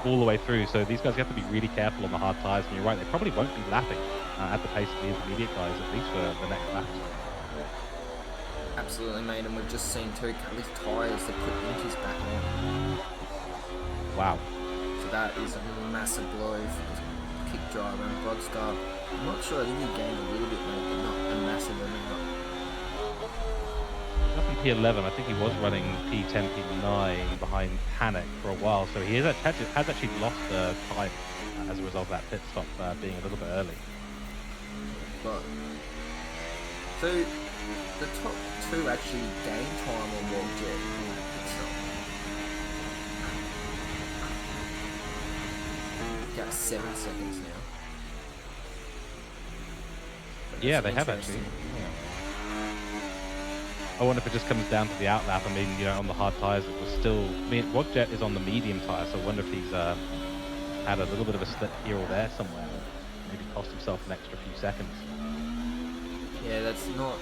all the way through. So these guys have to be really careful on the hard tyres. And you're right, they probably won't be lapping at the pace of the intermediate guys, at least for the next lap. Absolutely, mate. And we've just seen 2 Kelly's tyres that put Inches back on. Wow. So that is a massive blow for the kick driver and Broadstar. I'm not sure, I think he gained a little bit, mate, but not a massive amount. Up in P11, I think he was running P10, P9 behind Panic for a while, so he has actually lost time as a result of that pit stop being a little bit early. But so the top 2 actually gain time on World Jet. Got 7 seconds now. Yeah, they have actually. Yeah. I wonder if it just comes down to the outlap. I mean, on the hard tyres, it was still. I mean, Rodjet is on the medium tyre, so I wonder if he's had a little bit of a slip here or there somewhere. Maybe cost himself an extra few seconds. Yeah, that's not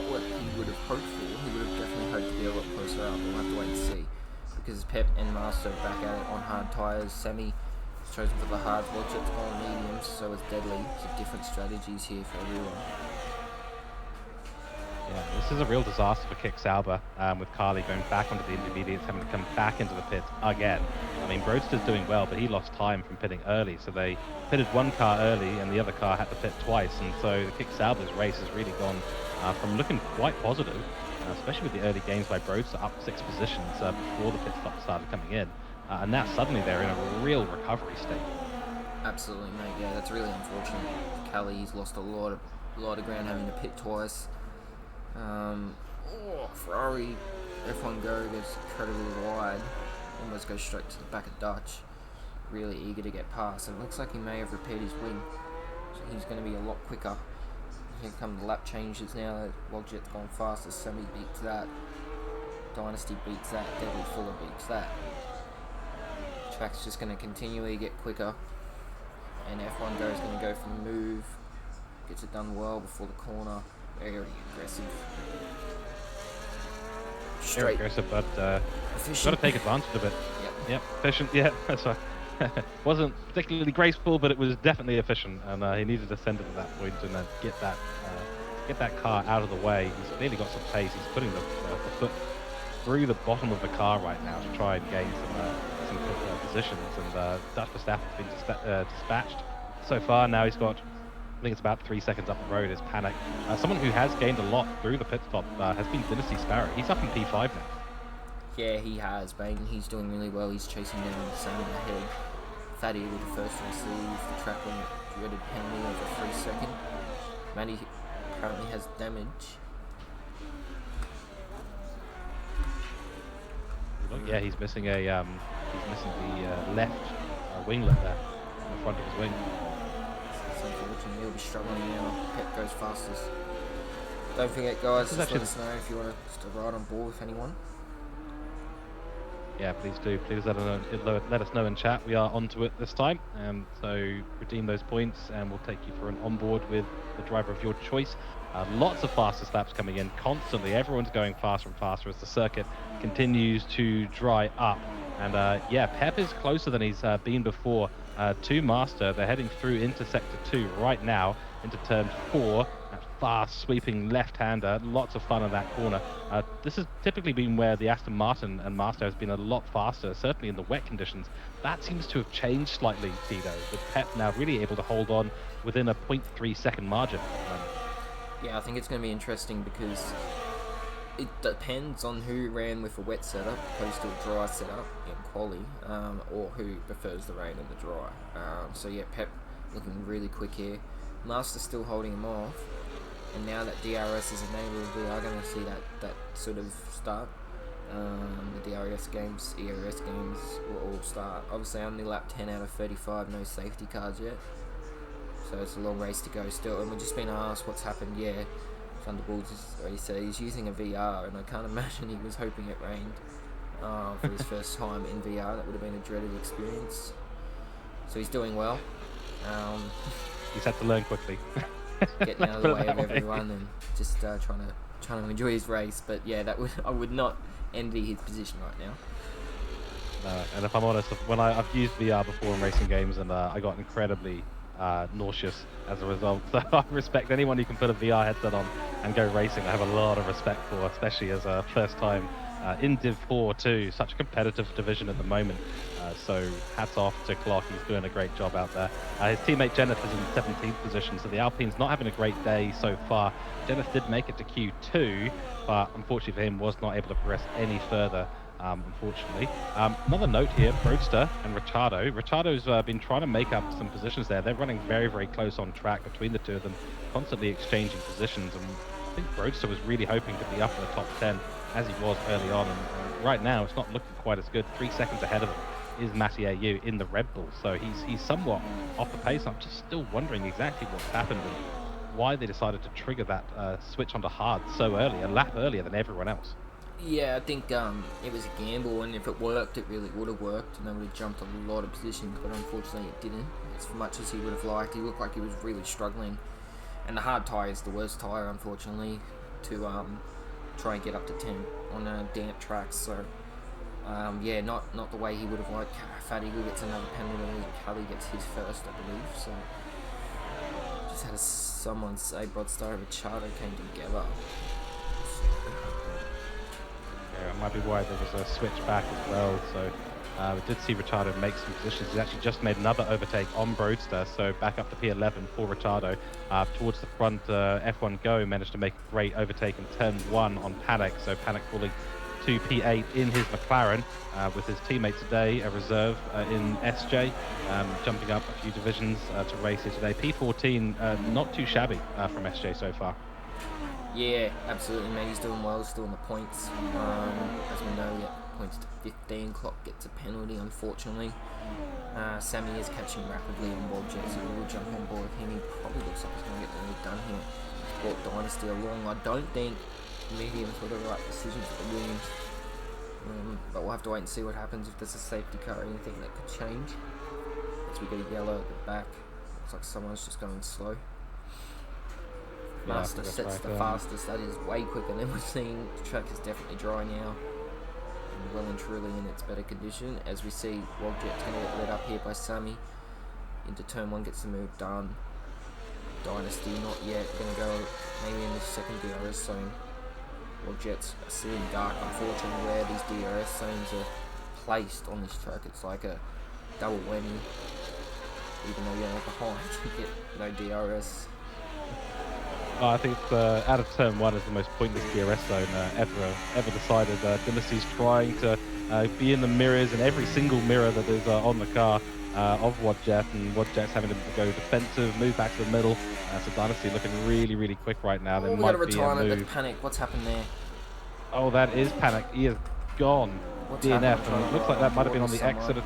what he would have hoped for. He would have definitely hoped to be a lot closer up. We'll have to wait and see. Because Pep and Master back at it on hard tyres. Sammy chosen for the hards, Logit's gone mediums, so is Deadly. So different strategies here for everyone. Yeah, this is a real disaster for Kick Sauber, with Carly going back onto the intermediates, having to come back into the pits again. I mean, Broadster's doing well, but he lost time from pitting early, so they pitted one car early and the other car had to pit twice, and so the Kick Sauber's race has really gone from looking quite positive, especially with the early gains by Broadster up 6 positions before the pit stop started coming in, and now suddenly they're in a real recovery state. Absolutely, mate. Yeah, that's really unfortunate. Kelly's lost a lot of ground having to pit twice. Ferrari F1 Go goes incredibly wide, almost goes straight to the back of Dutch. Really eager to get past, and it looks like he may have repaired his wing, so he's going to be a lot quicker. Here come the lap changes now. Logjet's gone faster. Semi beats that. Dynasty beats that. Deadly Fuller beats that. Track's just going to continually get quicker, and F1 Go is going to go for the move. Gets it done well before the corner. Very aggressive. Very aggressive, but got to take advantage of it. Yep, efficient. Yeah, that's right. Wasn't particularly graceful, but it was definitely efficient, and he needed to send it at that point and get that car out of the way. He's clearly got some pace. He's putting the foot through the bottom of the car right now to try and gain some positions. And Dutch Verstappen's been dispatched so far. Now he's got, I think it's about 3 seconds up the road, is Panic. Someone who has gained a lot through the pit stop has been Dynasty Sparrow. He's up in P5 now. Yeah, he has, mate. He's doing really well. He's chasing down the same ahead. Fatty with the first receive, the track limit dreaded penalty over 3 seconds. Matty apparently has damage. Yeah, he's missing the left winglet there in the front of his wing. Unfortunately, he'll be struggling now. Pep goes fastest. Don't forget, guys, just let us know if you want to ride on board with anyone. Yeah, please do. Please let us know in chat. We are onto it this time, so redeem those points, and we'll take you for an onboard with the driver of your choice. Lots of fastest laps coming in constantly. Everyone's going faster and faster as the circuit continues to dry up. And yeah, Pep is closer than he's been before to Master. They're heading through into Sector 2 right now, into Turn 4. That fast sweeping left-hander. Lots of fun in that corner. This has typically been where the Aston Martin and Master has been a lot faster, certainly in the wet conditions. That seems to have changed slightly, Tito, with Pep now really able to hold on within a 0.3 second margin. Yeah, I think it's going to be interesting because it depends on who ran with a wet setup opposed to a dry setup in quali, or who prefers the rain and the dry. So yeah, Pep looking really quick here. Master still holding him off, and now that DRS is enabled, we are going to see that sort of start. The DRS games, ERS games will all start. Obviously only lap 10 out of 35, no safety cars yet. So it's a long race to go still, and we've just been asked what's happened. Yeah, Thunderbolts already said he's using a VR, and I can't imagine he was hoping it rained for his first time in VR. That would have been a dreaded experience. So he's doing well. He's had to learn quickly. Getting out of the way of everyone and just trying to enjoy his race. But yeah, I would not envy his position right now. And if I'm honest, when I've used VR before in racing games, and I got incredibly nauseous as a result. So I respect anyone who can put a VR headset on and go racing. I have a lot of respect for, especially as a first time in Div 4 too. Such a competitive division at the moment. So hats off to Clock. He's doing a great job out there. His teammate Jennifer is in 17th position, so the Alpine's not having a great day so far. Jennifer did make it to Q2, but unfortunately for him was not able to progress any further. Unfortunately. Another note here, Roadster and Ricciardo. Ricciardo's been trying to make up some positions there. They're running very, very close on track between the two of them, constantly exchanging positions. And I think Roadster was really hoping to be up in the top 10, as he was early on. And right now, it's not looking quite as good. 3 seconds ahead of him is Matty AU in the Red Bull. So he's somewhat off the pace. I'm just still wondering exactly what's happened and why they decided to trigger that switch onto hard so early, a lap earlier than everyone else. Yeah, I think it was a gamble, and if it worked, it really would have worked, and they would have jumped a lot of positions, but unfortunately it didn't, as much as he would have liked. He looked like he was really struggling, and the hard tyre is the worst tyre, unfortunately, to try and get up to 10 on damp tracks, so Yeah, not the way he would have liked. Fat Eagle gets another penalty. Kelly gets his first, I believe. So just had someone say Broadstar and Machado came together. Yeah, I might be worried there was a switch back as well. So we did see Ricciardo make some positions. He's actually just made another overtake on Broadster, so back up to P11 for Ricciardo. Towards the front, F1 Go managed to make a great overtake in turn 1 on Panic, so Panic falling to P8 in his McLaren with his teammate today, a reserve in SJ, jumping up a few divisions to race here today. P14, not too shabby from SJ so far. Yeah, absolutely, mate. He's doing well, still in the points. As we know, yeah, points to 15. Clock gets a penalty, unfortunately. Sammy is catching rapidly on board Jet, so we'll jump on board him. He probably looks like he's going to get the lead done here. Brought Dynasty along. I don't think mediums were the right decision for the Williams. But we'll have to wait and see what happens if there's a safety car or anything that could change. As we get a yellow at the back. Looks like someone's just going slow. Master sets the fastest. That is way quicker than we're seeing. The track is definitely dry now, and well and truly in its better condition. As we see, Wildjet's going to get led up here by Sammy. Into turn 1, gets the move done. Dynasty not yet. Going to go maybe in the second DRS zone. Wildjet's sitting dark. Unfortunately, where these DRS zones are placed on this track, it's like a double whammy. Even though you're behind, you get no DRS. I think out of turn 1 is the most pointless DRS zone ever decided. Dynasty's trying to be in the mirrors, and every single mirror that is on the car of Wildjet, and Wildjet's having to go defensive, move back to the middle. So Dynasty looking really, really quick right now. There we might got a be a retirement. move. That's Panic. What's happened there? Oh, that is Panic. He is gone. What's DNF, happened? and it looks like that might have been on the Someone. exit of.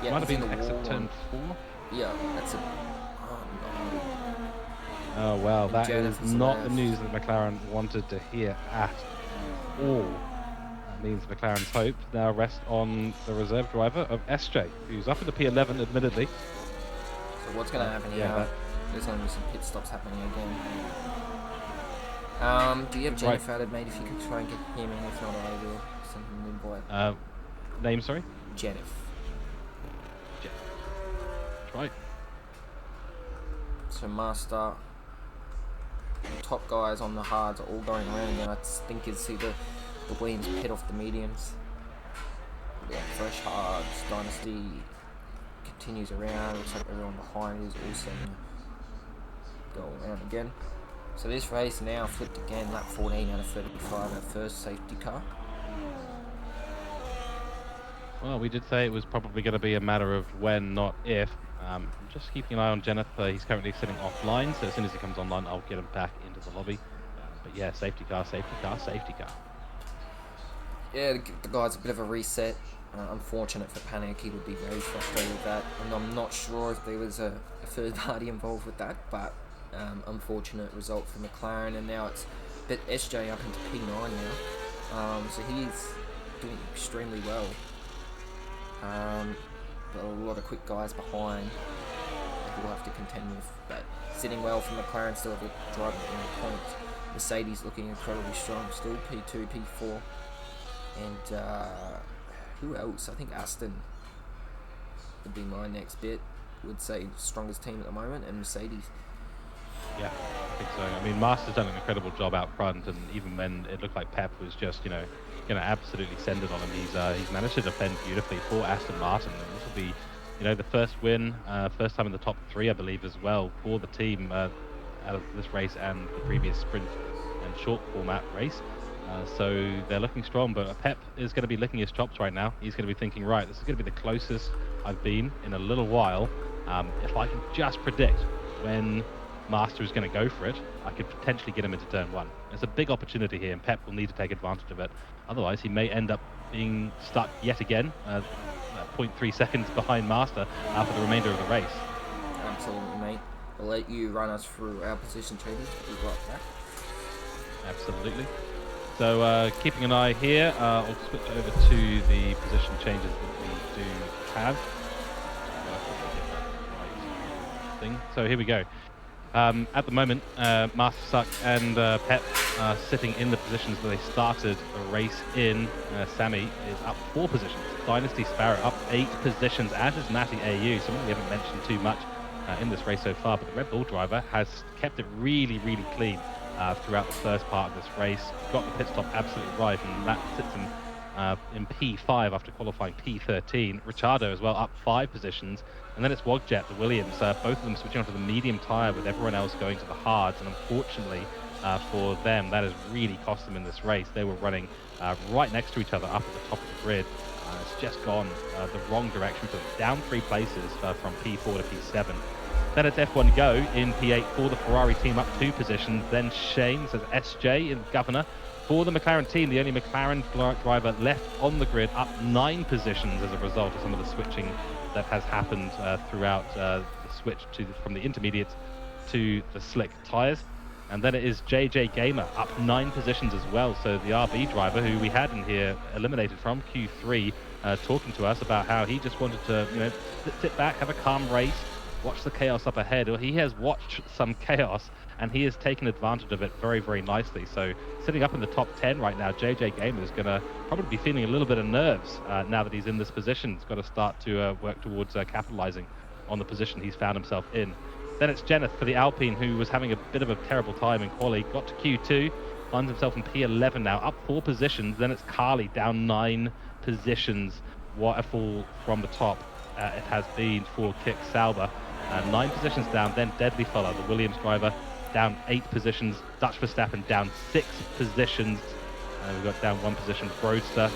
Yeah, Might have he's been in the exit wall turn one. 4. Yeah, that's a. Oh well, that Jennifer's is not the left. news that McLaren wanted to hear at all. That means McLaren's hope now rests on the reserve driver of SJ, who's up into P11 admittedly. So what's going to happen here? Yeah, There's going to be some pit stops happening again. Do you have Jennifer added, mate? If you could try and get him in, if not, I will send him an invite. Name, sorry? Jennifer. That's right. So Master, the top guys on the hards are all going around, and I think you see the Williams pit off the mediums. Yeah, fresh hards, Dynasty continues around. Looks like everyone behind is also going to go around again. So this race now flipped again, lap 14 out of 35, our first safety car. Well, we did say it was probably going to be a matter of when, not if. Just keeping an eye on Jennifer. He's currently sitting offline, so as soon as he comes online, I'll get him back into the lobby. But yeah, safety car, safety car, safety car. Yeah, the guy's a bit of a reset. Unfortunate for Panic, he would be very frustrated with that. And I'm not sure if there was a third party involved with that, but unfortunate result for McLaren. And now it's a bit SJ up into P9 now. So he's doing extremely well. But a lot of quick guys behind that he'll have to contend with. But sitting well for McLaren, still have a driver in the points. Mercedes looking incredibly strong still, P2, P4. And who else? I think Aston would be my next bit. Would say strongest team at the moment, and Mercedes. Yeah, I think so. I mean, Master's done an incredible job out front, and even when it looked like Pep was just, going to absolutely send it on him, he's managed to defend beautifully for Aston Martin. And this will be, the first win, first time in the top 3, I believe, as well for the team out of this race and the previous sprint and short format race. So they're looking strong, but Pep is going to be licking his chops right now. He's going to be thinking, right, this is going to be the closest I've been in a little while. If I can just predict when Master is going to go for it, I could potentially get him into turn 1. There's a big opportunity here, and Pep will need to take advantage of it. Otherwise, he may end up being stuck yet again, 0.3 seconds behind Master for the remainder of the race. Absolutely, mate. I'll let you run us through our position changes. We'll be right back. Absolutely. So keeping an eye here, I'll switch over to the position changes that we do have. So here we go. At the moment, Master Suck and Pep are sitting in the positions that they started the race in. Sammy is up 4 positions. Dynasty Sparrow up 8 positions, as is Matty AU. Something we haven't mentioned too much in this race so far, but the Red Bull driver has kept it really, really clean throughout the first part of this race. Got the pit stop absolutely right, and that sits him in P5 after qualifying P13. Ricciardo as well up 5 positions. And then it's Wogjet, the Williams, both of them switching onto the medium tyre with everyone else going to the hards. And unfortunately for them, that has really cost them in this race. They were running right next to each other up at the top of the grid. It's just gone the wrong direction for them. Down 3 places from P4 to P7. Then it's F1 Go in P8 for the Ferrari team, up 2 positions. Then Shane says SJ in Governor. For the McLaren team, the only McLaren driver left on the grid, up 9 positions as a result of some of the switching that has happened throughout the switch from the intermediates to the slick tyres. And then it is JJ Gamer up 9 positions as well. So the RB driver, who we had in here eliminated from Q3, talking to us about how he just wanted to, sit back, have a calm race, watch the chaos up ahead. Well, he has watched some chaos, and he has taken advantage of it very, very nicely. So sitting up in the top 10 right now, JJ Gamer is going to probably be feeling a little bit of nerves now that he's in this position. He's got to start to work towards capitalizing on the position he's found himself in. Then it's Jenneth for the Alpine, who was having a bit of a terrible time in quali. Got to Q2, finds himself in P11 now, up 4 positions. Then it's Carly down 9 positions. What a fall from the top it has been for Kick Sauber. 9 positions down. Then Deadly Fella, the Williams driver, down 8 positions. Dutch Verstappen down 6 positions. We've got down 1 position. Roadster,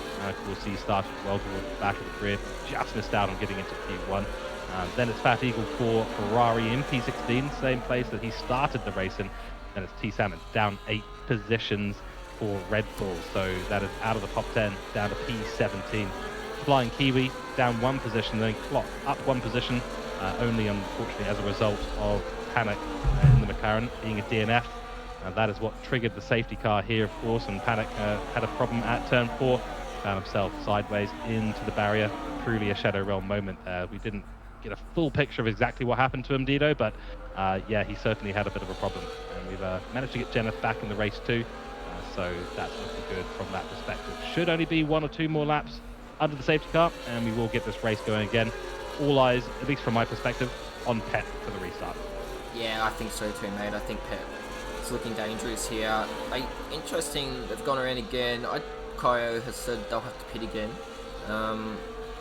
we'll see, started well towards the back of the grid. Just missed out on getting into P1. Then it's Fat Eagle for Ferrari in P16, same place that he started the race in. Then it's T Salmon down 8 positions for Red Bull. So that is out of the top 10, down to P17. Flying Kiwi down 1 position, then Clock up 1 position, only unfortunately as a result of panic in the McLaren being a DNF. That is what triggered the safety car here, of course, and Panic had a problem at turn 4, found himself sideways into the barrier. Truly a Shadow Realm moment. We didn't get a full picture of exactly what happened to him, Dido, but yeah, he certainly had a bit of a problem. And we've managed to get Jenneth back in the race too, so that's looking good from that perspective. Should only be 1 or 2 more laps under the safety car, and we will get this race going again. All eyes, at least from my perspective, on Pep for the restart. Yeah, I think so too, mate. I think Pep is looking dangerous here. Interesting, they've gone around again. Kaio has said they'll have to pit again.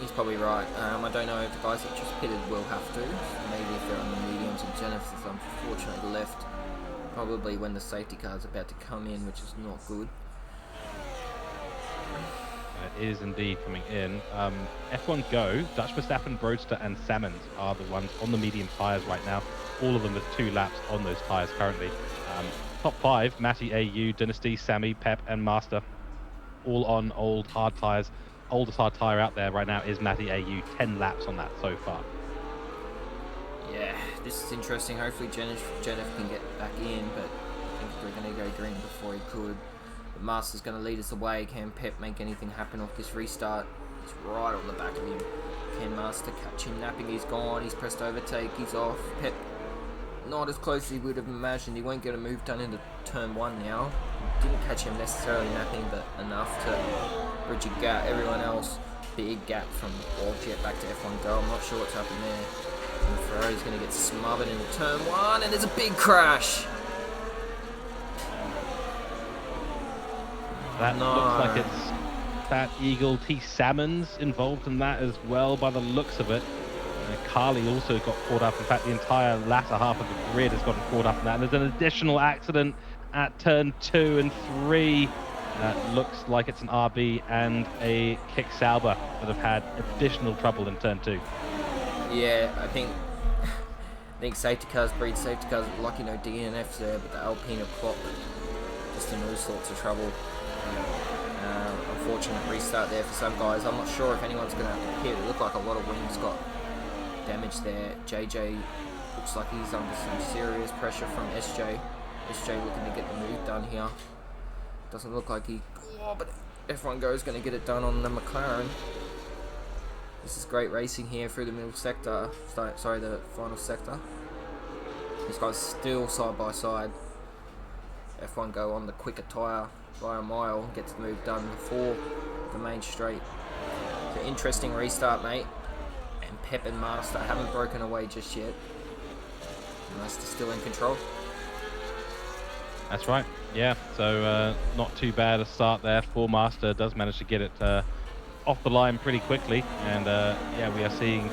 He's probably right. I don't know if the guys that just pitted will have to. Maybe if they're on the mediums, and Jenneth is unfortunately left probably when the safety car is about to come in, which is not good. It is indeed coming in. F1 Go, Dutch Verstappen, Roadster and Salmons are the ones on the medium tyres right now. All of them with 2 laps on those tyres currently. Top 5, Matty AU, Dynasty, Sammy, Pep and Master, all on old hard tyres. Oldest hard tyre out there right now is Matty AU, 10 laps on that so far. Yeah, this is interesting. Hopefully Jenneth can get back in, but I think we're going to go green before he could. But Master's going to lead us away. Can Pep make anything happen off this restart? He's right on the back of him. Can Master catch him napping? He's gone. He's pressed overtake. He's off. Pep not as close as he would have imagined. He won't get a move done into turn 1 now. Didn't catch him necessarily napping, but enough to bridge a gap. Everyone else, big gap from Wogjet back to F1 Go. I'm not sure what's happened there. And Ferrari's going to get smothered into turn 1, and there's a big crash. That looks like it's Fat Eagle, T Salmons involved in that as well by the looks of it. Carly also got caught up. In fact, the entire latter half of the grid has gotten caught up in that. And there's an additional accident at turn 2 and 3. Looks like it's an RB and a Kick Sauber that have had additional trouble in turn 2. Yeah, I think safety cars breed safety cars. Lucky no DNFs there, but the Alpine have clocked just in all sorts of trouble. Unfortunate restart there for some guys. I'm not sure if anyone's going to have to hit. It looked like a lot of wings got damaged there. JJ looks like he's under some serious pressure from SJ. SJ looking to get the move done here. Doesn't look like he... Oh, but F1 Go's going to get it done on the McLaren. This is great racing here through the middle sector. Sorry, the final sector. These guys still side by side. F1 Go on the quicker tyre by a mile, gets the move done before the main straight. It's an interesting restart, mate. And Pep and Master haven't broken away just yet. Master's still in control. That's right. Yeah, so not too bad a start there for Master. Does manage to get it off the line pretty quickly, and yeah, we are seeing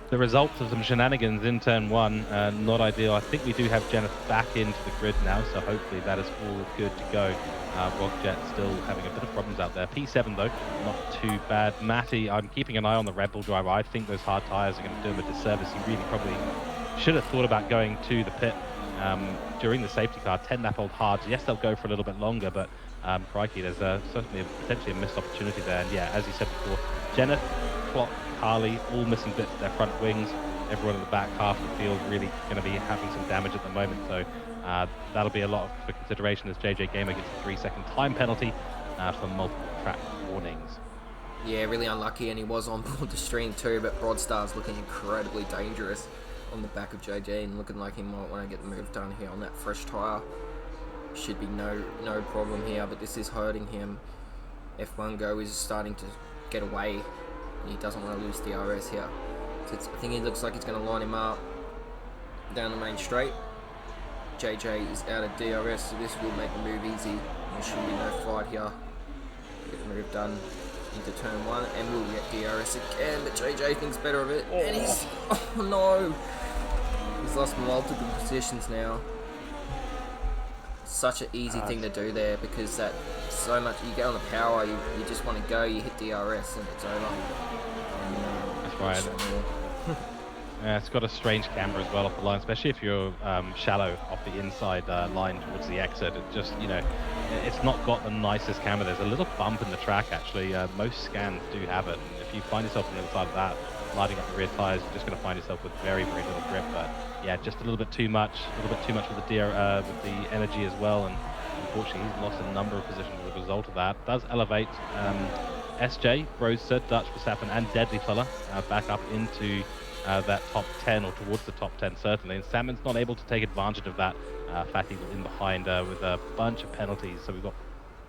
the results of some shenanigans in turn 1. Not ideal. I think we do have Jenna back into the grid now, so hopefully that is all good to go. Rockjet still having a bit of problems out there. P7 though, not too bad. Matty, I'm keeping an eye on the Red Bull driver. I think those hard tyres are going to do him a disservice. He really probably should have thought about going to the pit during the safety car. 10 lap old hards. Yes, they'll go for a little bit longer, but crikey, there's certainly potentially a missed opportunity there. And yeah, as you said before, Jenna, Clock, Harley, all missing bits of their front wings. Everyone in the back half of the field really going to be having some damage at the moment. So that'll be a lot for consideration as JJ Gamer gets a 3-second time penalty for multiple track warnings. Yeah, really unlucky, and he was on board the stream too, but Broadstar's looking incredibly dangerous on the back of JJ and looking like he might want to get the move done here on that fresh tyre. Should be no problem here, but this is hurting him. F1 Go is starting to get away. He doesn't want to lose DRS here. So I think it looks like it's going to line him up down the main straight. JJ is out of DRS, so this will make the move easy. There should be no fight here. Get the move done into turn 1, and we'll get DRS again, but JJ thinks better of it. And he's... Oh no! He's lost multiple positions now. Such an easy thing to do there, because that so much, you get on the power, you just want to go, you hit DRS and it's over. And, that's right. Yeah, it's got a strange camera as well off the line, especially if you're shallow off the inside line towards the exit. It just, you know, it's not got the nicest camera. There's a little bump in the track actually. Most scans do have it. And if you find yourself on the other side of that, lighting up the rear tyres, you're just going to find yourself with very, very little grip. But yeah, just a little bit too much with the energy as well. And unfortunately, he's lost a number of positions as a result of that. Does elevate SJ, Roadster, Dutch, Verstappen, and Deadly Fella back up into that top 10, or towards the top 10 certainly, and Salmon's not able to take advantage of that. Fat Eagle in behind with a bunch of penalties, so we've got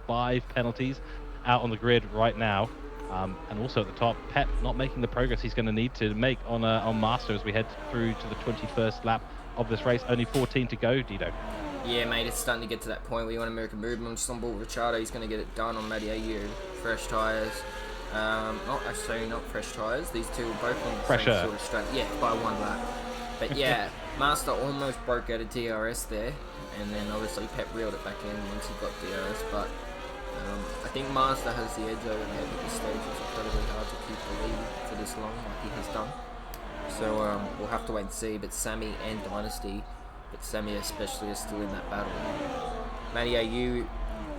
5 penalties out on the grid right now, and also at the top, Pep not making the progress he's going to need to make on Master as we head through to the 21st lap of this race. Only 14 to go, Dido. Yeah, mate, it's starting to get to that point where you want to make a movement. Just on board with Ricciardo, he's going to get it done on Matty AU. Fresh tyres. Not fresh tyres. These two are both on the same sort of straight. Yeah, by 1 lap. But yeah, Master almost broke out of DRS there, and then obviously Pep reeled it back in once he got DRS. But I think Master has the edge over there at this stage. It's incredibly hard to keep the lead for this long, like he has done. So we'll have to wait and see. But Sammy and Dynasty, but Sammy especially, is still in that battle. Matty AU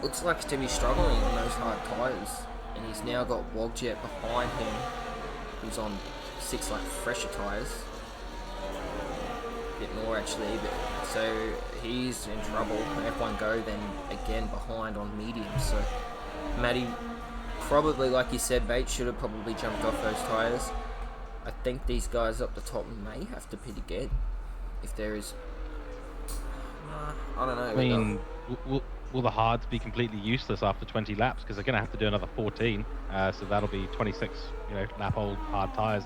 looks like to be struggling on those hard tyres. And he's now got Wogjet behind him, who's on 6 like fresher tyres. A bit more actually, but so he's in trouble. F1 Go then again behind on medium. So Matty probably, like you said, mate, should have probably jumped off those tyres. I think these guys up the top may have to pit again if there is. I don't know. I mean, will the hards be completely useless after 20 laps, because they're going to have to do another 14, so that'll be 26 lap old hard tires.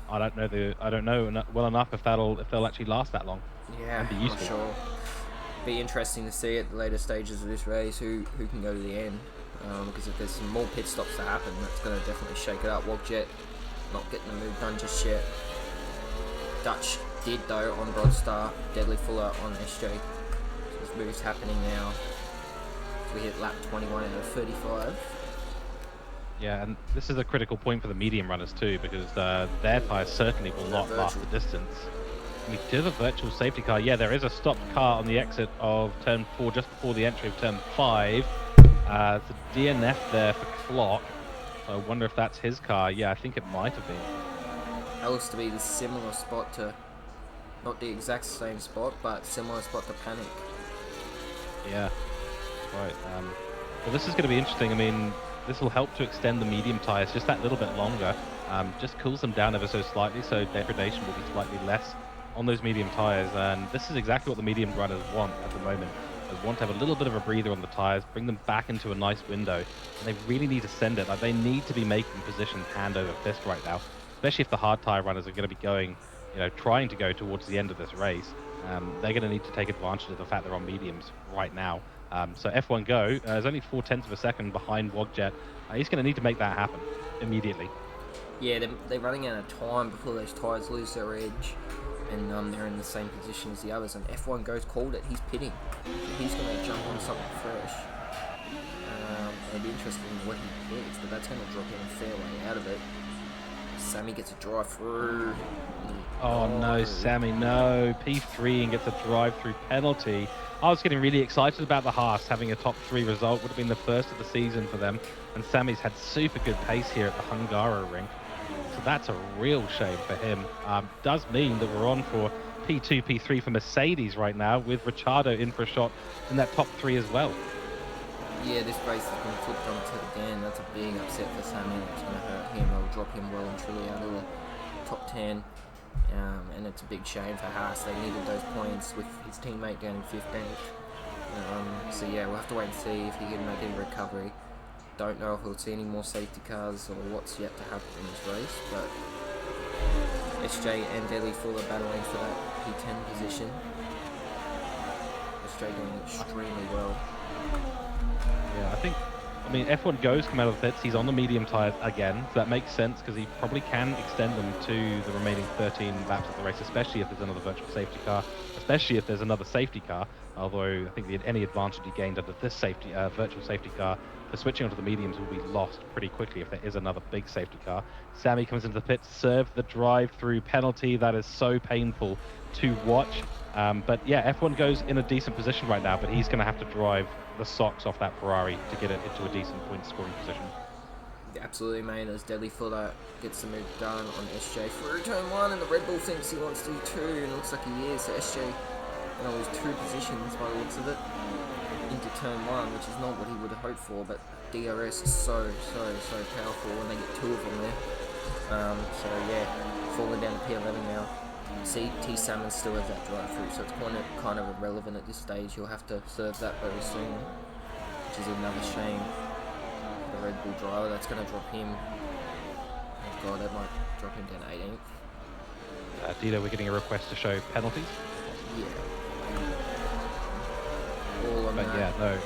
I don't know well enough if they'll actually last that long. Yeah, and be useful. not sure. Be interesting to see at the later stages of this race who can go to the end, because if there's some more pit stops to happen, that's going to definitely shake it up. Wogjet not getting the move done just yet. Dutch did though on Broadstar. Deadly Fuller on SJ. So this move's happening now. We hit lap 21 out of 35. Yeah, and this is a critical point for the medium runners too, because their tyres certainly will not last the distance. We do have a virtual safety car. Yeah, there is a stopped car on the exit of turn 4, just before the entry of turn 5. It's a DNF there for Clock. I wonder if that's his car. Yeah, I think it might have been. That looks to be the similar spot to, not the exact same spot, but similar spot to Panic. Yeah. Right. Well, this is going to be interesting. I mean, this will help to extend the medium tyres just that little bit longer. Just cools them down ever so slightly, so degradation will be slightly less on those medium tires, and this is exactly what the medium runners want at the moment. They want to have a little bit of a breather on the tires, bring them back into a nice window, and they really need to send it. Like, they need to be making positions hand over fist right now, especially if the hard tire runners are going to be going, trying to go towards the end of this race. They're going to need to take advantage of the fact they're on mediums right now. So F1 Go is only 0.4 of a second behind Wogjet. He's going to need to make that happen immediately. Yeah, they're running out of time before those tyres lose their edge, and they're in the same position as the others. And F1 Go's called it. He's pitting. He's going to jump on something fresh. It'll be interesting what he picks, but that's going to drop him a fair way out of it. Sammy gets a drive through. Oh no, Sammy, no. P3 and gets a drive-through penalty. I was getting really excited about the Haas having a top 3 result. Would have been the first of the season for them. And Sammy's had super good pace here at the Hungary rink. So that's a real shame for him. Does mean that we're on for P2, P3 for Mercedes right now, with Ricciardo in for a shot in that top 3 as well. Yeah, this race has been flipped on its head again. That's a big upset for Sammy. It's going to hurt him. It'll drop him well and truly out of the top 10. And it's a big shame for Haas. They needed those points with his teammate down in 15th. So yeah, we'll have to wait and see if he can make any recovery. Don't know if we'll see any more safety cars or what's yet to happen in this race, but SJ and Delhi Full are battling for that P10 position. SJ doing extremely well. Yeah, I mean, F1 Go's come out of the pits. He's on the medium tyres again, so that makes sense because he probably can extend them to the remaining 13 laps of the race, especially if there's another virtual safety car, especially if there's another safety car. Although I think any advantage he gained under this virtual safety car for switching onto the mediums will be lost pretty quickly if there is another big safety car. Sammy comes into the pits, served the drive-through penalty. That is so painful to watch. But yeah, F1 Go's in a decent position right now, but he's going to have to drive the socks off that Ferrari to get it into a decent point scoring position. Absolutely, mate. As Deadly Fuller gets the move done on SJ for turn 1, and the Red Bull thinks he wants to do 2, and it looks like he is. So SJ going to lose 2 positions by the looks of it into turn 1, which is not what he would have hoped for, but DRS is so powerful when they get 2 of them there. So yeah, falling down to P11 now. T Salmon still has that drive through, so it's kind of irrelevant at this stage. You'll have to serve that very soon, which is another shame. The Red Bull driver, that's going to drop him. Oh god, that might drop him down to 18th. Dito, we're getting a request to show penalties. Yeah. All on But that. yeah, no.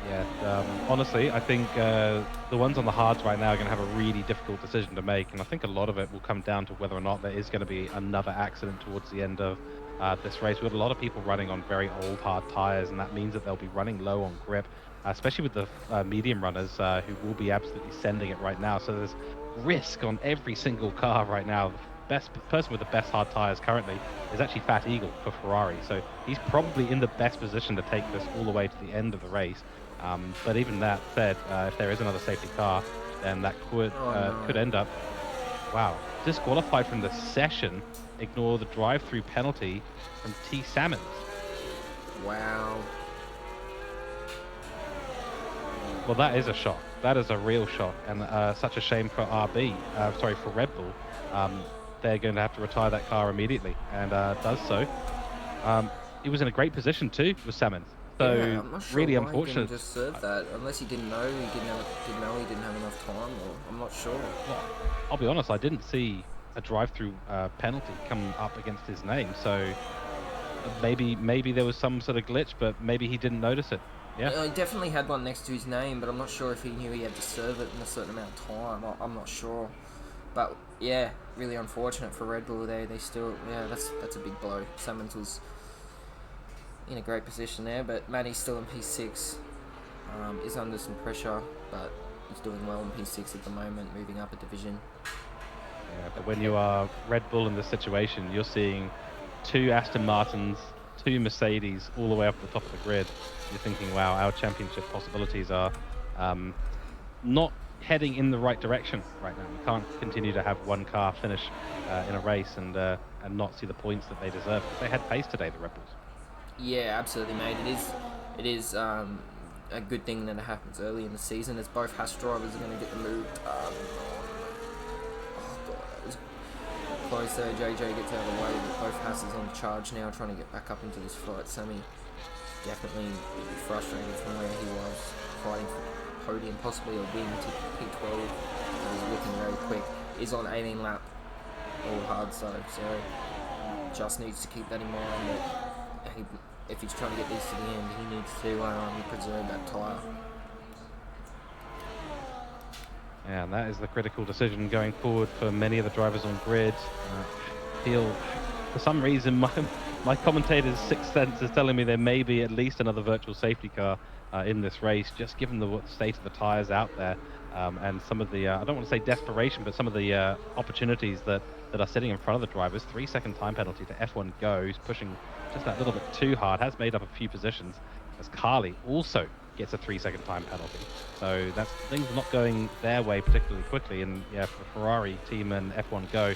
Yeah, honestly, I think the ones on the hards right now are going to have a really difficult decision to make, and I think a lot of it will come down to whether or not there is going to be another accident towards the end of this race. We've got a lot of people running on very old hard tyres, and that means that they'll be running low on grip, especially with the medium runners who will be absolutely sending it right now. So there's risk on every single car right now. The best person with the best hard tyres currently is actually Fat Eagle for Ferrari, so he's probably in the best position to take this all the way to the end of the race. But even that said, if there is another safety car, then that could end up, wow, disqualified from the session. Ignore the drive-through penalty from T Salmons. Wow. Well, that is a shock. That is a real shock, and such a shame for for Red Bull. They're going to have to retire that car immediately, and does so. He was in a great position too with Salmons. So yeah, I'm not sure really why unfortunate. He didn't just serve that, unless he didn't know he didn't have enough time, or I'm not sure. Well, I'll be honest, I didn't see a drive-through penalty come up against his name, so maybe there was some sort of glitch, but maybe he didn't notice it. Yeah, He definitely had one next to his name, but I'm not sure if he knew he had to serve it in a certain amount of time. I'm not sure, but yeah, really unfortunate for Red Bull. They still, yeah, that's a big blow. Salmons was in a great position there, but Matty's still in P6. Is under some pressure, but he's doing well in P6 at the moment, moving up a division. yeah. But when you are Red Bull in this situation, you're seeing 2 Aston Martins, 2 Mercedes, all the way up at the top of the grid. You're thinking, wow, our championship possibilities are not heading in the right direction right now. We can't continue to have one car finish in a race and not see the points that they deserve. They had pace today, the Red Bulls. Yeah, absolutely, mate. It is a good thing that it happens early in the season, as both Haas drivers are going to get moved. Oh god, that was close so JJ gets out of the way, but both Hasses on the charge now, trying to get back up into this fight. Sammy definitely frustrated from where he was, fighting for podium, possibly a win to P12. He's looking very quick. He's on 18 lap, all hard so just needs to keep that in mind that if he's trying to get this to the end, he needs to preserve that tyre. Yeah, and that is the critical decision going forward for many of the drivers on grid. I feel, for some reason, my commentator's sixth sense is telling me there may be at least another virtual safety car in this race, just given the state of the tyres out there and some of the, I don't want to say desperation, but some of the opportunities that are sitting in front of the drivers. 3-second time penalty to F1 Go, who's pushing just that little bit too hard, has made up a few positions, as Carly also gets a 3-second time penalty. So that's things are not going their way particularly quickly. And yeah, for Ferrari team and F1 Go,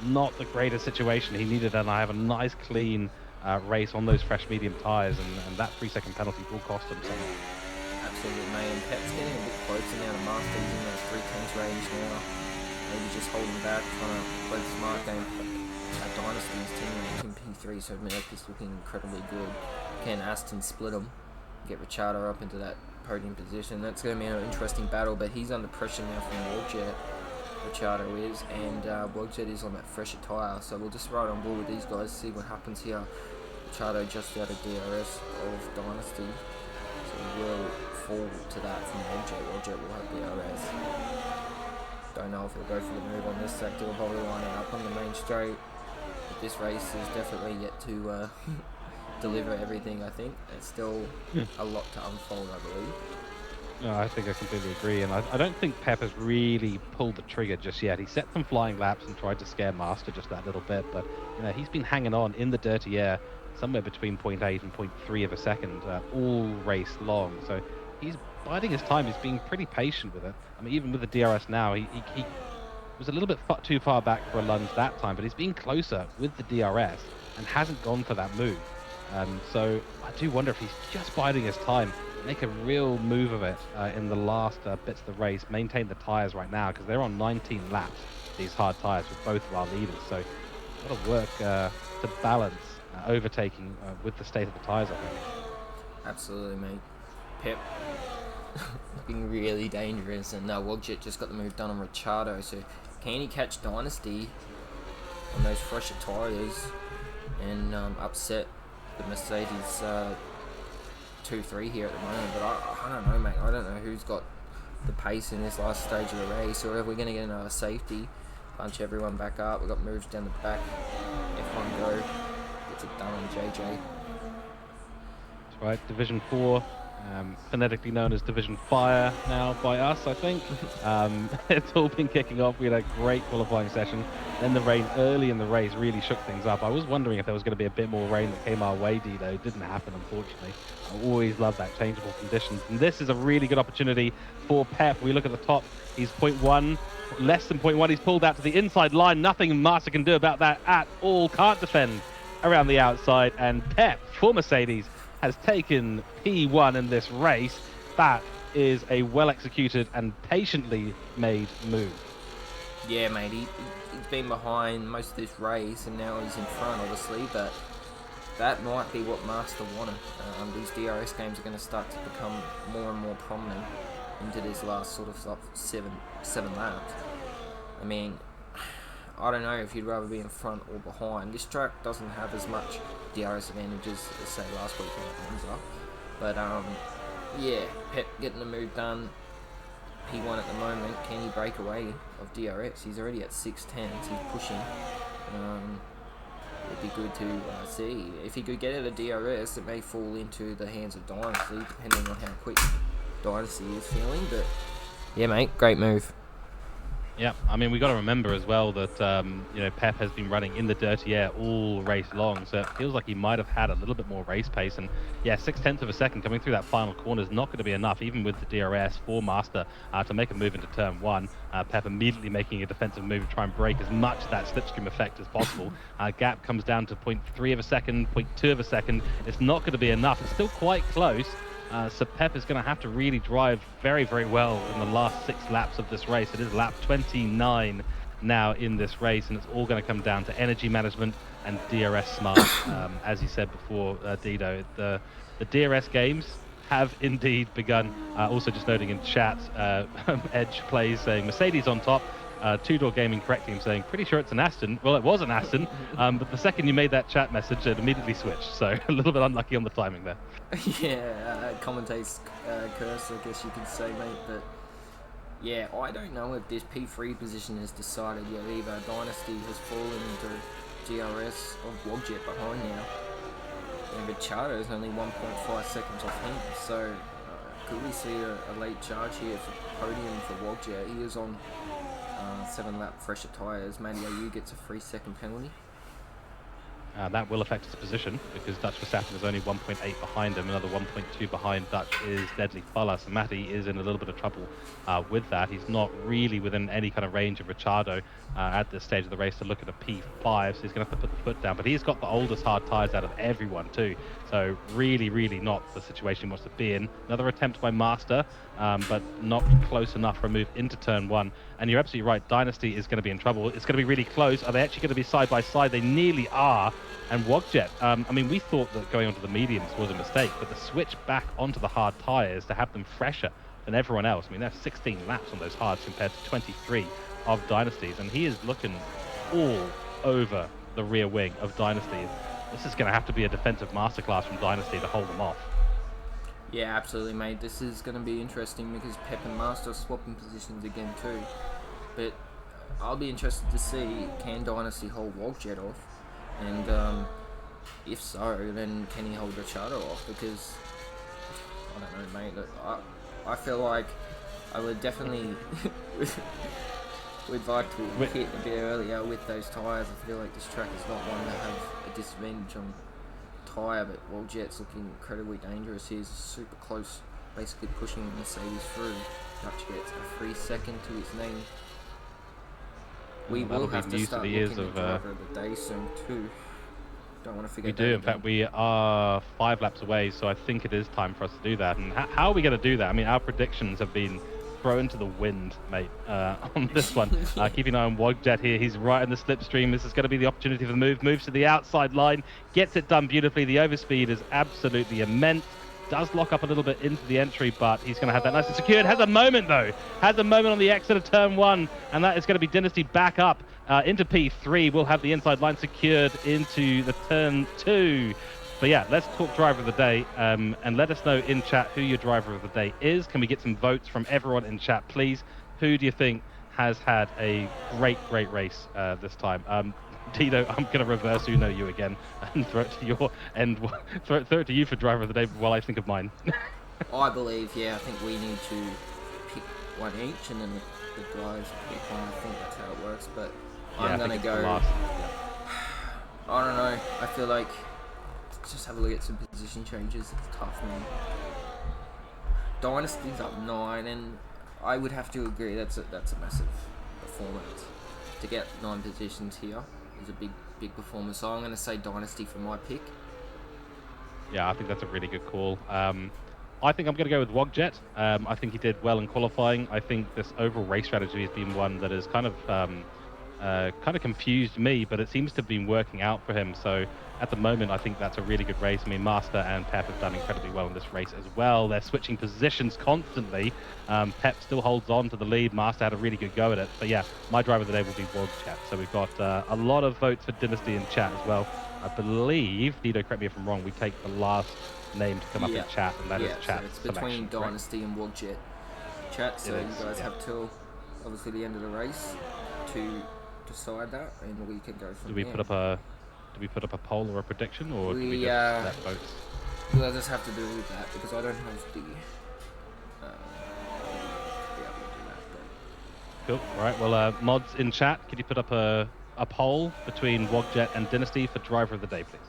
not the greatest situation he needed. And I have a nice clean race on those fresh medium tyres, and that 3-second penalty will cost them something. Absolutely, mate. And Pep's getting a bit closer now to Master. He's in those 310s range now. Maybe just holding back, trying to play the smart game. Dynasty's team P3, so Merck's looking incredibly good. Can Aston split him, get Ricciardo up into that podium position? That's going to be an interesting battle, but he's under pressure now from Wogjet. Ricciardo is, and Wogjet is on that fresher tyre, so we'll just ride on board with these guys, see what happens here. Ricciardo just out of DRS of Dynasty, so we'll fall to that from Wogjet. Wogjet will have DRS. Don't know if he'll go for the move on this sector. We'll probably line it up on the main straight. But this race is definitely yet to deliver everything, I think. There's still a lot to unfold, I believe. No, I think I completely agree, and I don't think Pep has really pulled the trigger just yet. He set some flying laps and tried to scare Master just that little bit, but he's been hanging on in the dirty air somewhere between 0.8 and 0.3 of a second all race long. So he's biding his time. He's being pretty patient with it. I mean, even with the DRS now, he was a little bit too far back for a lunge that time, but he's been closer with the DRS and hasn't gone for that move. So I do wonder if he's just biding his time, make a real move of it in the last bits of the race, maintain the tyres right now, because they're on 19 laps, these hard tyres with both of our leaders. So a lot of work to balance overtaking with the state of the tyres, I think. Absolutely, mate. Pep looking really dangerous, and Wogjet just got the move done on Ricciardo, so can he catch Dynasty on those fresher tyres and upset the Mercedes 2-3 here at the moment? But I don't know, mate. I don't know who's got the pace in this last stage of the race, or if we're going to get another safety, bunch everyone back up. We've got moves down the back. F1 Go gets it done on JJ. That's right, Division 4. Phonetically known as Division Fire now by us, I think. It's all been kicking off. We had a great qualifying session. Then the rain early in the race really shook things up. I was wondering if there was going to be a bit more rain that came our way, Dino. It didn't happen, unfortunately. I always love that changeable conditions. And this is a really good opportunity for Pep. We look at the top. He's 0.1, less than 0.1. He's pulled out to the inside line. Nothing Master can do about that at all. Can't defend around the outside. And Pep, for Mercedes, has taken P1 in this race. That is a well-executed and patiently made move. Yeah, mate, he's been behind most of this race, and now he's in front, obviously, but that might be what Master wanted. These DRS games are going to start to become more and more prominent into this last sort of seven laps. I mean, I don't know if you'd rather be in front or behind. This track doesn't have as much DRS advantages as, say, last week at Monza. But, yeah, Pep getting the move done. P1 at the moment. Can he break away of DRS? He's already at 6'10", he's pushing. It'd be good to see. If he could get out of DRS, it may fall into the hands of Dynasty, depending on how quick Dynasty is feeling. But, yeah, mate, great move. Yeah, I mean, we got to remember as well that Pep has been running in the dirty air all race long, so it feels like he might have had a little bit more race pace. And yeah, 0.6 of a second coming through that final corner is not going to be enough, even with the DRS for Master, to make a move into turn 1. Pep immediately making a defensive move to try and break as much of that slipstream effect as possible. Gap comes down to 0.3 of a second, 0.2 of a second. It's not going to be enough. It's still quite close. So Pep is going to have to really drive very, very well in the last 6 laps of this race. It is lap 29 now in this race, and it's all going to come down to energy management and DRS smart. As you said before, Dido, the DRS games have indeed begun. Also just noting in chat, Edge plays saying Mercedes on top. Two-Door Gaming correcting him, saying, pretty sure it's an Aston. Well, it was an Aston, but the second you made that chat message, it immediately switched. So a little bit unlucky on the timing there. Yeah, commentates curse, I guess you could say, mate. But yeah, I don't know if this P3 position is decided yet either. Dynasty has fallen into GRS of Wogjet behind now. And Ricciardo is only 1.5 seconds off him. So could we see a late charge here for podium for Wogjet? He is on 7-lap fresher tyres. Matty AU gets a 3-second penalty. That will affect his position because Dutch Verstappen is only 1.8 behind him. Another 1.2 behind Dutch is Deadly Falla. So Matty is in a little bit of trouble with that. He's not really within any kind of range of Ricciardo at this stage of the race to look at a P5. So he's going to have to put the foot down. But he's got the oldest hard tyres out of everyone too. So really, really not the situation he wants to be in. Another attempt by Master, but not close enough for a move into turn 1. And you're absolutely right. Dynasty is going to be in trouble. It's going to be really close. Are they actually going to be side by side? They nearly are. And Wogjet, I mean, we thought that going onto the mediums was a mistake, but the switch back onto the hard tyres to have them fresher than everyone else. I mean, there's 16 laps on those hards compared to 23 of Dynasty's, and he is looking all over the rear wing of Dynasty. This is going to have to be a defensive masterclass from Dynasty to hold them off. Yeah, absolutely, mate. This is going to be interesting because Pep and Master are swapping positions again too. But I'll be interested to see, can Dynasty hold Wogjet off? And if so, then can he hold Ricciardo off? Because I don't know, mate. Look, I feel like I would definitely would like to hit a bit earlier with those tyres. I feel like this track is not one to have a disadvantage on tyre, but Wogjet's looking incredibly dangerous. He's super close, basically pushing Mercedes through. Dutch gets a 3-second to his name. We will have to start looking at driver of the day soon too. Don't want to forget. We do. In fact, we are 5 laps away, so I think it is time for us to do that. And how are we going to do that? I mean, our predictions have been thrown to the wind, mate, on this one. Keeping an eye on Wogjet here. He's right in the slipstream. This is going to be the opportunity for the move. Moves to the outside line. Gets it done beautifully. The overspeed is absolutely immense. Does lock up a little bit into the entry, but he's going to have that nice and secured. Has a moment, though. Has a moment on the exit of turn 1, and that is going to be Dynasty back up into P3. We'll have the inside line secured into the turn 2. But yeah, let's talk driver of the day, and let us know in chat who your driver of the day is. Can we get some votes from everyone in chat, please? Who do you think has had a great race this time? Tito, I'm going to reverse you again and throw it to your end. Throw it to you for driver of the day while I think of mine. I believe, I think we need to pick one each and then the guys pick one. I think that's how it works, but I'm going to go... I don't know. I feel like... Just have a look at some position changes. It's tough, man. Dynasty's up 9, and I would have to agree that's a massive performance. To get 9 positions here is a big performance. So I'm going to say Dynasty for my pick. Yeah, I think that's a really good call. I think I'm going to go with Wogjet. I think he did well in qualifying. I think this overall race strategy has been one that has kind of confused me, but it seems to have been working out for him. So at the moment, I think that's a really good race. I mean, Master and Pep have done incredibly well in this race as well. They're switching positions constantly. Pep still holds on to the lead. Master had a really good go at it. But yeah, my driver of the day will be Wogjet. So we've got a lot of votes for Dynasty in chat as well. I believe, Dido, correct me if I'm wrong, we take the last name to come up in chat, and that is chat. So it's between Dynasty and Wogjet chat. So you guys have till obviously the end of the race to decide that, and we can go from there. Do we put up a poll or a prediction, or do we just let votes? We'll just have to do that because I don't have the. Cool. All right. Well, mods in chat, could you put up a poll between Wogjet and Dynasty for driver of the day, please?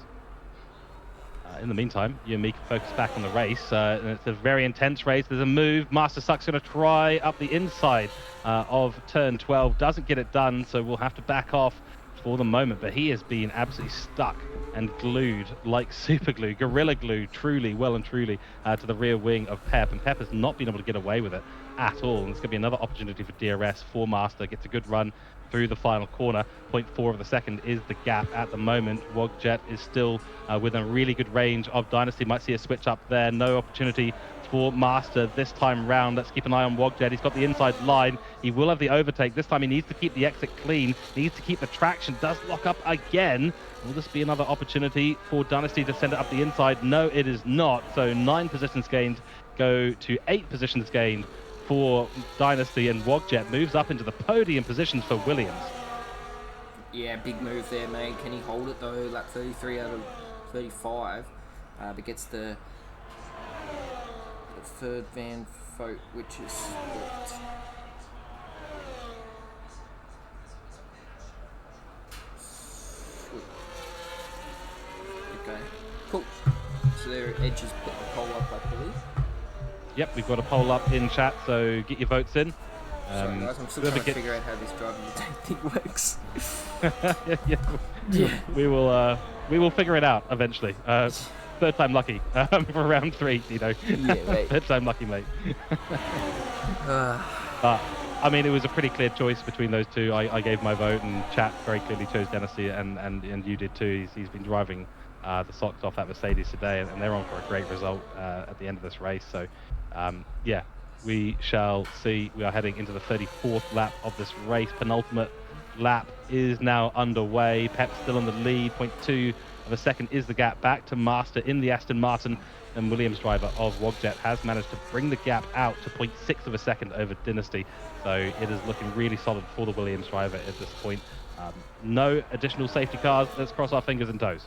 In the meantime, you and me can focus back on the race. And it's a very intense race. There's a move. Master Suck's going to try up the inside of turn 12. Doesn't get it done, so we'll have to back off for the moment, but he has been absolutely stuck and glued like super glue, gorilla glue, truly, well and truly, to the rear wing of Pep, and Pep has not been able to get away with it at all. And it's going to be another opportunity for DRS. For Master gets a good run through the final corner. 0.4 of a second is the gap at the moment. Wogjet is still within a really good range of Dynasty. Might see a switch up there. No opportunity for Master this time round. Let's keep an eye on Wogjet. He's got the inside line. He will have the overtake. This time he needs to keep the exit clean. He needs to keep the traction. Does lock up again. Will this be another opportunity for Dynasty to send it up the inside? No, it is not. So 9 positions gained go to 8 positions gained for Dynasty, and Wogjet moves up into the podium positions for Williams. Yeah, big move there, mate. Can he hold it though? Lap 33 out of 35, but gets the third van vote, which is split. Okay, cool. So their edges put the poll up, I believe. Yep, we've got a poll up in chat, so get your votes in. Sorry guys, I'm still trying to figure out how this driving the tank thing works. yeah. We will figure it out eventually. Third time lucky for round 3, Dino. Yeah, mate. Third time lucky, mate. But I mean, it was a pretty clear choice between those two. I gave my vote, and chat very clearly chose Dynasty, and you did too. He's been driving the socks off that Mercedes today, and they're on for a great result at the end of this race. So, yeah, we shall see. We are heading into the 34th lap of this race. Penultimate lap is now underway. Pep's still in the lead. 0.2 of a second is the gap back to Master in the Aston Martin, and Williams driver of Wogjet has managed to bring the gap out to 0.6 of a second over Dynasty. So it is looking really solid for the Williams driver at this point. No additional safety cars. Let's cross our fingers and toes.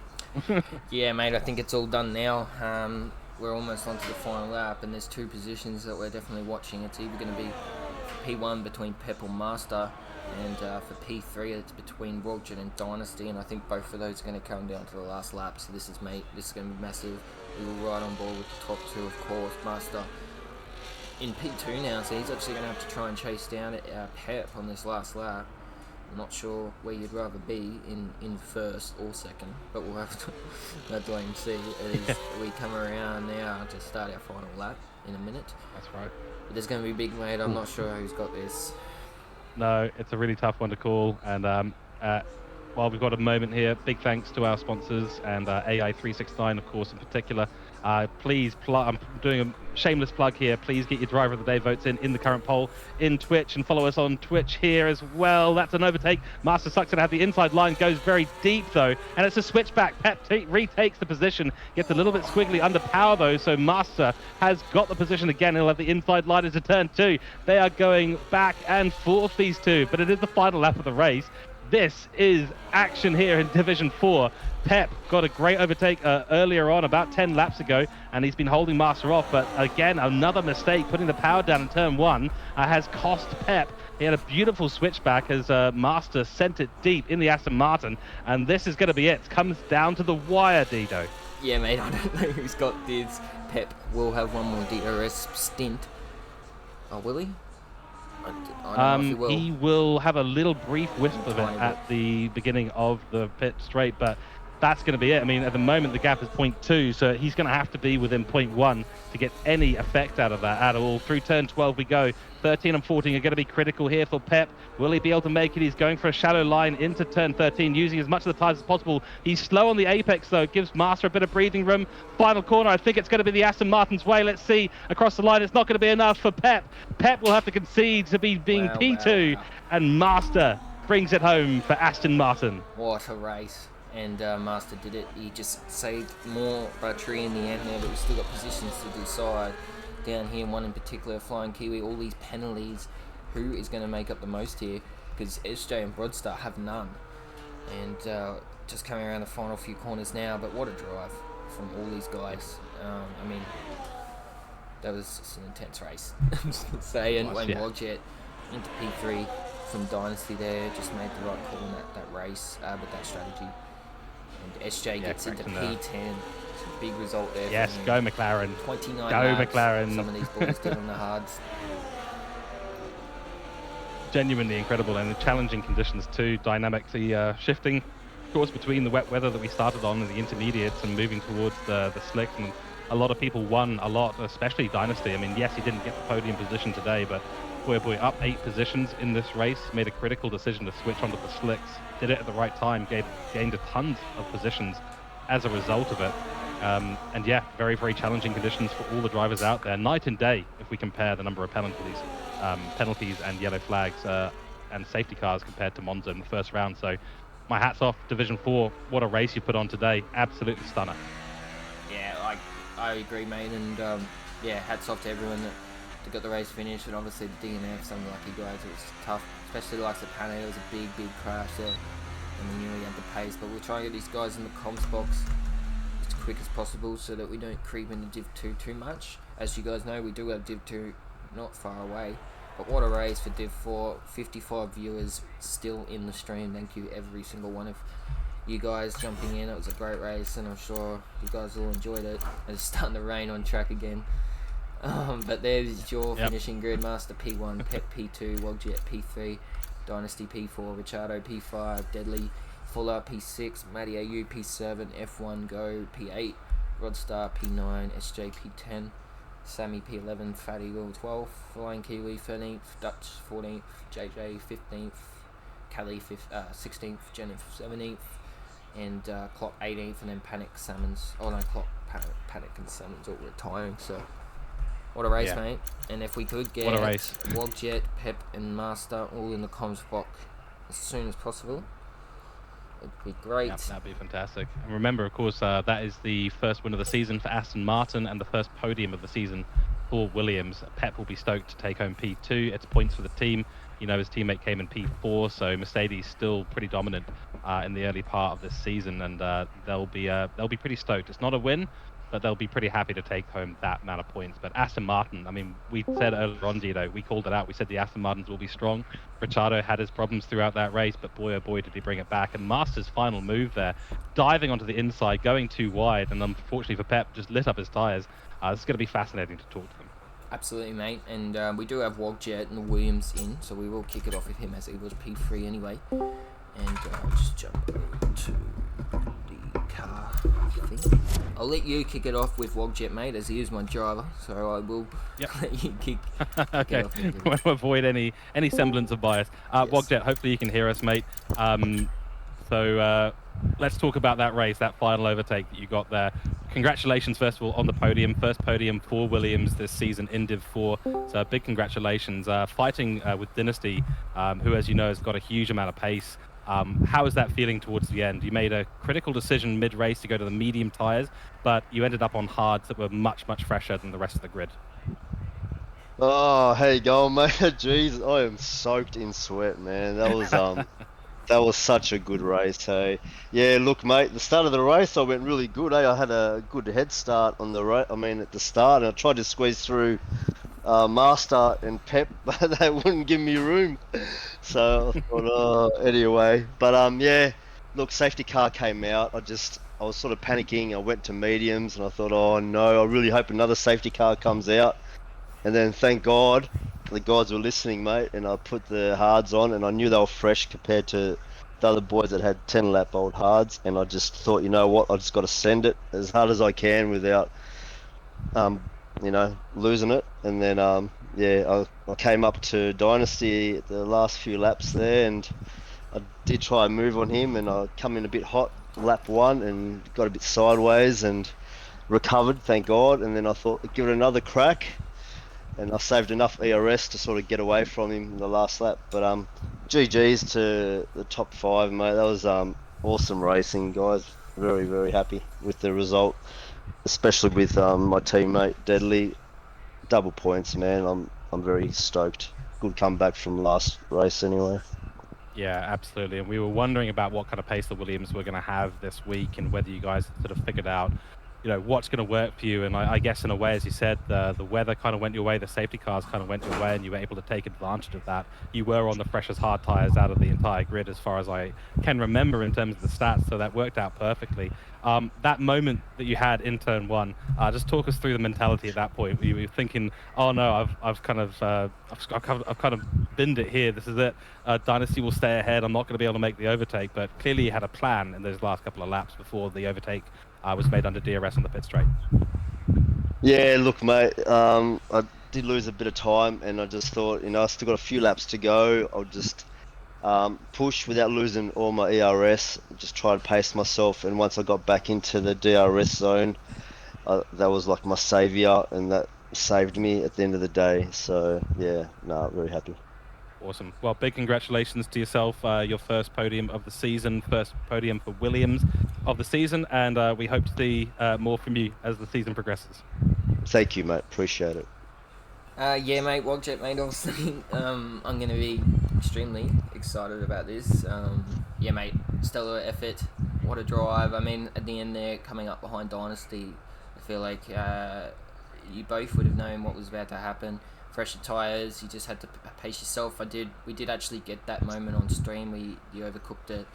Yeah, mate, I think it's all done now. We're almost onto the final lap, and there's 2 positions that we're definitely watching. It's either going to be P1 between Pep or Master, and for P3 it's between Wogjet and Dynasty, and I think both of those are going to come down to the last lap. So this is going to be massive. We were right on board with the top 2, of course. Master in P2 now, so he's actually going to have to try and chase down Pep on this last lap. I'm not sure where you'd rather be in first or second, but we'll have to wait and see as we come around now to start our final lap in a minute. That's right. But there's going to be big, mate. I'm not sure who's got this. No, it's a really tough one to call, and while we've got a moment here, big thanks to our sponsors and AI369, of course, in particular. Please, I'm doing a shameless plug here. Please get your driver of the day votes in the current poll in Twitch, and follow us on Twitch here as well. That's an overtake. Master sucks it out. The inside line goes very deep though, and it's a switchback. Pep retakes the position, gets a little bit squiggly under power though, so Master has got the position again. He'll have the inside line into turn 2. They are going back and forth, these two, but it is the final lap of the race. This is action here in Division 4. Pep got a great overtake earlier on, about 10 laps ago, and he's been holding Master off. But again, another mistake, putting the power down in turn 1, has cost Pep. He had a beautiful switchback as Master sent it deep in the Aston Martin, and this is going to be it. It comes down to the wire, Dido. Yeah, mate, I don't know who's got this. Pep will have one more DRS stint. Oh, will he? I don't know if he will. He will have a little brief wisp of it at the beginning of the pit straight, but that's going to be it. I mean, at the moment, the gap is 0.2, so he's going to have to be within 0.1 to get any effect out of that at all. Through turn 12 we go. 13 and 14 are going to be critical here for Pep. Will he be able to make it? He's going for a shallow line into turn 13, using as much of the tires as possible. He's slow on the apex, though. Gives Master a bit of breathing room. Final corner, I think it's going to be the Aston Martin's way. Let's see. Across the line, it's not going to be enough for Pep. Pep will have to concede to being P2, and Master brings it home for Aston Martin. What a race. And Master did it. He just saved more battery in the end there, but we've still got positions to decide. Down here, one in particular, Flying Kiwi, all these penalties. Who is going to make up the most here? Because SJ and Broadstar have none. And just coming around the final few corners now, but what a drive from all these guys. I mean, that was just an intense race. And Wayne Wogjet into P3 from Dynasty there, just made the right call in that race with that strategy. And SJ gets into P10. Big result there. Yes, go McLaren. 29 go laps. McLaren. Some of these boys did on the hards. genuinely incredible, and the challenging conditions too, dynamically shifting, of course, between the wet weather that we started on in the intermediates and moving towards the slicks. And a lot of people won a lot, especially Dynasty. I mean, yes, he didn't get the podium position today, but boy, oh boy, up 8 positions in this race, made a critical decision to switch onto the slicks, did it at the right time, gained a tons of positions as a result of it. And yeah, very, very challenging conditions for all the drivers out there. Night and day, if we compare the number of penalties and yellow flags and safety cars compared to Monza in the first round. So my hat's off, Division 4. What a race you put on today. Absolutely stunner. Yeah, I agree, mate. And yeah, hats off to everyone that got the race finished. And obviously the DNF, some lucky guys, it was tough. Especially like the Pane, it was a big, big crash there. And we knew we had the pace. But we'll try and get these guys in the comms box as quick as possible so that we don't creep into Div 2 too much. As you guys know, we do have Div 2 not far away. But what a race for Div 4. 55 viewers still in the stream. Thank you every single one of you guys jumping in. It was a great race and I'm sure you guys all enjoyed it. It's starting to rain on track again. But there's your finishing grid. Master P1, Pep P2, Wogjet P3, Dynasty P4, Ricciardo P5, Deadly Fuller P6, Matty AU P7, F1 Go P8, Rodstar P9, SJ P10, Sammy P11, Fat Eagle 12th, Flying Kiwi 13th, Dutch 14th, JJ 15th, Kelly 16th, Jennifer 17th, and Clock 18th, and then Panic Salmons. Oh no, Clock, Panic and Salmons all retiring. So what a race, mate! And if we could get Wogjet, Pep, and Master all in the comms box as soon as possible, it'd be great. Yep, that'd be fantastic. And remember, of course, that is the first win of the season for Aston Martin and the first podium of the season for Williams. Pep will be stoked to take home P2. It's points for the team. You know, his teammate came in P4, so Mercedes still pretty dominant in the early part of this season, and they'll be pretty stoked. It's not a win, but they'll be pretty happy to take home that amount of points. But Aston Martin, I mean, we said earlier on, Gino, we called it out. We said the Aston Martins will be strong. Ricciardo had his problems throughout that race, but boy, oh boy, did he bring it back. And Master's final move there, diving onto the inside, going too wide, and unfortunately for Pep, just lit up his tyres. It's going to be fascinating to talk to them. Absolutely, mate. And we do have Wogjet and Williams in, so we will kick it off with him as he was P3 anyway. And I'll just jump over to the car thing. I'll let you kick it off with Wogjet, mate, as he is my driver, so I will let you kick okay. it off with him. Want to avoid any semblance of bias. Yes. Wogjet, hopefully you can hear us, mate. So let's talk about that race, that final overtake that you got there. Congratulations, first of all, on the podium. First podium for Williams this season in Div 4. So big congratulations. Fighting with Dynasty, who, as you know, has got a huge amount of pace. How is that feeling towards the end? You made a critical decision mid-race to go to the medium tyres, but you ended up on hards that were much, much fresher than the rest of the grid. Oh, how you going, mate? Jeez, I am soaked in sweat, man. That was that was such a good race, hey. Yeah, look, mate, the start of the race I went really good, eh? I had a good head start on the race. I mean, at the start, and I tried to squeeze through Master and Pep, but they wouldn't give me room. So I thought, anyway. But yeah, look, safety car came out. I was sort of panicking. I went to mediums, and I thought, oh no, I really hope another safety car comes out. And then, thank God, the guys were listening, mate, and I put the hards on, and I knew they were fresh compared to the other boys that had 10-lap old hards, and I just thought, you know what, I just got to send it as hard as I can without, you know, losing it. And then, yeah, I came up to Dynasty the last few laps there, and I did try and move on him, and I come in a bit hot lap 1 and got a bit sideways and recovered, thank God. And then I thought, give it another crack. And I saved enough ERS to sort of get away from him in the last lap. But GG's to the top 5, mate. That was awesome racing, guys. Very, very happy with the result, especially with my teammate Deadly. Double points, man. I'm very stoked. Good comeback from last race, anyway. Yeah, absolutely. And we were wondering about what kind of pace the Williams were going to have this week, and whether you guys sort of figured out what's going to work for you. And I guess in a way, as you said, the weather kind of went your way, the safety cars kind of went your way, and you were able to take advantage of that. You were on the freshest hard tires out of the entire grid, as far as I can remember in terms of the stats, so that worked out perfectly. That moment that you had in turn one, just talk us through the mentality at that point. Were you thinking, "Oh no, I've kind of binned it here. This is it. Dynasty will stay ahead. I'm not going to be able to make the overtake." But clearly, you had a plan in those last couple of laps before the overtake was made under DRS on the pit straight. Yeah, look, mate. I did lose a bit of time, and I just thought, I still got a few laps to go. I'll just push without losing all my ERS. Just try to pace myself, and once I got back into the DRS zone, that was like my savior, and that saved me at the end of the day. So yeah, no, very happy. Awesome. Well, big congratulations to yourself. Your first podium of the season, first podium for Williams of the season, and we hope to see more from you as the season progresses. Thank you, mate. Appreciate it. Yeah, mate, Wogjet, mate, obviously, I'm going to be extremely excited about this. Yeah, mate, stellar effort. What a drive. I mean, at the end there, coming up behind Dynasty, I feel like you both would have known what was about to happen. Fresher tyres, you just had to pace yourself. We did actually get that moment on stream. You overcooked it.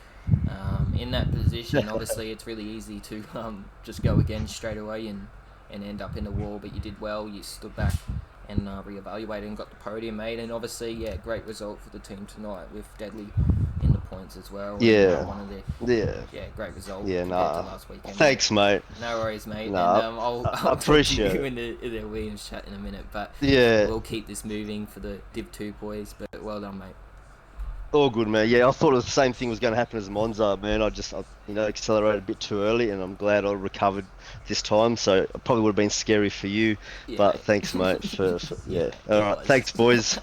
In that position, obviously, it's really easy to just go again straight away and end up in the wall, but you did well. You stood back and reevaluated and got the podium, mate. And obviously, yeah, great result for the team tonight with Deadly in the points as well. Yeah. And, yeah, great result. Yeah, compared to last weekend. Thanks, mate. No worries, mate. Nah, And I'll appreciate talk to you it. in the Williams chat in a minute. But Yeah. we'll keep this moving for the Div 2 boys. But well done, mate. All good, man. Yeah, I thought the same thing was going to happen as Monza, man. I accelerated a bit too early, and I'm glad I recovered this time. So it probably would have been scary for you, Yeah, but mate. thanks, mate. Yeah. All right. Thanks, boys.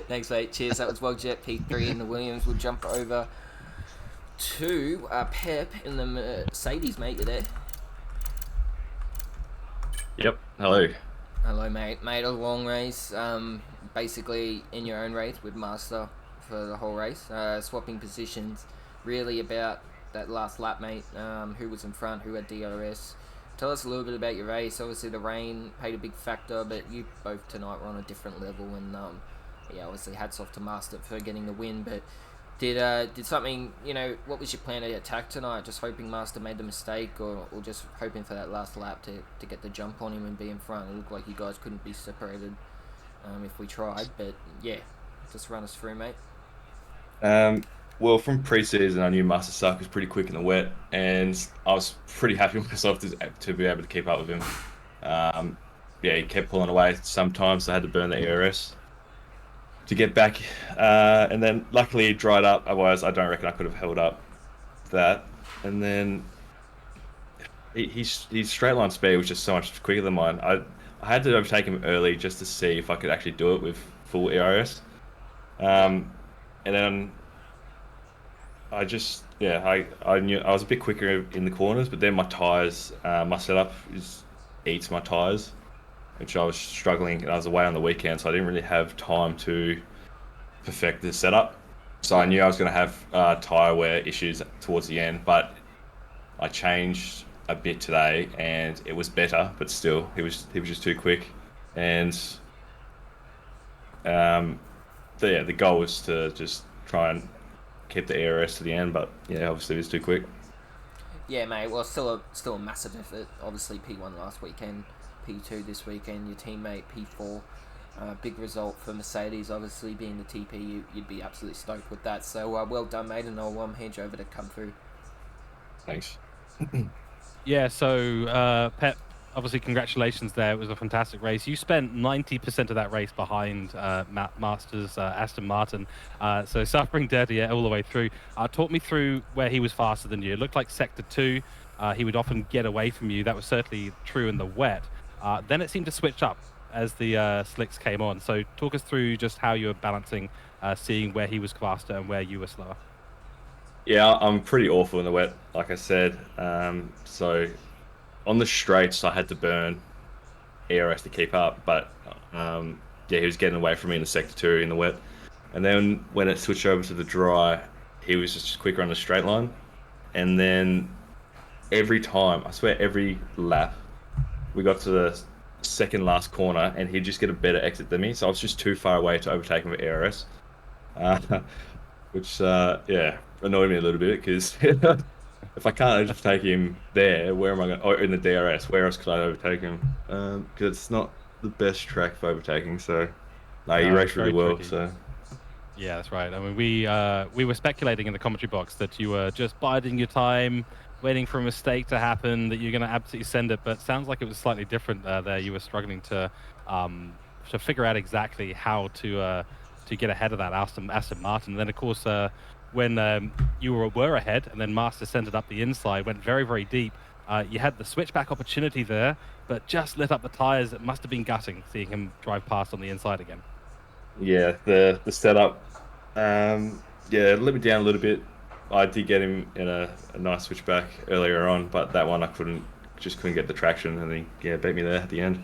Thanks, mate. Cheers. That was Wogjet P3 in the Williams. We'll jump over to Pep in the Mercedes, mate. You there? Yep. Hello. Hello, mate. Mate, a long race. Basically in your own race with Master for the whole race. Swapping positions. Really about that last lap, mate. Who was in front? Who had DRS? Tell us a little bit about your race. Obviously, the rain played a big factor, but you both tonight were on a different level. And yeah, obviously, hats off to Master for getting the win. But did something? What was your plan of attack tonight? Just hoping Master made the mistake, or just hoping for that last lap to get the jump on him and be in front? It looked like you guys couldn't be separated if we tried. But yeah, just run us through, mate. Well, from pre-season, I knew Master Suck was pretty quick in the wet, and I was pretty happy with myself to be able to keep up with him. Yeah, he kept pulling away sometimes, so I had to burn the ERS to get back. And then luckily it dried up, otherwise I don't reckon I could have held up that. And then his straight line speed was just so much quicker than mine. I had to overtake him early just to see if I could actually do it with full ERS. And then I knew I was a bit quicker in the corners, but then my tires, my setup eats my tires, which I was struggling, and I was away on the weekend, so I didn't really have time to perfect the setup. So I knew I was going to have tire wear issues towards the end, but I changed a bit today, and it was better, but still, he was just too quick, and the goal was to just try and keep the ERS to the end, but yeah, obviously it was too quick. Yeah, mate. Well, still a massive effort. Obviously, P1 last weekend, P2 this weekend. Your teammate P4, big result for Mercedes. Obviously, being the TP, you'd be absolutely stoked with that. So well done, mate, and I'll hand you over to come through. Thanks. Yeah. So Pep, obviously, congratulations there. It was a fantastic race. You spent 90% of that race behind Masters Aston Martin, so suffering dirty all the way through. Talk me through where he was faster than you. It looked like Sector 2. He would often get away from you. That was certainly true in the wet. Then it seemed to switch up as the slicks came on. So talk us through just how you were balancing, seeing where he was faster and where you were slower. Yeah, I'm pretty awful in the wet, like I said. So on the straights, I had to burn ERS to keep up, but yeah, he was getting away from me in the Sector 2 in the wet. And then when it switched over to the dry, he was just quicker on the straight line. And then every time, I swear, every lap, we got to the second last corner, and he'd just get a better exit than me. So I was just too far away to overtake him with ARS, uh, which yeah annoyed me a little bit because if I can't overtake him there, where am I going? Oh, in the DRS, where else could I overtake him? Because it's not the best track for overtaking. So no, he No, it's raced really very well. tricky. So Yeah, that's right. I mean, we were speculating in the commentary box that you were just biding your time, waiting for a mistake to happen, that you're going to absolutely send it. But sounds like it was slightly different there. You were struggling to figure out exactly how to get ahead of that Aston Martin. And then, of course, when you were ahead, and then Master sent it up the inside, went very, very deep. You had the switchback opportunity there, but just lit up the tires. It must have been gutting seeing him drive past on the inside again. yeah, the setup, yeah, let me down a little bit. I did get him in a nice switchback earlier on, but that one I couldn't get the traction, and he beat me there at the end.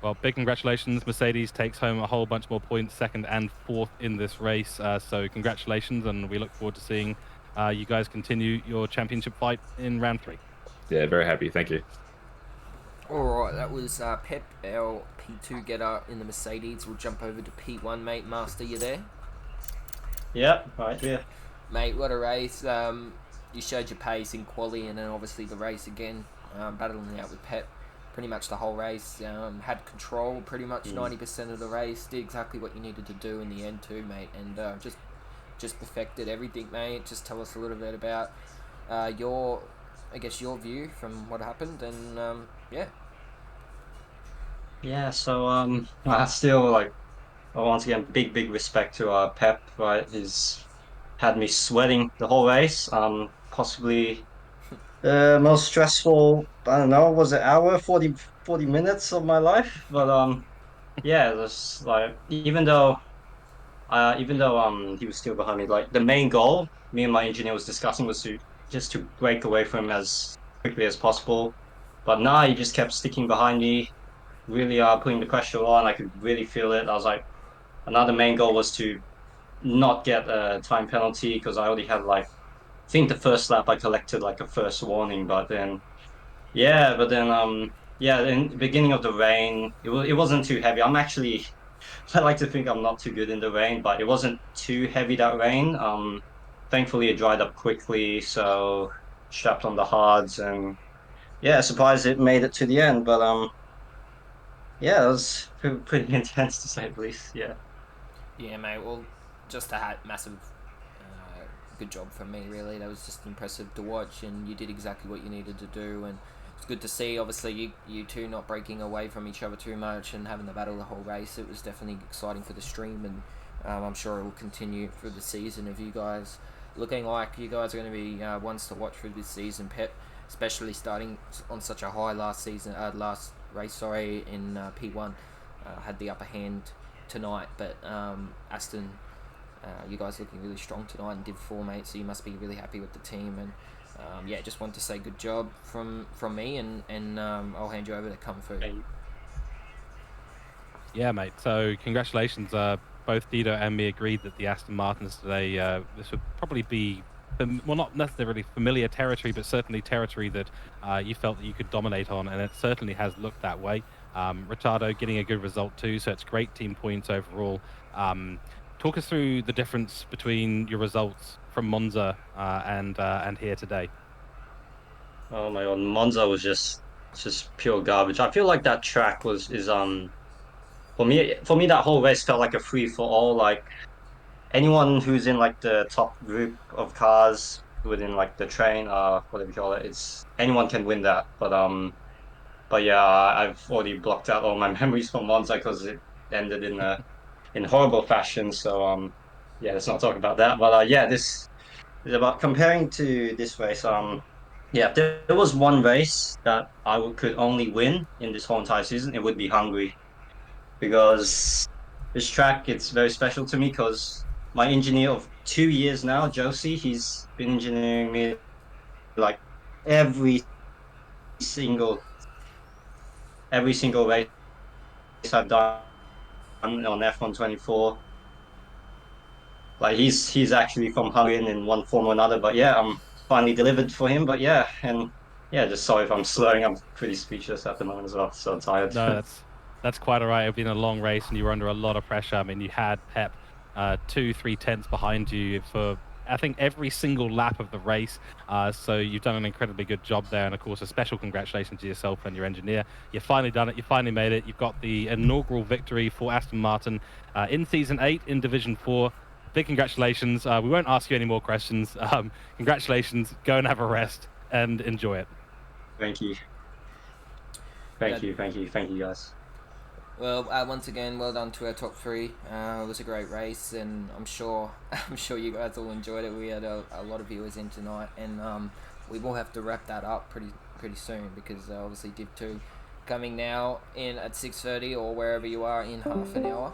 Well, big congratulations. Mercedes takes home a whole bunch more points, second and fourth in this race. So congratulations, and we look forward to seeing you guys continue your championship fight in round 3. Yeah, very happy. Thank you. Alright, that was Pep, our P2 getter in the Mercedes. We'll jump over to P1, mate. Master, you there? Yeah, right here. Mate, what a race. You showed your pace in quali and then obviously the race again, battling out with Pep pretty much the whole race. Had control pretty much 90% of the race. Did exactly what you needed to do in the end too, mate. And just perfected everything, mate. Just tell us a little bit about your view from what happened, and yeah. Yeah, so I still like once again big respect to Pep, right? He's had me sweating the whole race. Possibly the most stressful, I don't know, was it hour, 40 minutes of my life? But yeah, it was like even though he was still behind me, like the main goal me and my engineer was discussing was to just to break away from him as quickly as possible. But nah, he just kept sticking behind me, really putting the pressure on. I could really feel it. I was like, another main goal was to not get a time penalty because I already had like, I think the first lap I collected like a first warning, but then in the beginning of the rain, it wasn't too heavy. I'm actually I like to think I'm not too good in the rain, but it wasn't too heavy that rain. Thankfully it dried up quickly, so strapped on the hards and yeah, surprised it made it to the end. But yeah, it was pretty intense to say the least. Yeah. Yeah, mate. Well, just a massive good job from me, really. That was just impressive to watch, and you did exactly what you needed to do. And it's good to see, obviously, you two not breaking away from each other too much and having the battle the whole race. It was definitely exciting for the stream, and I'm sure it will continue through the season of you guys. Looking like you guys are going to be ones to watch through this season, Pep, especially starting on such a high last race, in P1. Had the upper hand tonight, but Aston, you guys looking really strong tonight and Div 4, mate, so you must be really happy with the team. And yeah, just want to say good job from me, and I'll hand you over to Kung Fu. Yeah, mate. So congratulations. Both Dido and me agreed that the Aston Martins today, this would probably be, well, not necessarily familiar territory, but certainly territory that you felt that you could dominate on, and it certainly has looked that way. Ricardo getting a good result too, so it's great team points overall. Talk us through the difference between your results from Monza and here today. Oh my God, Monza was just pure garbage. I feel like that track is for me that whole race felt like a free for all. Like anyone who's in like the top group of cars within like the train, whatever you call it, it's anyone can win that. But yeah, I've already blocked out all my memories from Monza because it ended in horrible fashion. So yeah, let's not talk about that. But yeah, this is about comparing to this race. Yeah, if there was one race that could only win in this whole entire season, it would be Hungary because this track it's very special to me because my engineer of 2 years now, Josie, he's been engineering me like every single every single race I've done on F124. Like he's actually from Hungary in one form or another. But yeah, finally delivered for him. But yeah, and yeah, just sorry if I'm slurring. I'm pretty speechless at the moment as well. So tired. No, that's quite all right. It's been a long race, and you were under a lot of pressure. I mean, you had Pep 2-3 tenths behind you for I think every single lap of the race. So you've done an incredibly good job there, and of course, a special congratulations to yourself and your engineer. You've finally done it. You finally made it. You've got the inaugural victory for Aston Martin in Season 8 in Division 4. Big congratulations. We won't ask you any more questions. Congratulations. Go and have a rest and enjoy it. Thank you. Thank you, guys. Well, once again, well done to our top three. It was a great race, and I'm sure you guys all enjoyed it. We had a lot of viewers in tonight, and we will have to wrap that up pretty soon because obviously Div 2 coming now in at 6:30 or wherever you are in half an hour.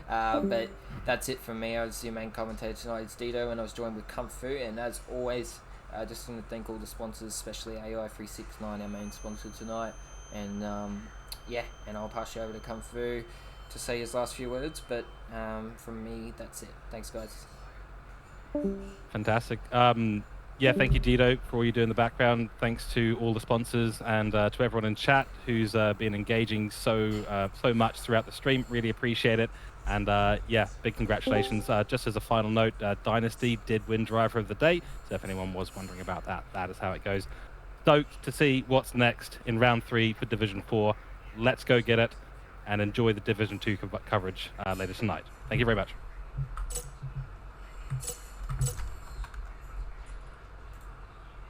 But that's it from me. I was your main commentator tonight. It's Dito, and I was joined with Kung Fu, and as always, just want to thank all the sponsors, especially AI369, our main sponsor tonight, and yeah, and I'll pass you over to Kung Fu to say his last few words, but from me, that's it. Thanks, guys. Fantastic. Yeah, thank you, Dito, for all you do in the background. Thanks to all the sponsors and to everyone in chat who's been engaging so much throughout the stream. Really appreciate it. And yeah, big congratulations. Just as a final note, Dynasty did win Driver of the Day. So if anyone was wondering about that, that is how it goes. Stoked to see what's next in round 3 for Division 4. Let's go get it and enjoy the Division 2 coverage later tonight. Thank you very much.